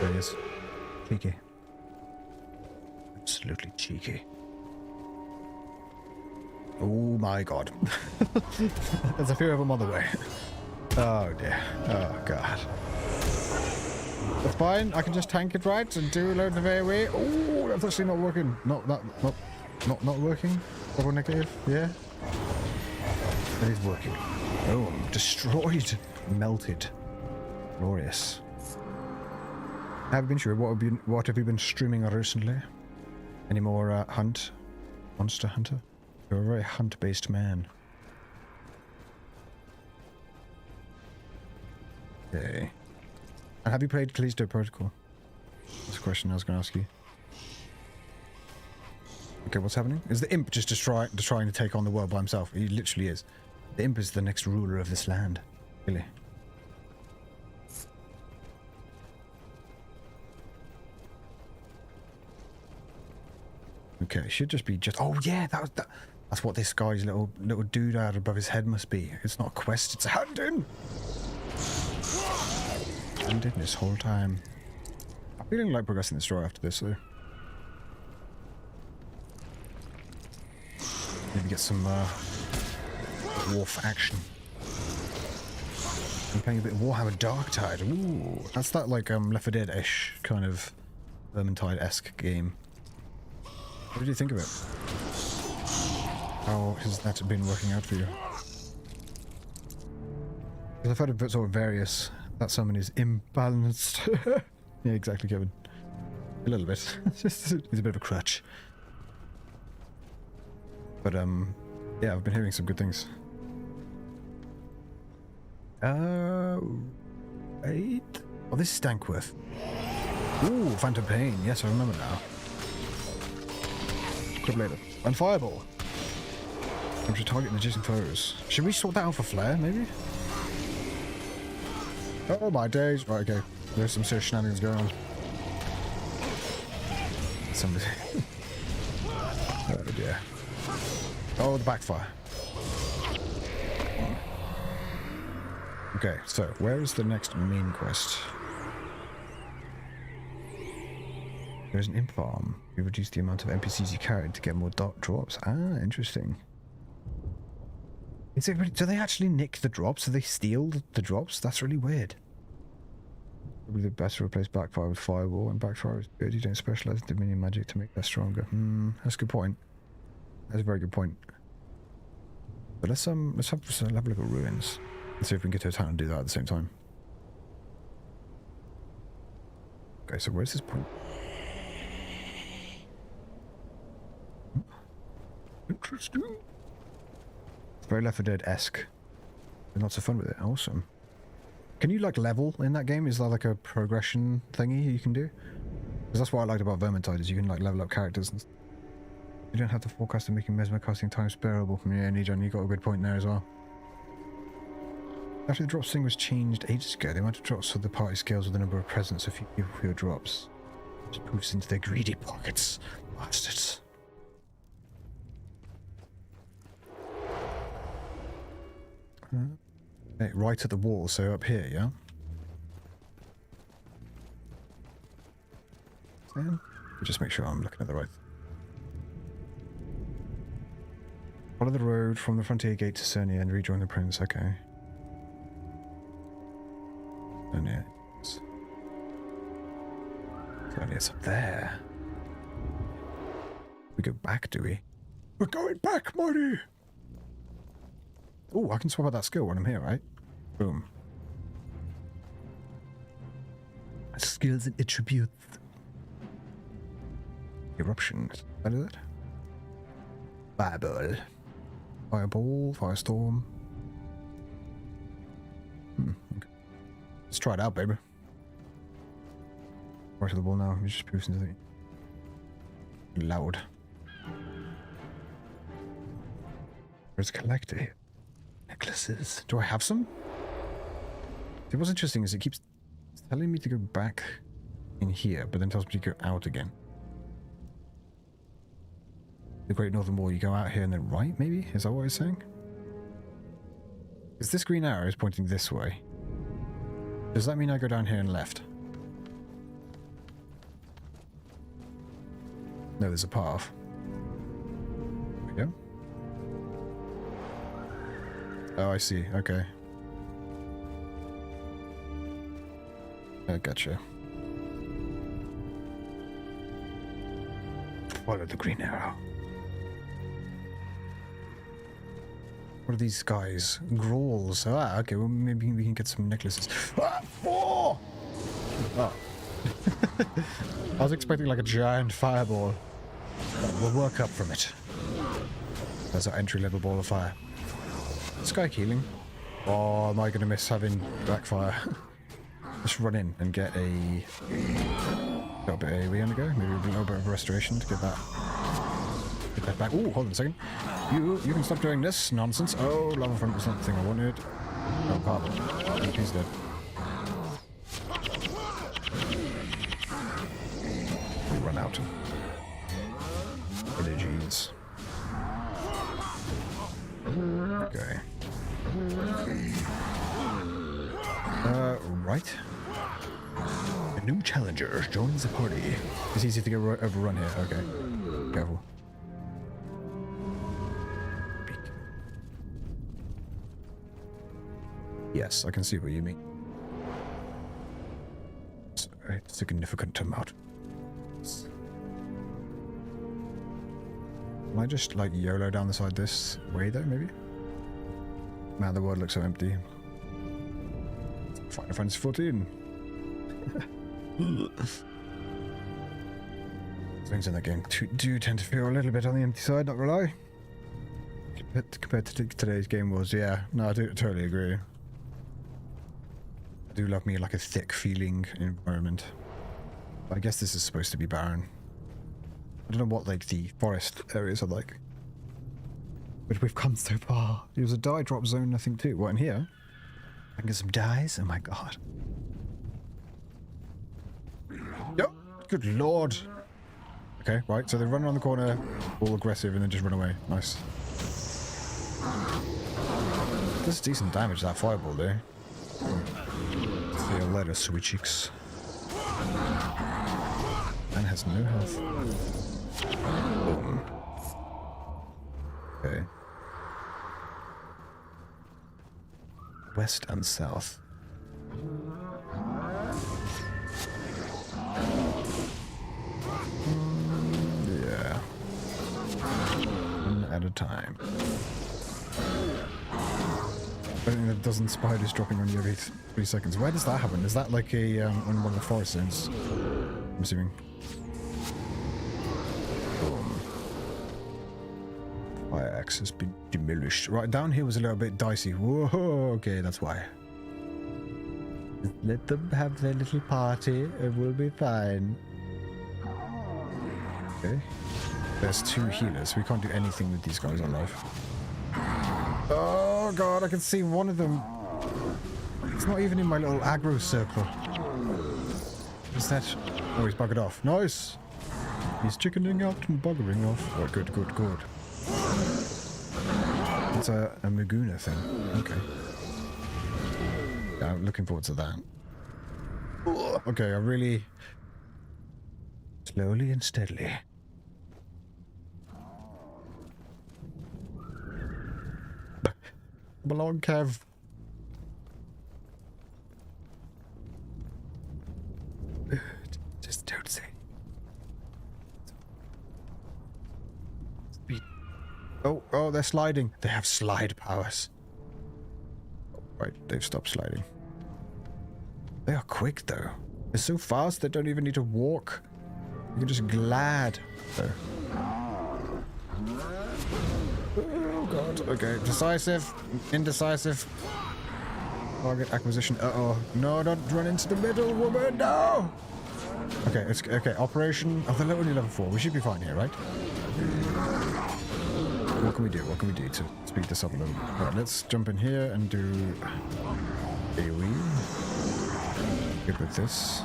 There he is. Cheeky. Absolutely cheeky. Oh my god. There's a few of them on the way. Oh dear. Oh god. That's fine. I can just tank it right and do a load of AoE. Oh, that's actually not working. Not working. Double negative. Yeah. That is working. Oh, destroyed. Melted. Glorious. Have you been sure? What have you been streaming recently? Any more hunt? Monster Hunter? You're a very hunt-based man. Okay. And have you played Callisto Protocol? That's a question I was going to ask you. Okay, what's happening? Is the imp just trying to take on the world by himself? He literally is. The imp is the next ruler of this land. Really. Okay, it should just be just... Oh yeah, that's what this guy's little dude out above his head must be. It's not a quest, it's a hunting! Hunting this whole time. I'm feeling like progressing the story after this though. Maybe get some dwarf action. I'm playing a bit of Warhammer Darktide. Ooh, that's that like Left 4 Dead-ish kind of Vermintide-esque game. What did you think of it? How has that been working out for you? Because I've heard of sort of various that someone is imbalanced. Yeah, exactly, Kevin. A little bit. He's a bit of a crutch. But yeah, I've been hearing some good things. Wait. Oh, this is Stankworth. Ooh, Phantom Pain. Yes, I remember now. Later. And Fireball. I'm to target magician foes. Should we sort that out for Flare, maybe? Oh my days. Right, okay. There's some serious shenanigans going on. Somebody. Oh dear. Oh, the backfire. Okay, so where is the next main quest? There's an imp farm. You reduce the amount of NPCs you carry to get more drops. Ah, interesting. Do they actually nick the drops? Do they steal the drops? That's really weird. Probably the best to replace backfire with fireball, and backfire is good. You don't specialize in dominion magic to make that stronger. That's a good point. That's a very good point. But let's have a look at ruins. Let's see if we can get to a town and do that at the same time. Okay, so where's this point? Interesting. It's very Left 4 Dead-esque. Lots of fun with it. Awesome. Can you like level in that game? Is there like a progression thingy you can do? Because that's what I liked about Vermintide, is you can like level up characters and you don't have to forecast and making mesmer casting time sparable from your Nejon. You got a good point there as well. After the drop thing was changed ages ago, the amount of drops for the party scales with the number of presents of fewer drops. Just poofs into their greedy pockets. Bastards. Hey, right at the wall, so up here, yeah? Just make sure I'm looking at the right. Follow the road from the frontier gate to Cernia and rejoin the prince. Okay. Cernia. Cernia's up there. We go back, do we? We're going back, Marty! Oh, I can swap out that skill when I'm here, right? Boom. Skills and attributes. Eruption. Is that it? Fireball. Fireball, firestorm. Okay. Let's try it out, baby. Right to the wall now. We just poofs into the loud. There's a collector here. Necklaces. Do I have some? See, what's interesting is it keeps telling me to go back in here, but then tells me to go out again. The Great Northern Wall, you go out here and then right, maybe? Is that what it's saying? Is this green arrow is pointing this way? Does that mean I go down here and left? No, there's a path. There we go. Oh, I see. Okay. I gotcha. Follow the green arrow. What are these guys? Growls. Ah, okay. Well, maybe we can get some necklaces. Ah, oh! Oh. I was expecting like a giant fireball. We'll work up from it. That's our entry-level ball of fire. Sky healing. Oh, am I going to miss having backfire? Let's run in and get a... Got a bit of AoE on the go. Maybe a little bit of restoration to get that back. Ooh, hold on a second. You can stop doing this nonsense. Oh, lava front was not the thing I wanted. Oh, pardon. He's dead. We run out. Energies. Okay. Right. A new challenger joins the party. It's easy to get overrun here. Okay. Careful. Yes, I can see what you mean. It's a significant amount. Can I just like YOLO down the side this way though, maybe? Man, the world looks so empty. Final Fantasy 14. Things in that game do tend to feel a little bit on the empty side, not gonna lie. Compared to today's game was, yeah. No, I do totally agree. I do love me like a thick feeling environment. But I guess this is supposed to be barren. I don't know what like the forest areas are like. But we've come so far. It was a dye drop zone, I think, too. What, in here? I can get some dyes? Oh my god. Yep. Good lord. Okay, right. So they run around the corner, all aggressive, and then just run away. Nice. Does decent damage, that fireball there. See you later, sweet cheeks. And has no health. Boom. Okay. West and south. time. I think that doesn't spiders dropping on you every 3 seconds. Where does that happen? Is that like a on one of the forest zones? I'm assuming. Boom. Fire axe has been demolished. Right, down here was a little bit dicey. Whoa, okay, that's why. Just let them have their little party. It will be fine. Okay. There's 2 healers. We can't do anything with these guys alive. Oh god, I can see one of them. It's not even in my little aggro circle. Is that? Oh, he's buggered off. Nice! He's chickening out and buggering off. Oh, good, good, good. It's a Maguna thing. Okay. Yeah, I'm looking forward to that. Okay, I really... Slowly and steadily. Come along, Kev. Just don't say. Speed. Oh, they're sliding. They have slide powers. Oh, right, they've stopped sliding. They are quick, though. They're so fast they don't even need to walk. You can just glide. So. Oh god, okay. Decisive, indecisive. Target acquisition. Uh-oh. No, don't run into the middle, woman, no! Okay, it's okay. Operation. Oh, they're only level 4. We should be fine here, right? What can we do? What can we do to speed this up a little bit? Alright, let's jump in here and do AoE. Good with this.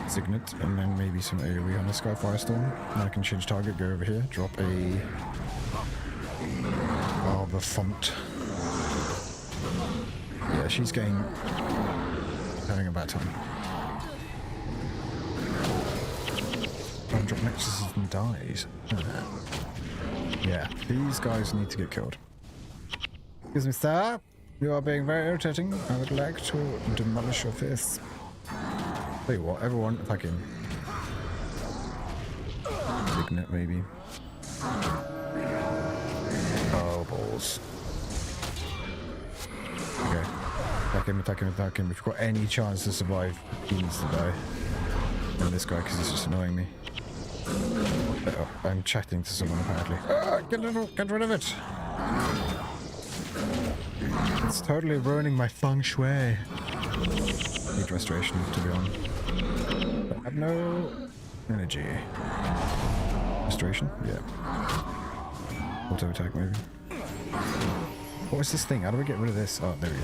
Signet, and then maybe some AoE on the Sky Firestorm. And I can change target, go over here, drop a... Oh, the font. Yeah, she's getting... having a bad time. Drop nexuses and dies. Yeah, these guys need to get killed. Excuse me, sir. You are being very irritating. I would like to demolish your fists. Tell you what, everyone, if I can. Signet, maybe. Oh, balls. Okay. Attack him. If you've got any chance to survive, he needs to die. And this guy, because he's just annoying me. Uh-oh, I'm chatting to someone apparently. Get rid of it! It's totally ruining my feng shui. Need restoration to be on. But I have no energy. Restoration? Yeah. Auto attack maybe. What is this thing? How do we get rid of this? Oh, there we go.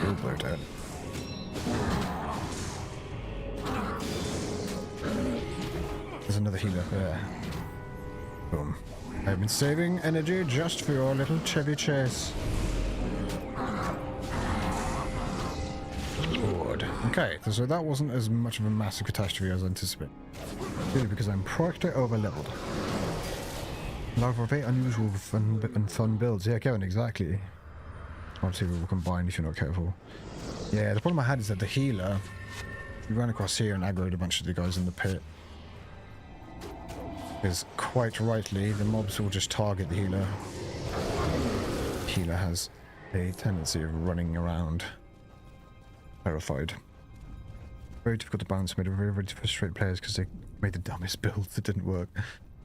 Real blurred out. There's another healer there. Boom. I've been saving energy just for your little Chevy Chase. Good. Okay, so that wasn't as much of a massive catastrophe as anticipated. Really, because I'm practically over-leveled. Now for very unusual and fun builds. Yeah, Kevin, exactly. I'll see if we'll combine if you're not careful. Yeah, the problem I had is that the healer, we ran across here and aggroed a bunch of the guys in the pit. Because quite rightly, the mobs will just target the healer. The healer has a tendency of running around terrified. Very difficult to balance, made it very, very frustrated players because they made the dumbest builds that didn't work.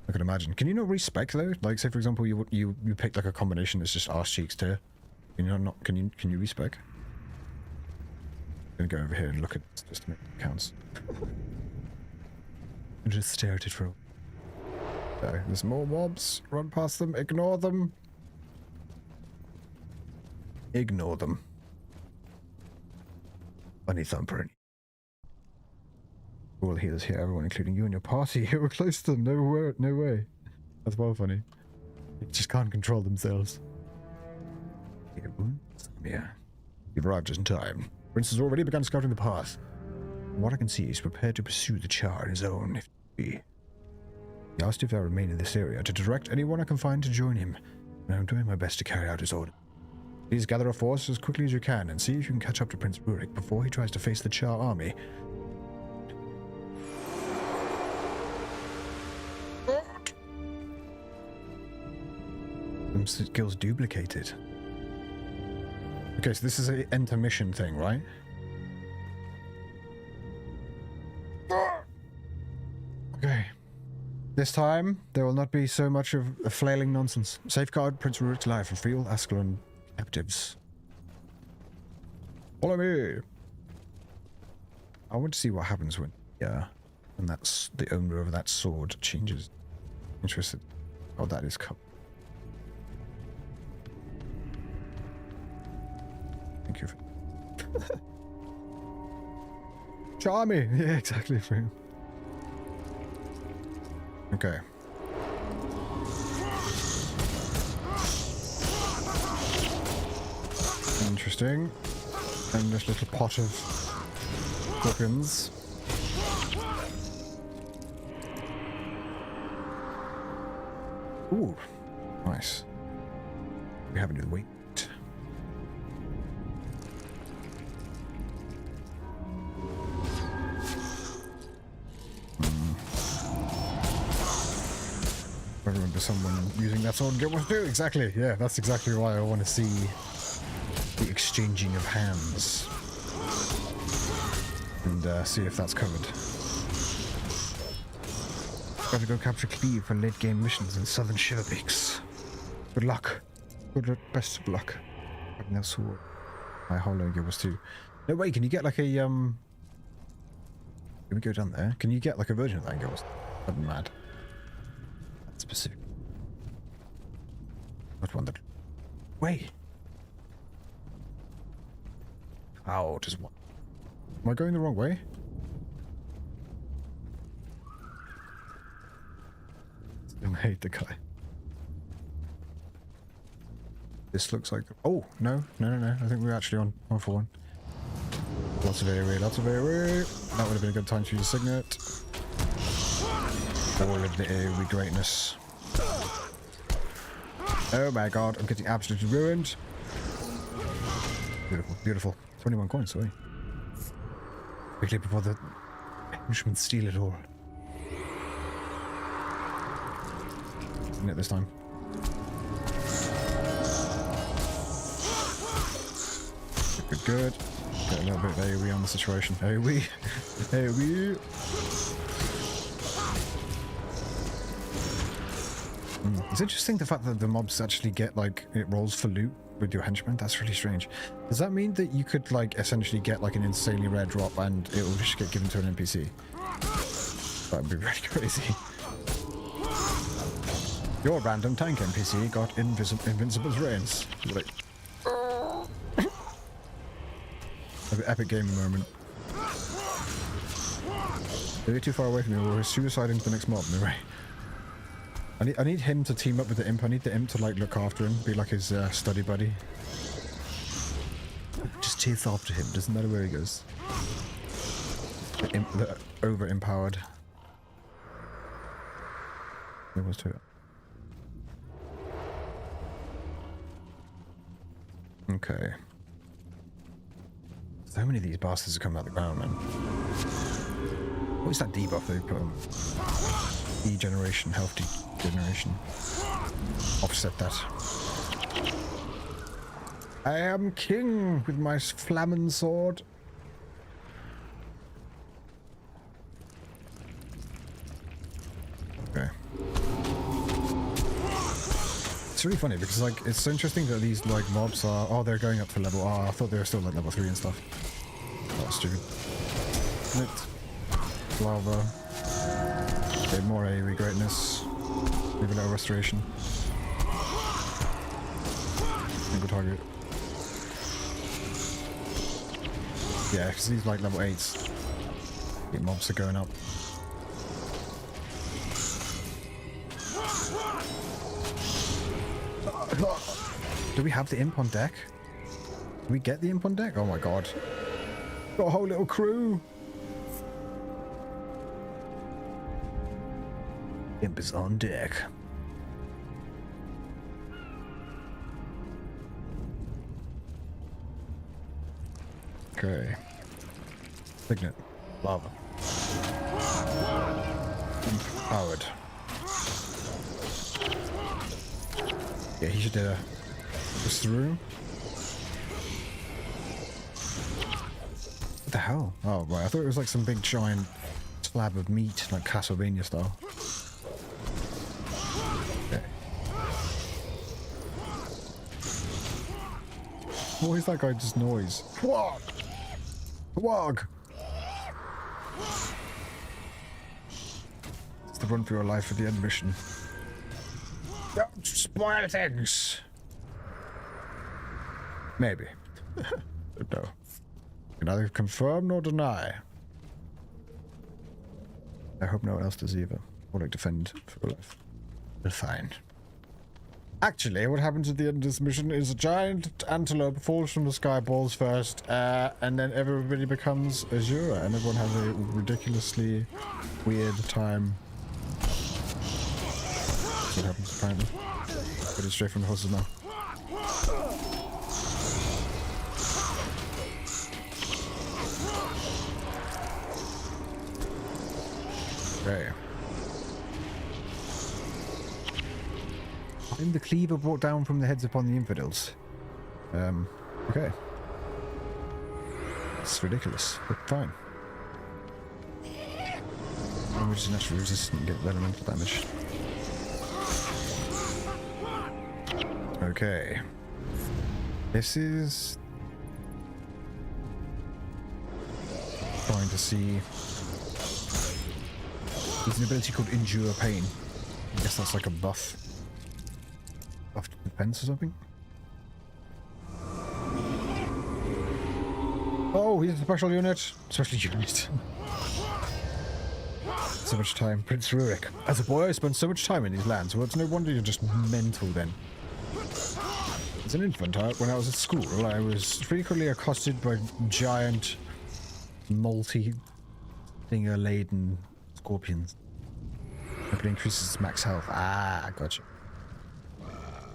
I can imagine. Can you not respec though? Like, say for example, you picked like a combination that's just arse cheeks tier. Can you not? Can you respec? I'm gonna go over here and look at this just to make it counts. And just stare at it for a while. Okay, there's more mobs. Run past them. Ignore them. Ignore them. Bunny thumper. All healers here, everyone, including you and your party. You were close to them. No way. That's well funny. They just can't control themselves. Yeah. You've arrived just in time. Prince has already begun scouting the path. From what I can see, he's prepared to pursue the Char on his own, if need be. He asked if I remain in this area to direct anyone I can find to join him, and I'm doing my best to carry out his order. Please gather a force as quickly as you can and see if you can catch up to Prince Rurik before he tries to face the Char army. some skills duplicated. Okay, so this is a enter mission thing, right? Okay. This time, there will not be so much of a flailing nonsense. Safeguard Prince Rurik's life and free all Ascalon captives. Follow me! I want to see what happens when that's the owner of that sword changes. Interested. Oh, that is cup. Thank you. Charming! Yeah, exactly. Okay. Interesting. And this little pot of scorpions. Ooh, nice. We haven't do the weight. I remember someone using that sword and get what to do. Exactly. Yeah, that's exactly why I want to see the exchanging of hands and see if that's covered. Got to go capture Cleve for late game missions in southern Shiver Peaks. Good luck. Good luck. Best of luck. Having that sword. My hollow givers too. No way. Can you get like a Can we go down there? Can you get like a version of that ghost? I'm mad. Specific. Not one that. Wait. How does one? Am I going the wrong way? I hate the guy. This looks like. Oh no! I think we're actually on for one. Lots of AoE, lots of AoE. That would have been a good time to use a signet. All of the AoE greatness. Oh my god, I'm getting absolutely ruined. Beautiful, beautiful. 21 coins, sorry. Quickly before the henchmen steal it all. Isn't it this time? Good. Get a little bit of AoE on the situation. AoE. AoE. It's interesting the fact that the mobs actually get like it rolls for loot with your henchmen. That's really strange. Does that mean that you could like essentially get like an insanely rare drop and it will just get given to an NPC? That would be really crazy. Your random tank NPC got invincible's reigns. Like, an epic gaming moment. They're too far away from me. We're suicide into the next mob. No way. I need him to team up with the imp. I need the imp to like look after him, be like his study buddy. Just chase after him. Doesn't matter where he goes. The over empowered. There was two. Okay. So many of these bastards are coming out of the ground, man. What is that debuff they put on? Degeneration, health degeneration. Offset that. I am king with my flammen sword. Okay. It's really funny because like it's so interesting that these like mobs are they're going up to level I thought they were still like level 3 and stuff. Oh, stupid. Lava. Okay, more AoE greatness. Maybe a little restoration. Single target. Yeah, because these like level 8s. The mobs are going up. Do we have the imp on deck? Did we get the imp on deck? Oh my god. Got a whole little crew. Imp is on deck. Okay. Signet. Lava. Imp powered. Yeah, he should just through. What the hell? Oh, right. I thought it was like some big giant slab of meat, like Castlevania style. Okay. What is that guy just noise? Wog! Wog! It's the run for your life at the end mission. Don't spoil things! Maybe. Don't know. Can neither confirm nor deny. I hope no one else does either. Or like defend for your life. But fine. Actually, what happens at the end of this mission is a giant antelope falls from the sky, balls first, and then everybody becomes Azura, and everyone has a ridiculously weird time. That's what happens apparently. Get it straight from the horse's mouth. Okay. I'm the cleaver brought down from the heads upon the infidels. Okay. It's ridiculous, but fine. Language is naturally resistant and get elemental damage. Okay. This is... trying to see... There's an ability called Endure Pain. I guess that's like a buff. Buff to defense or something? Oh, he's a special unit! Special unit. So much time. Prince Rurik. As a boy, I spent so much time in these lands. Well, it's no wonder you're just mental then. As an infant, when I was at school, I was frequently accosted by giant, multi-stinger-laden scorpions. It increases max health. Ah, gotcha.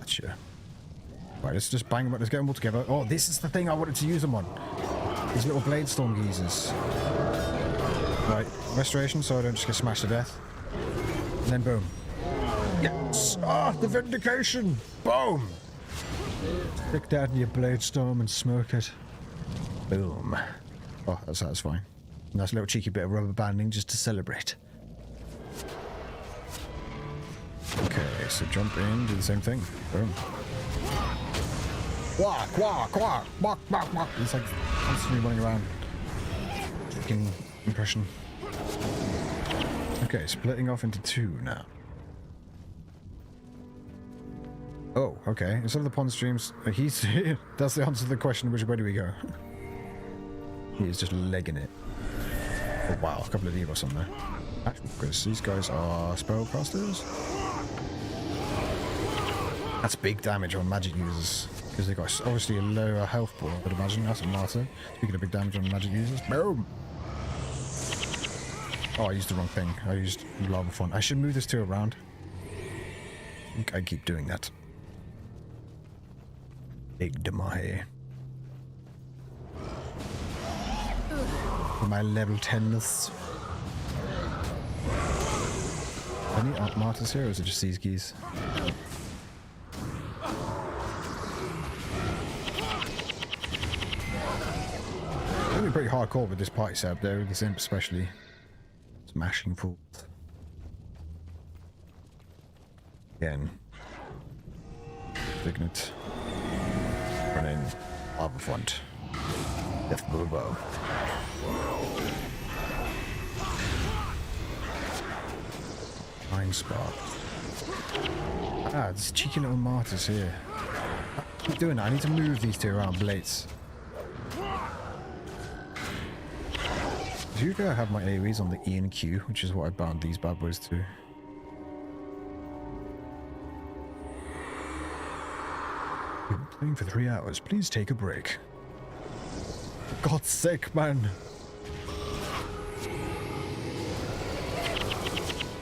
Gotcha. Right, let's just bang them up. Let's get them all together. Oh, this is the thing I wanted to use them on. These little blade storm geezers. Right, restoration so I don't just get smashed to death. And then boom. Yes! Ah, the vindication! Boom! Stick that in your blade storm and smoke it. Boom. Oh, that's satisfying. Nice little cheeky bit of rubber banding just to celebrate. Okay, so jump in, do the same thing. Boom. Quack, quack, quack, quack, quack, quack. It's like constantly running around. Freaking impression. Okay, splitting off into two now. Oh, okay. Instead of the pond streams, he's... that's the answer to the question, which way do we go? He is just legging it. Oh, wow, a couple of debuffs on there. Actually, because these guys are spellcasters. That's big damage on magic users. Because they've got obviously a lower health pool, I would imagine. That's a martyr. Speaking of big damage on magic users. Boom! Oh, I used the wrong thing. I used lava font. I should move this two around. I think I keep doing that. Big Damahe. For my level 10s. Any martyrs here, or is it just these geese? It's gonna be pretty hardcore with this party setup though, this imp especially. Smashing fools. Again. Signet. Run in. Lava front. Death Bobo. Mind Spark. Ah, there's cheeky little martyrs here. I keep doing that. I need to move these two around blades. Usually I have my AoEs on the E and Q, which is what I bound these bad boys to. You've been playing for 3 hours. Please take a break. For God's sake, man.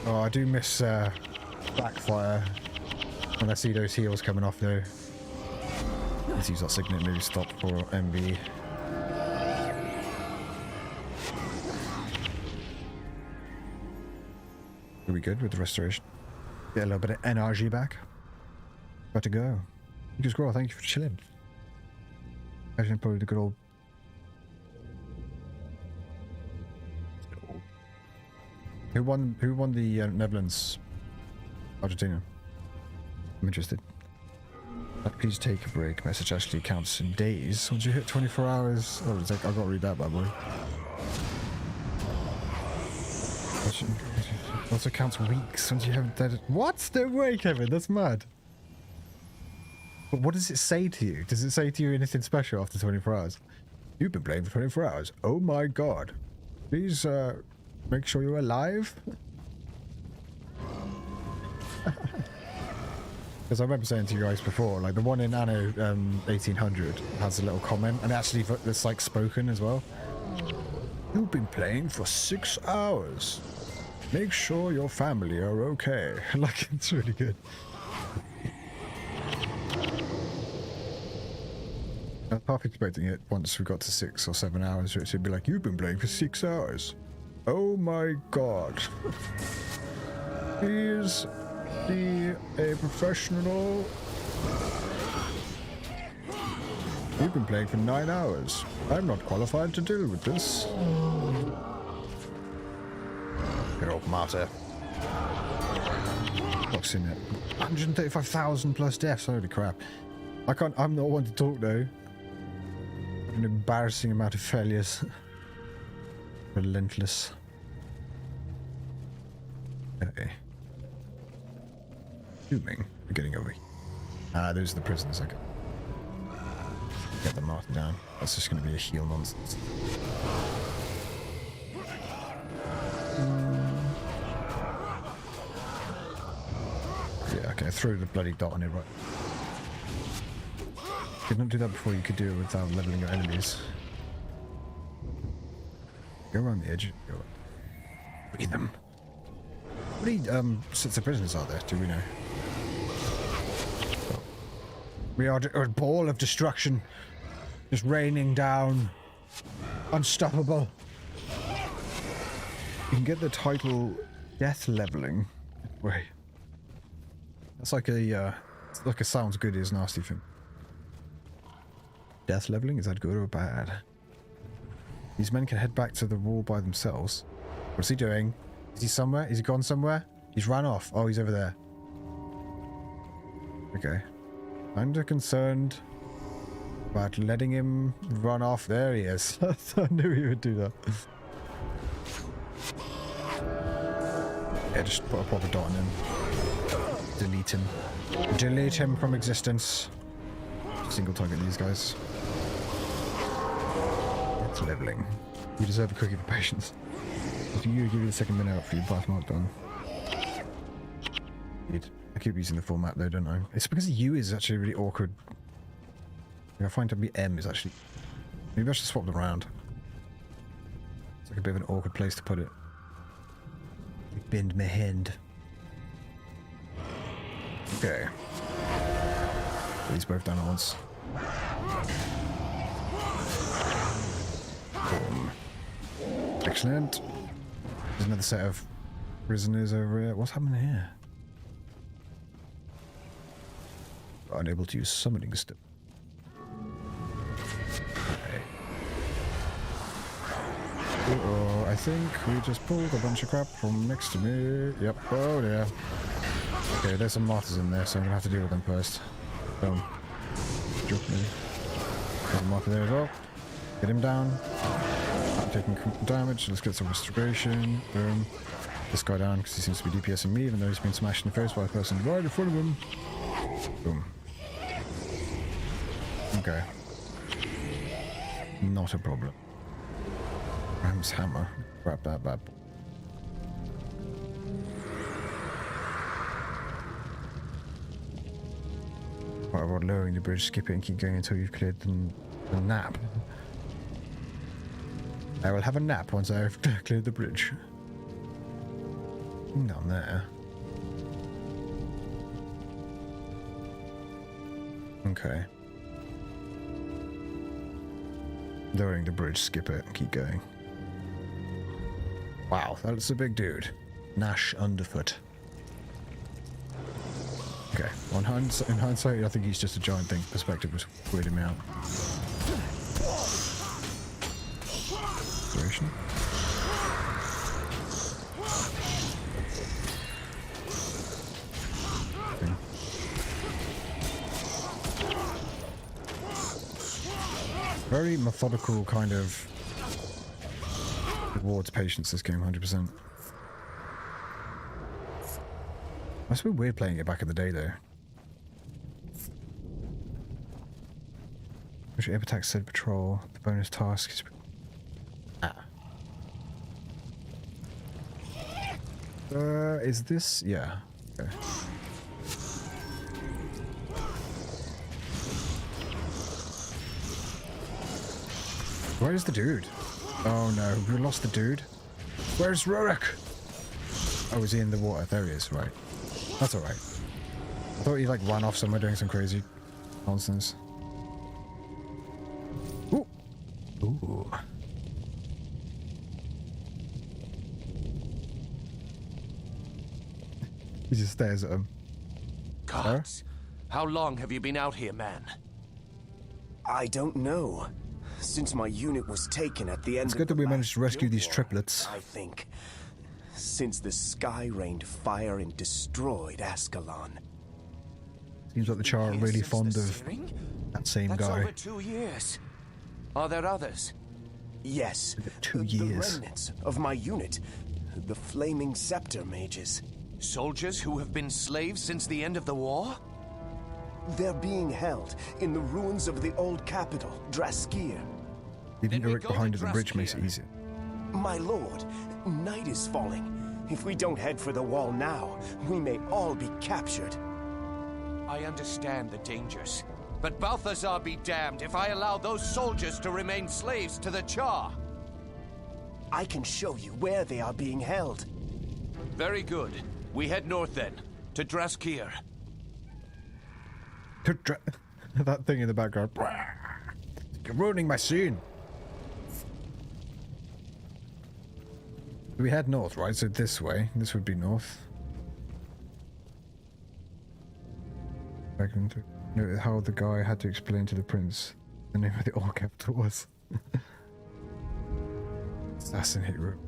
Oh, I do miss Blackfire when I see those heals coming off though. Let's use that signet, maybe stop for MV. Are we good with the restoration? Get a little bit of energy back. Got to go. You just grow. Thank you for chilling. Actually, probably the good old. Who won? Who won the Netherlands? Argentina. I'm interested. Please take a break. Message actually counts in days. Once you hit 24 hours. Oh, it's like I gotta read that, bad boy. Also counts weeks once you haven't done it. What? No way, Kevin. That's mad. But what does it say to you? Does it say to you anything special after 24 hours? You've been playing for 24 hours. Oh my god. Please make sure you're alive. Because I remember saying to you guys before, like the one in Anno 1800 has a little comment, and actually it's like spoken as well. You've been playing for 6 hours. Make sure your family are okay. Like, it's really good. I was half expecting it once we got to 6 or 7 hours, it should be like, you've been playing for 6 hours. Oh my god. Please be a professional. You've been playing for 9 hours. I'm not qualified to deal with this. Good old martyr. What's in it? 135,000 plus deaths. Holy crap. I'm not one to talk though. An embarrassing amount of failures. Relentless. Okay. Assuming we're getting over here. Those are the prisoners. Okay. Get the martyr down. That's just going to be a heal nonsense. Yeah, okay, throw the bloody dot on it, right? You could not do that before, you could do it without leveling your enemies. Go around the edge. Go. Read them. How many sets of prisoners are there? Do we know? Oh. We are a ball of destruction. Just raining down. Unstoppable. You can get the title Death Leveling. Wait. That's like a sounds good is nasty thing. Death Leveling? Is that good or bad? These men can head back to the wall by themselves. What's he doing? Is he somewhere? Is he gone somewhere? He's run off. Oh, he's over there. Okay. Kinda concerned about letting him run off. There he is. I knew he would do that. Yeah, just put a proper dot on him. Delete him. Delete him from existence. Single target these guys. It's leveling. You deserve a cookie for patience. If you give you the second minute out for your Pockmark done. I keep using the format though, don't I? It's because U is actually really awkward. I find M is actually... Maybe I should swap them around. It's like a bit of an awkward place to put it. Bend my hand. Okay. Put these both down at once. Boom. Excellent. There's another set of prisoners over here. What's happening here? Unable to use summoning stone. Okay. Uh-oh, I think we just pulled a bunch of crap from next to me. Yep. Oh dear. Okay, there's some martyrs in there, so I'm gonna have to deal with them first. Boom. Drop me. There's a martyr there as well. Get him down. I'm taking damage. Let's get some restoration. Boom. This guy down because he seems to be DPSing me, even though he's been smashed in the face by a person right in front of him. Boom. Okay. Not a problem. Ram's hammer. Grab that bad boy. What about lowering the bridge, skip it and keep going until you've cleared the nap? I will have a nap once I've cleared the bridge. Down there. Okay. Lowering the bridge, skip it and keep going. Wow, that's a big dude. Nash underfoot. Okay. In hindsight, I think he's just a giant thing. Perspective was weirding me out. Duration. Very methodical kind of rewards patience, this game, 100%. Must be weird playing it back in the day, though. Which air attack said patrol. The bonus task is... is this... Yeah. Okay. Where's the dude? Oh no, we lost the dude. Where's Rurik? Oh, is he in the water? There he is, right. That's alright. I thought he like ran off somewhere doing some crazy nonsense. Ooh. Ooh. He just stares at him. Gods, how long have you been out here, man? I don't know. Since my unit was taken at the end It's of good that we the managed to last rescue Guild these War, triplets. I think. Since the sky rained fire and destroyed Ascalon. Seems like the Char are really Since fond the of searing? that same That's guy. over 2 years. Are there others? Yes, 2 the years. remnants of my unit, the Flaming Scepter mages. Soldiers who have been slaves since the end of the war? They're being held in the ruins of the old capital, Draskir. Leaving Then we Uruk go behind to at the bridge makes it Draskir. easier. My lord, night is falling. If we don't head for the wall now, we may all be captured. I understand the dangers, but Balthazar be damned if I allow those soldiers to remain slaves to the Char. I can show you where they are being held. Very good. We head north then, to Draskir. That thing in the background. You're ruining my scene. We head north, right? So this way. This would be north. Back into how the guy had to explain to the prince the name of the old capital was. Assassinate room.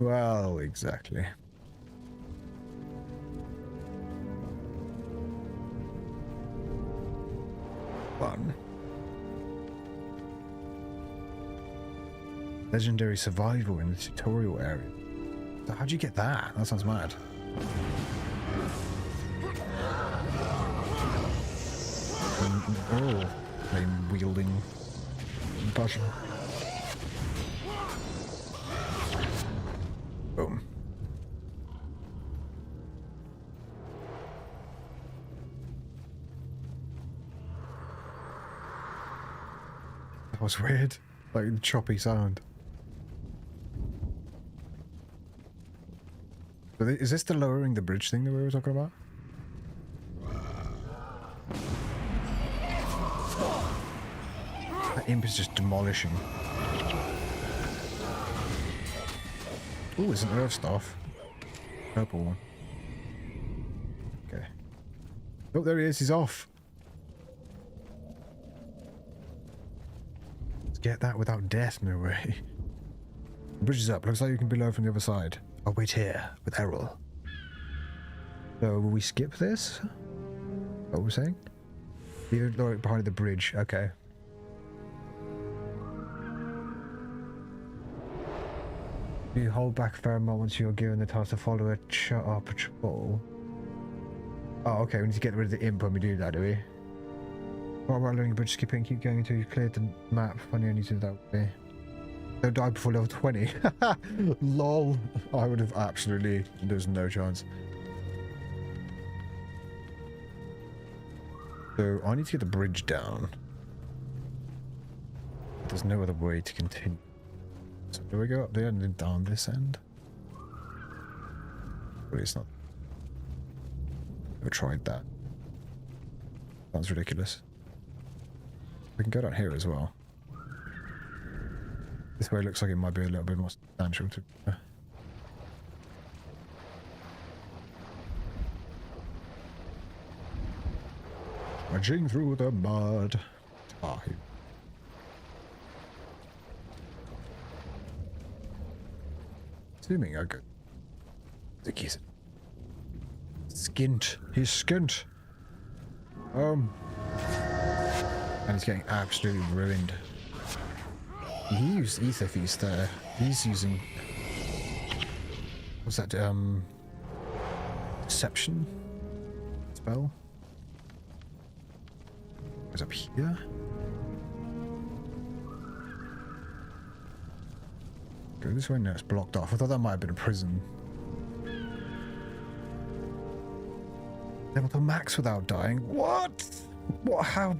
Well, exactly. Fun. Legendary survival in the tutorial area. So how'd you get that? That sounds mad. Oh, flame wielding button. Boom. That was weird. Like choppy sound. So is this the lowering the bridge thing that we were talking about? That imp is just demolishing. Ooh, it's an earth staff. Purple one. Okay. Oh, there he is. He's off. Let's get that without death, no way. The bridge is up. Looks like you can be low from the other side. I'll wait here with Errol. So, will we skip this? What were we saying? You're behind the bridge. Okay. You hold back a fair amount once you're given the task to follow a patrol. Oh, okay. We need to get rid of the imp when we do that, do we? While we're learning bridge skipping, keep going until you've cleared the map. Funny, I need to do that way. Don't die before level 20. Lol. I would have absolutely... There's no chance. So, I need to get the bridge down. There's no other way to continue. So, do we go up there and then down this end? But it's not. Never tried that. Sounds ridiculous. We can go down here as well. This way looks like it might be a little bit more substantial to... Trudging through the mud. Ah, assuming I go. The keys. Skint. He's skint. And he's getting absolutely ruined. He used Ether Feast there. He's using. What's that? Deception spell. Is up here. Go this way. No, it's blocked off. I thought that might have been a prison. Level to max without dying. What? What? How?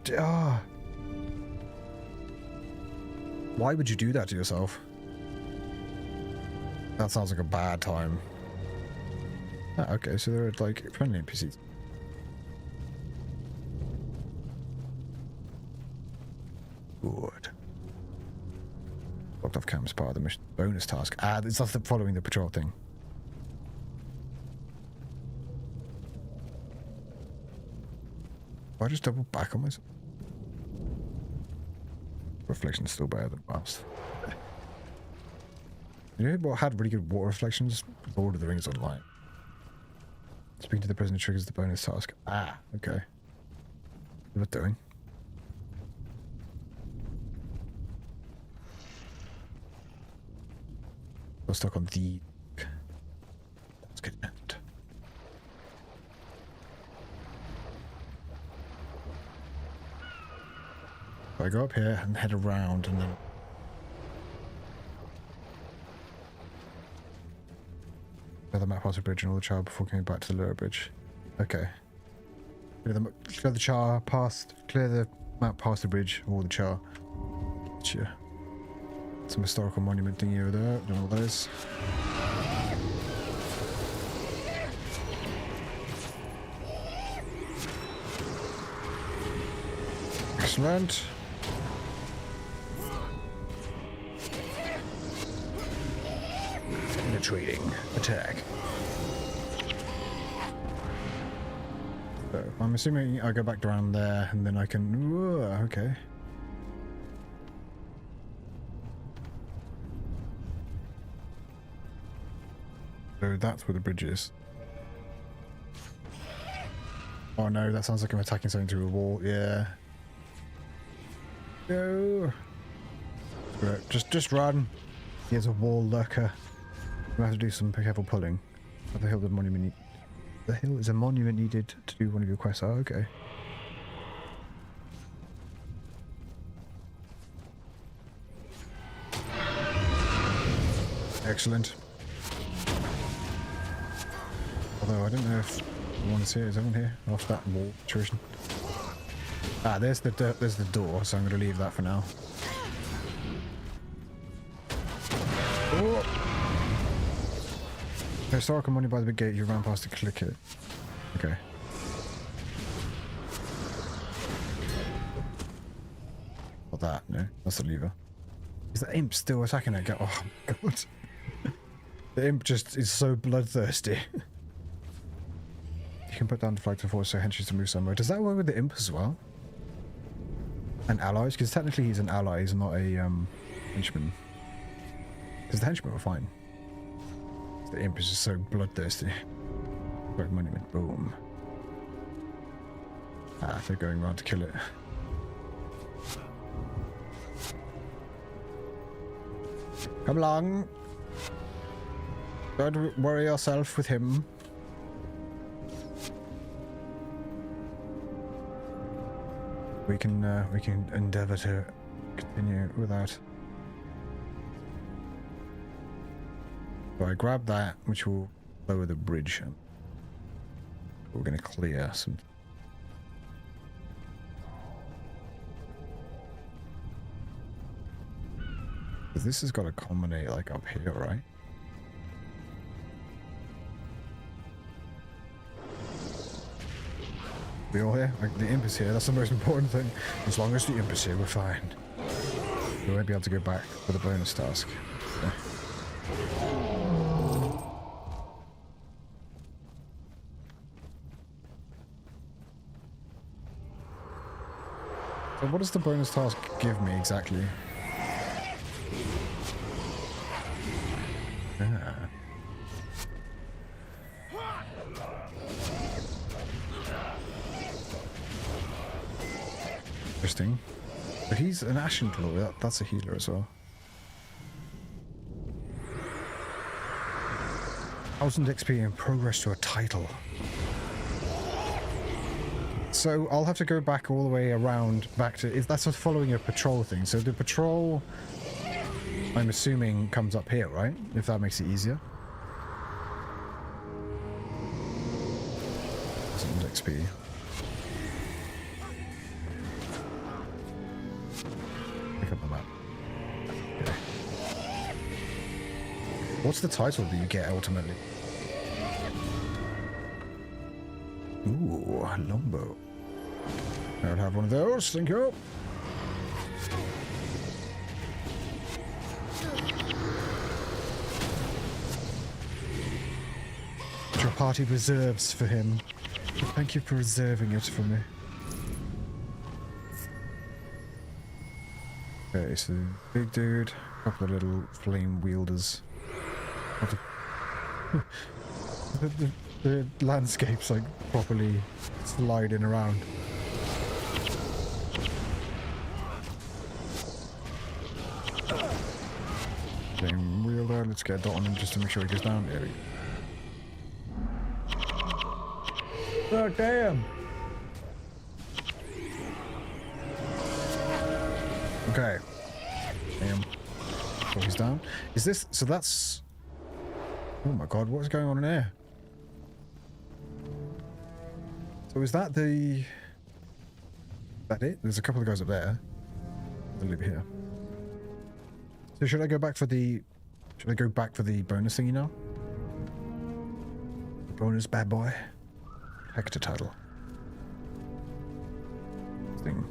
Why would you do that to yourself? That sounds like a bad time. Ah, okay, so they're like friendly NPCs. Good. Locked off camp as part of the mission bonus task. Ah, it's not the following the patrol thing. I just double back on myself. Reflection's still better than last. You know what had really good water reflections? Lord of the Rings Online. Speaking to the prisoner triggers the bonus task. Ah, okay. What doing? We're stuck on the. Let's get it. I go up here and head around and then. Clear the map past the bridge and all the char before coming back to the lower bridge. Okay. Clear the char past. Clear the map past the bridge, all the char. Gotcha. Some historical monument thingy over there. Don't know what that is. Excellent. Penetrating attack. So I'm assuming I go back around there and then I can. Whoa, okay. So that's where the bridge is. Oh no, that sounds like I'm attacking something through a wall. Yeah. Go. Right, just run. Here's a wall lurker. We have to do some careful pulling. At the hill, the monument. The hill is a monument needed to do one of your quests. Oh, okay. Excellent. Although I don't know if anyone's here. Is anyone here? Off that wall situation. Ah, there's the door. So I'm going to leave that for now. Oh. Historical money by the big gate. You ran past to click it. Okay. Not that. No, that's the lever. Is the imp still attacking that guy? Oh my god. The imp just is so bloodthirsty. You can put down the flag to force so henches to move somewhere. Does that work with the imp as well? And allies? Because technically he's an ally, he's not a henchman. Because the henchmen were fine. The imp is just so bloodthirsty. Black monument, boom. Ah, they're going around to kill it. Come along. Don't worry yourself with him. We can endeavour to continue without. So I grab that, which will lower the bridge. We're going to clear some. This has got to culminate like up here, right? We all here? Like, the imp is here, that's the most important thing. As long as the imp is here, we're fine. We won't be able to go back for the bonus task. So. So what does the bonus task give me exactly? Ah. Interesting. But he's an Ashen Claw, that's a healer as well. 1000 XP and progress to a title. So I'll have to go back all the way around back to... That's just following a patrol thing. So the patrol, I'm assuming, comes up here, right? If that makes it easier. 1000 XP. Pick up the map. Okay. What's the title that you get ultimately? Ooh, longbow. I'll have one of those, thank you. Your party reserves for him. Thank you for reserving it for me. Okay, so big dude, a couple of little flame wielders. The landscape's like properly sliding around. Flame wielder, let's get a dot on him just to make sure he goes down. There we go. Oh damn! Okay. Damn. So he's down. Is this... So that's... Oh my god, what's going on in there? So is that the... Is that it? There's a couple of guys up there. I'll leave it here. So should I go back for the... Should I go back for the bonus thingy now? The bonus bad boy. Hector title. Thing.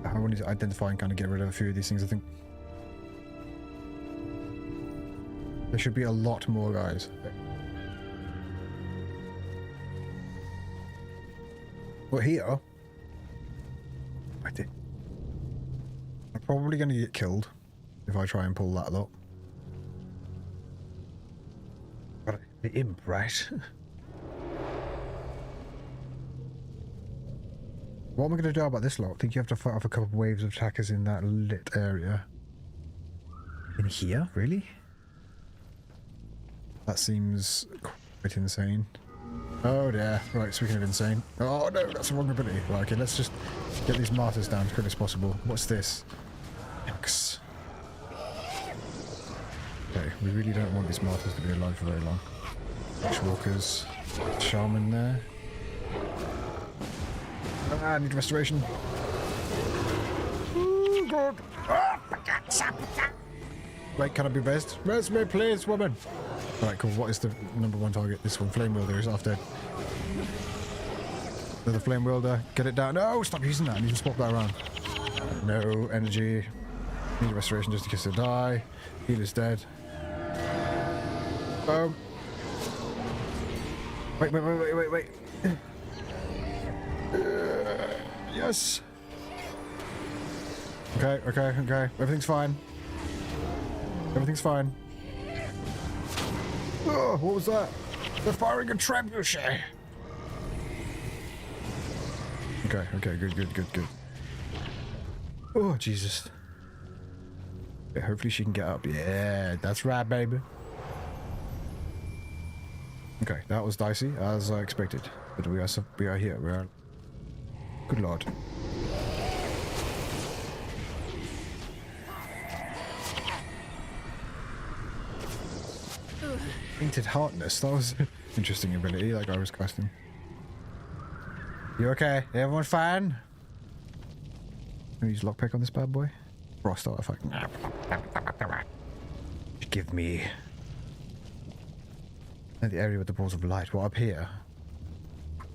I want to identify and kind of get rid of a few of these things, I think. There should be a lot more guys. Well, here... I did. I'm probably going to get killed if I try and pull that lot. But the imp, right? What am I going to do about this lot? I think you have to fight off a couple of waves of attackers in that lit area. In here? Really? That seems quite insane. Oh dear. Right, speaking of insane. Oh no, that's the wrong ability. Right, okay, let's just get these martyrs down as quickly as possible. What's this? X. Okay, we really don't want these martyrs to be alive for very long. Bushwalkers. Shaman there. Ah, I need restoration. Ooh, God. Wait, can I be best? Rest me, please, woman. Alright, cool. What is the #1 target? This one. Flame Wielder is half dead. Another Flame Wielder. Get it down. No, stop using that. I need to swap that around. No energy. Need restoration just in case they die. Healer's dead. Boom. Wait. Yes. Okay. Everything's fine. Everything's fine. Oh, what was that? They're firing a trebuchet. Okay, good. Oh, Jesus. Okay, hopefully she can get up. Yeah, that's right, baby. Okay, that was dicey, as I expected. But we are here. We are... Good lord. Painted Heartness. That was an interesting ability, like I was questing. You okay? Everyone fine? Can we use lockpick on this bad boy? Frost artifact. Give me... The area with the balls of light. What, up here?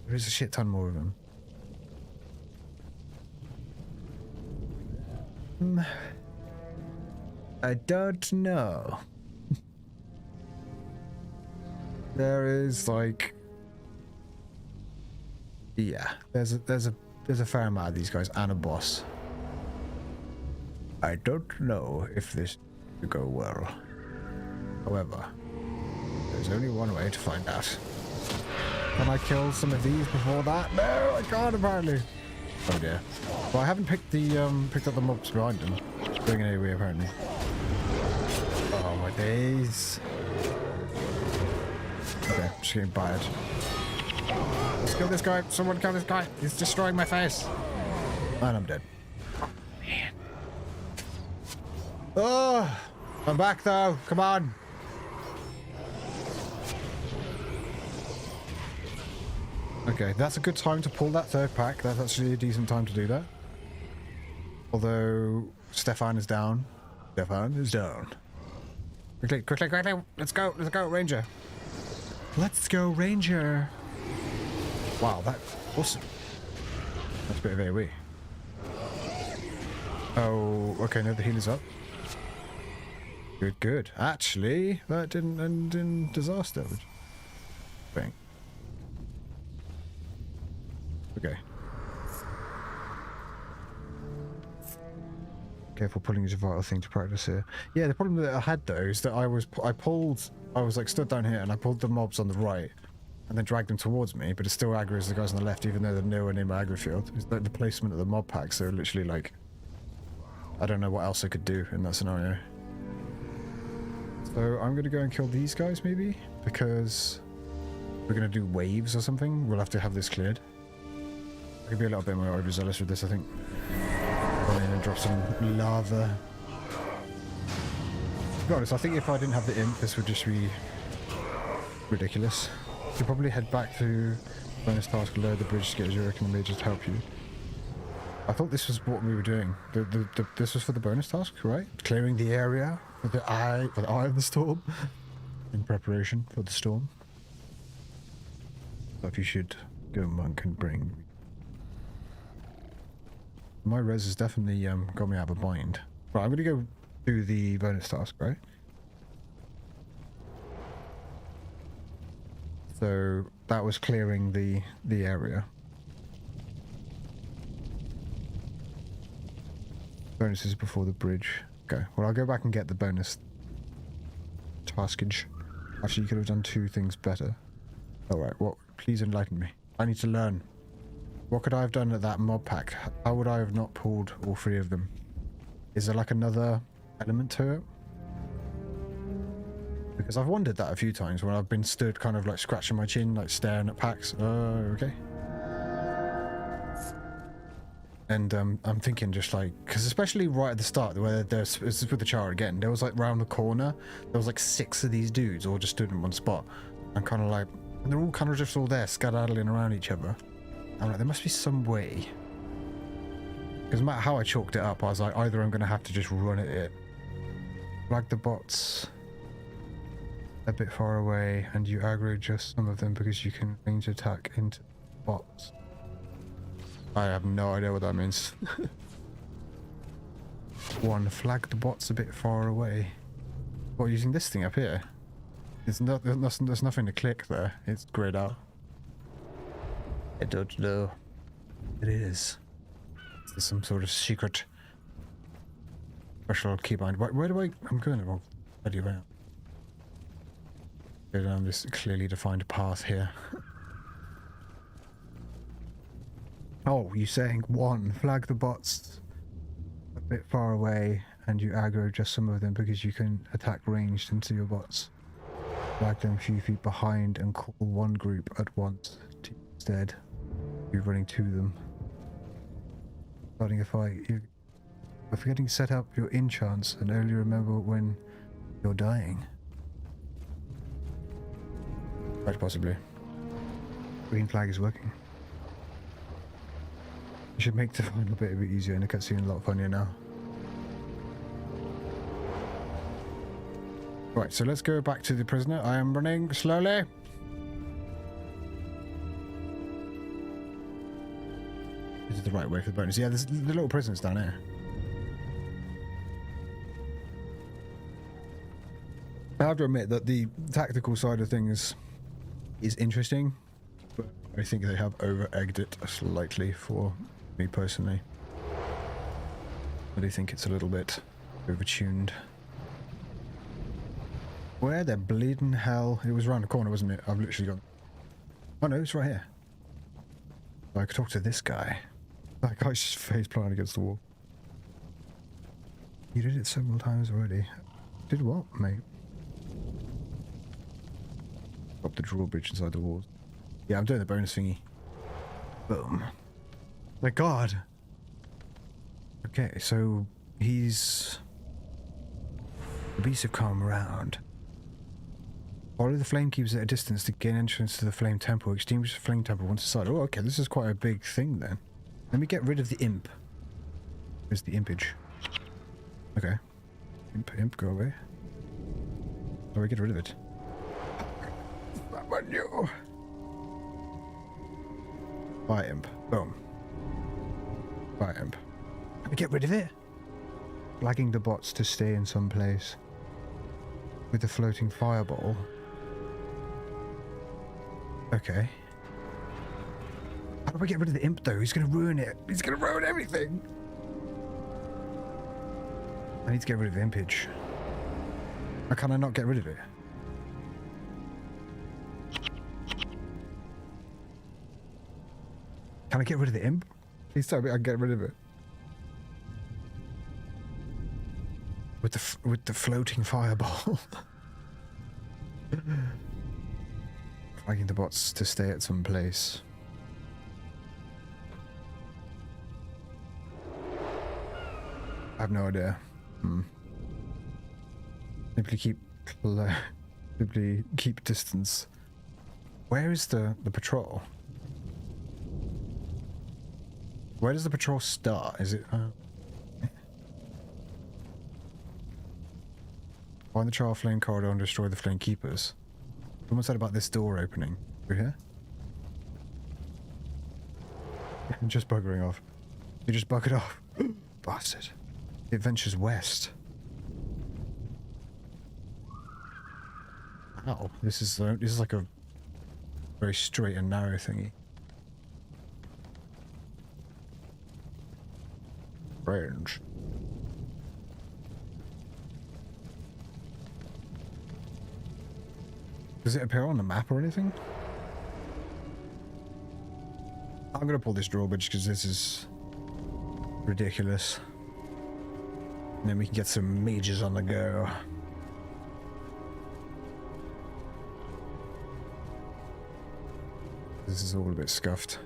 There is a shit ton more of them. I don't know. There is like Yeah, there's a fair amount of these guys and a boss. I don't know if this will go well. However, there's only one way to find out. Can I kill some of these before that? No, I can't apparently. Oh dear. Well, I haven't picked up the mobs behind them. Just bringing it away apparently. Oh my days. Okay, just getting bad. Let's kill this guy. Someone kill this guy. He's destroying my face. And I'm dead. Oh, man. Oh, I'm back though. Come on. Okay, that's a good time to pull that third pack. That's actually a decent time to do that. Although Stefan is down. Stefan is down. Quickly, quickly, quickly. Let's go, Ranger. Let's go, Ranger. Wow, that's awesome. That's a bit of AoE. Oh, okay, no, the heal is up. Good, good. Actually, that didn't end in disaster. Bang. Okay. Careful pulling is a vital thing to practice here. Yeah, the problem that I had though is that I was like stood down here and I pulled the mobs on the right and then dragged them towards me, but it still aggroes the guys on the left even though they're nowhere near my aggro field. It's like the placement of the mob packs, so literally like I don't know what else I could do in that scenario. So I'm gonna go and kill these guys maybe, because we're gonna do waves or something. We'll have to have this cleared. I could be a little bit more overzealous with this, I think. Run in and drop some lava. To be honest, I think if I didn't have the imp, this would just be ridiculous. You'll probably head back to bonus task, lower the bridge to get Zurich and the major to help you. I thought this was what we were doing. This was for the bonus task, right? Clearing the area for the eye of the storm in preparation for the storm. So if you should go monk and bring. My res has definitely got me out of a bind. Right, I'm gonna go do the bonus task, right? So that was clearing the area. Bonuses before the bridge. Okay, well I'll go back and get the bonus taskage. Actually, you could have done two things better. Alright, what? Please enlighten me. I need to learn. What could I have done at that mob pack? How would I have not pulled all three of them? Is there like another element to it? Because I've wondered that a few times when I've been stood kind of like scratching my chin, like staring at packs. Okay. And I'm thinking just like, because especially right at the start, where there's with the char again, there was like round the corner, there was like 6 of these dudes all just stood in one spot. I'm kind of like, and they're all kind of just all there, skedaddling around each other. I'm like, there must be some way. Because no matter how I chalked it up, I was like, either I'm going to have to just run at it. Flag the bots a bit far away, and you aggro just some of them because you can range attack into bots. I have no idea what that means. 1, flag the bots a bit far away. What, using this thing up here? There's nothing to click there. It's grayed out. I don't know. It is. Is this some sort of secret special keybind? Where do I'm going the wrong bloody way. Go down this clearly defined path here. Oh, you're saying 1, flag the bots a bit far away and you aggro just some of them because you can attack ranged into your bots. Flag them a few feet behind and call one group at once to instead. You're running to them. Starting a fight. You're forgetting to set up your enchants and only remember when you're dying. Quite possibly. Green flag is working. You should make the final bit a bit easier and the cutscene a lot funnier now. Right, so let's go back to the prisoner. I am running slowly. This is the right way for the bonus. Yeah, there's the little prisoners down here. I have to admit that the tactical side of things is interesting, but I think they have over-egged it slightly for me personally. I do think it's a little bit overtuned. Where the bleeding hell? It was around the corner, wasn't it? I've literally got... Oh no, it's right here. I could talk to this guy. That guy's just face planted against the wall. You did it several times already. Did what, mate? Drop the drawbridge inside the walls. Yeah, I'm doing the bonus thingy. Boom. My god. Okay, so he's... The beasts have come around. Follow the flame keepers at a distance to gain entrance to the flame temple. Extinguish the flame temple once inside. Oh, okay, this is quite a big thing then. Let me get rid of the imp. Where's the impage? Okay. Imp, go away. Oh, we get rid of it. That one, you. Fire imp. Boom. Fire imp. Let me get rid of it. Flagging the bots to stay in some place. With the floating fireball. Okay. How do I get rid of the imp though? He's gonna ruin it. He's gonna ruin everything. I need to get rid of the impage. How can I not get rid of it? Can I get rid of the imp? Please tell me I can get rid of it. With the floating fireball. Flagging the bots to stay at some place. I have no idea. Simply keep distance. Where is the patrol? Where does the patrol start? Is it? Find the trial flame corridor and destroy the flame keepers. Someone said about this door opening. Over here? I'm just buggering off. You just buggered off. Bastard. It ventures west. Ow. This is like a very straight and narrow thingy. Range. Does it appear on the map or anything? I'm gonna pull this drawbridge because this is ridiculous. And then we can get some mages on the go. This is all a bit scuffed.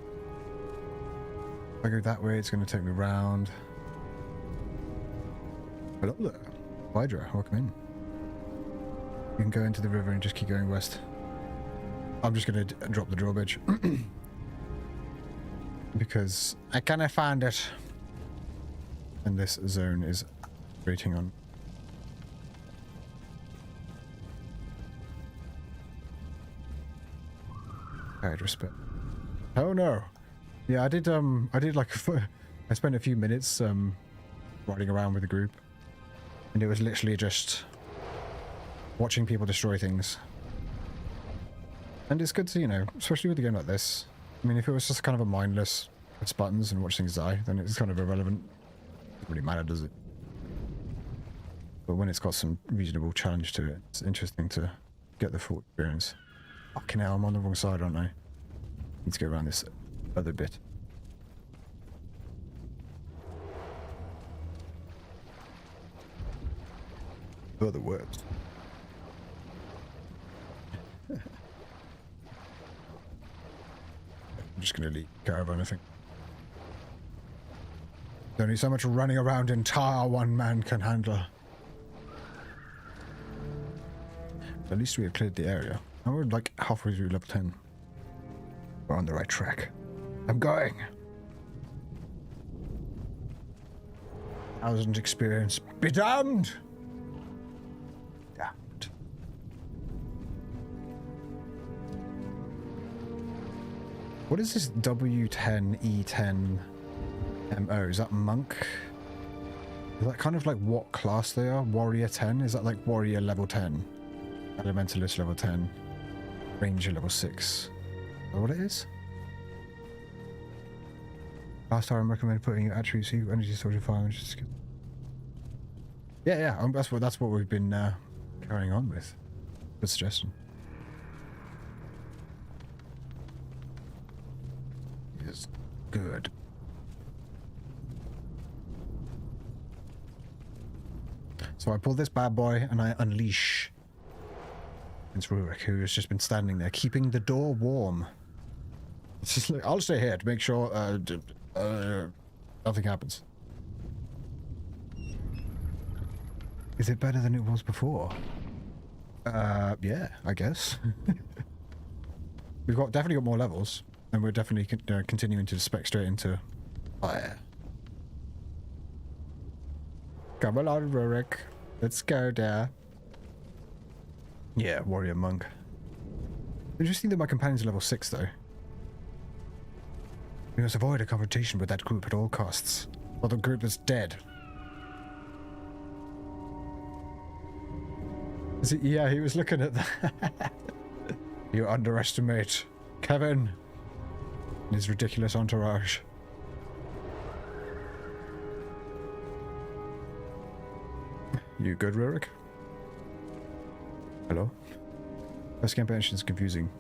If I go that way, it's gonna take me round. Hello there. Hydra, welcome in. You can go into the river and just keep going west. I'm just gonna drop the drawbridge. Because I cannot find it. And this zone is waiting on. Alright, respect. Oh no. Yeah, I did like I spent a few minutes riding around with the group. And it was literally just watching people destroy things. And it's good to, you know, especially with a game like this. I mean, if it was just kind of a mindless press buttons and watch things die, then it's kind of irrelevant. Doesn't really matter, does it? But when it's got some reasonable challenge to it, it's interesting to get the full experience. Fucking hell, I'm on the wrong side, aren't I? Need to go around this other bit. Other words. I'm just gonna leave caravan, I think. There's only so much running around in Tar one man can handle. But at least we have cleared the area. And we're like halfway through level 10. We're on the right track. I'm going. 1,000 experience. Be damned! Damned. What is this W10, E10, MO? Is that monk? Is that kind of like what class they are? Warrior 10? Is that like warrior level 10? Elementalist level 10? Ranger level 6? Is that what it is? Last time I recommend putting your attributes, energy storage, environment. Yeah. That's what we've been carrying on with. Good suggestion. Is good. So I pull this bad boy and I unleash Prince Rurik, who has just been standing there, keeping the door warm. It's just like, I'll stay here to make sure nothing happens. Is it better than it was before? Yeah, I guess. We've definitely got more levels, and we're definitely continuing to spec straight into fire. Come along, Rurik. Let's go there. Yeah, warrior monk. Interesting that my companion's level 6, though. We must avoid a confrontation with that group at all costs, or the group is dead. Yeah, he was looking at that. You underestimate Kevin and his ridiculous entourage. You good, Rurik? Hello? First campaign is confusing.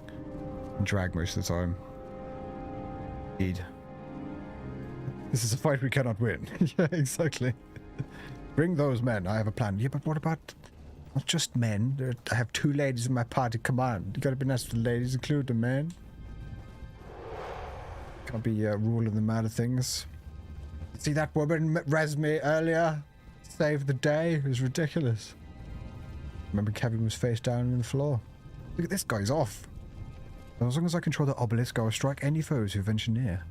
Drag most of the time. Indeed. This is a fight we cannot win. Yeah, exactly. Bring those men. I have a plan. Yeah, but what about... Not just men. I have 2 ladies in my party. Come on. You gotta be nice to the ladies. Include them, man. Can't be ruling them out of things. See that woman res me earlier? Saved the day. It was ridiculous. Remember Kevin was face down on the floor. Look at this guy's off. As long as I control the obelisk, I will strike any foes who venture near.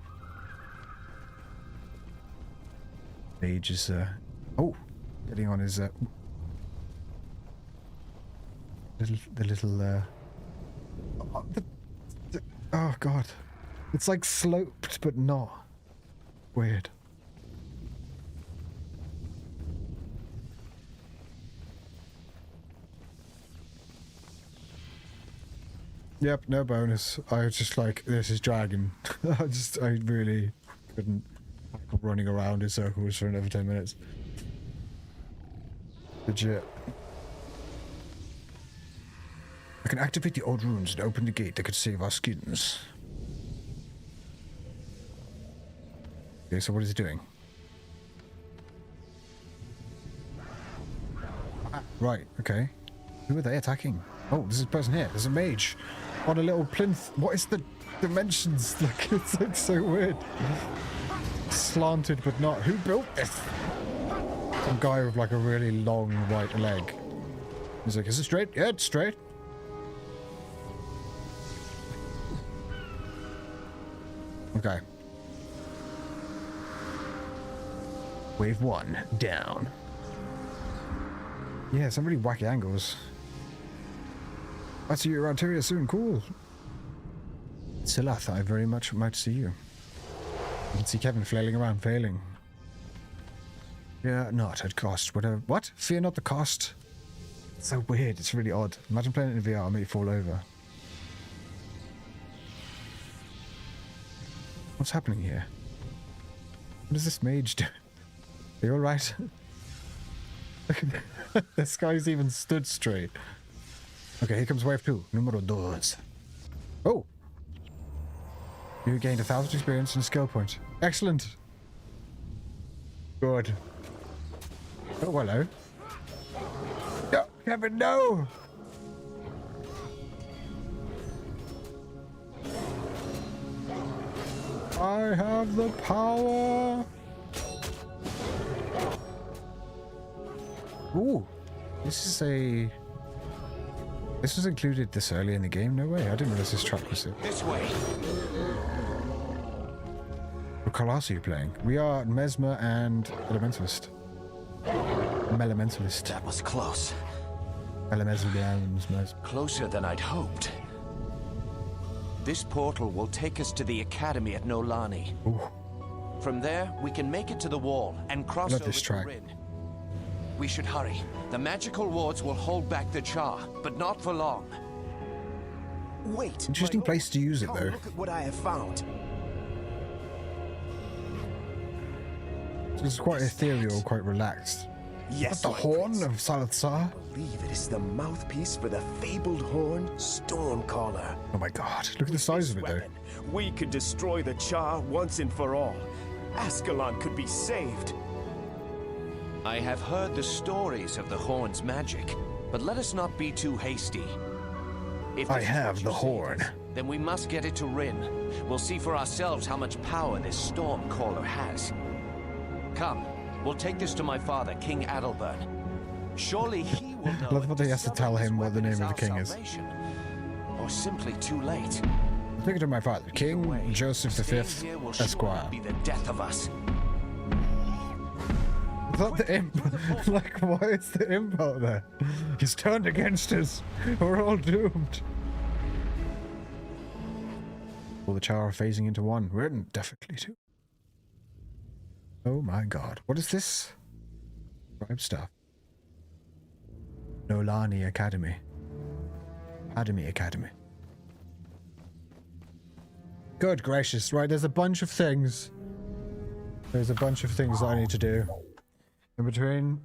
Mage is oh, getting on his oh god, it's like sloped but not. Weird. Yep, no bonus. I was just like, this is dragon. I really couldn't running around in circles for another 10 minutes. Legit. I can activate the old runes and open the gate that could save our skins. Okay, so what is it doing? Right, okay. Who are they attacking? Oh, there's a person here. There's a mage on a little plinth. What is the dimensions? Look, it's like so weird. Slanted but not. Who built this? Some guy with like a really long right leg. He's like, is it straight? Yeah, it's straight. Okay. Wave 1 down. Yeah, some really wacky angles. I'll see you around here soon. Cool. Silath, I very much might see you. You can see Kevin flailing around, failing. Yeah, not at cost. Whatever. What? Fear not the cost? It's so weird. It's really odd. Imagine playing it in VR. I'll make you fall over. What's happening here? What does this mage do? Are you alright? This guy's even stood straight. Okay, here comes wave 2. Numero 2. Oh! You gained 1,000 experience and a skill point. Excellent! Good. Oh, hello. No, Kevin, no! I have the power! Ooh! This is a... This was included this early in the game? No way. I didn't realize this track was it. This way. What class are you playing? We are Mesmer and Elementalist. Elementalist. That was close. Elementalist. Closer than I'd hoped. This portal will take us to the academy at Nolani. Ooh. From there, we can make it to the wall and cross over this track. to Rin. We should hurry. The magical wards will hold back the Char, but not for long. Wait. Interesting place to use it, though. Look at what I have found. It's quite ethereal, quite relaxed. Yes, The my horn prince. of Salazar? I believe it is the mouthpiece for the fabled horn, Stormcaller. Oh my god, look at the size of it though. Weapon, we could destroy the Char once and for all. Ascalon could be saved. I have heard the stories of the horn's magic, but let us not be too hasty. If I this is have what the you say horn. it is, then we must get it to Rin. We'll see for ourselves how much power this Stormcaller has. Come, we'll take this to my father, King Adalbert. Surely he will know. Love what he has to tell him what the name of the king is. Or simply too late. Take it to my father, King Either way, Joseph staying V, here will surely Esquire. be the death of us. Is that the imp? Like, why is the imp out there? He's turned against us. We're all doomed. Well, the Char are phasing into one. We're in definitely two. Oh my god. What is this? Tribe stuff. Nolani Academy. Academy. Good gracious. Right, there's a bunch of things. There's a bunch of things that I need to do. In between.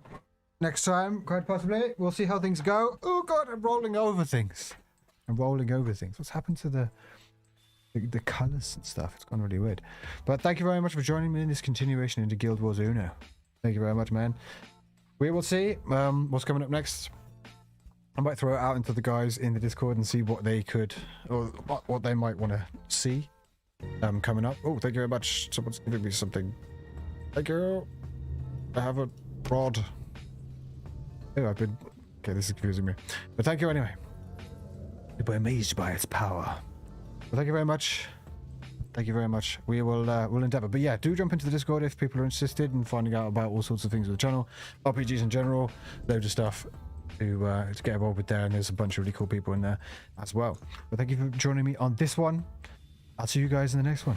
Next time, quite possibly. We'll see how things go. Oh god, I'm rolling over things. What's happened to the colours and stuff? It's gone really weird. But thank you very much for joining me in this continuation into Guild Wars Uno. Thank you very much, man. We will see what's coming up next. I might throw it out into the guys in the Discord and see what they could, or what they might want to see coming up. Oh, thank you very much. Someone's giving me something. Thank you. I have a rod. Oh, okay, this is confusing me. But thank you anyway. People are amazed by its power. Well, thank you very much. Thank you very much. We will we'll endeavor. But yeah, do jump into the Discord if people are interested in finding out about all sorts of things with the channel, RPGs in general, loads of stuff to get involved with there, and there's a bunch of really cool people in there as well. But thank you for joining me on this one. I'll see you guys in the next one.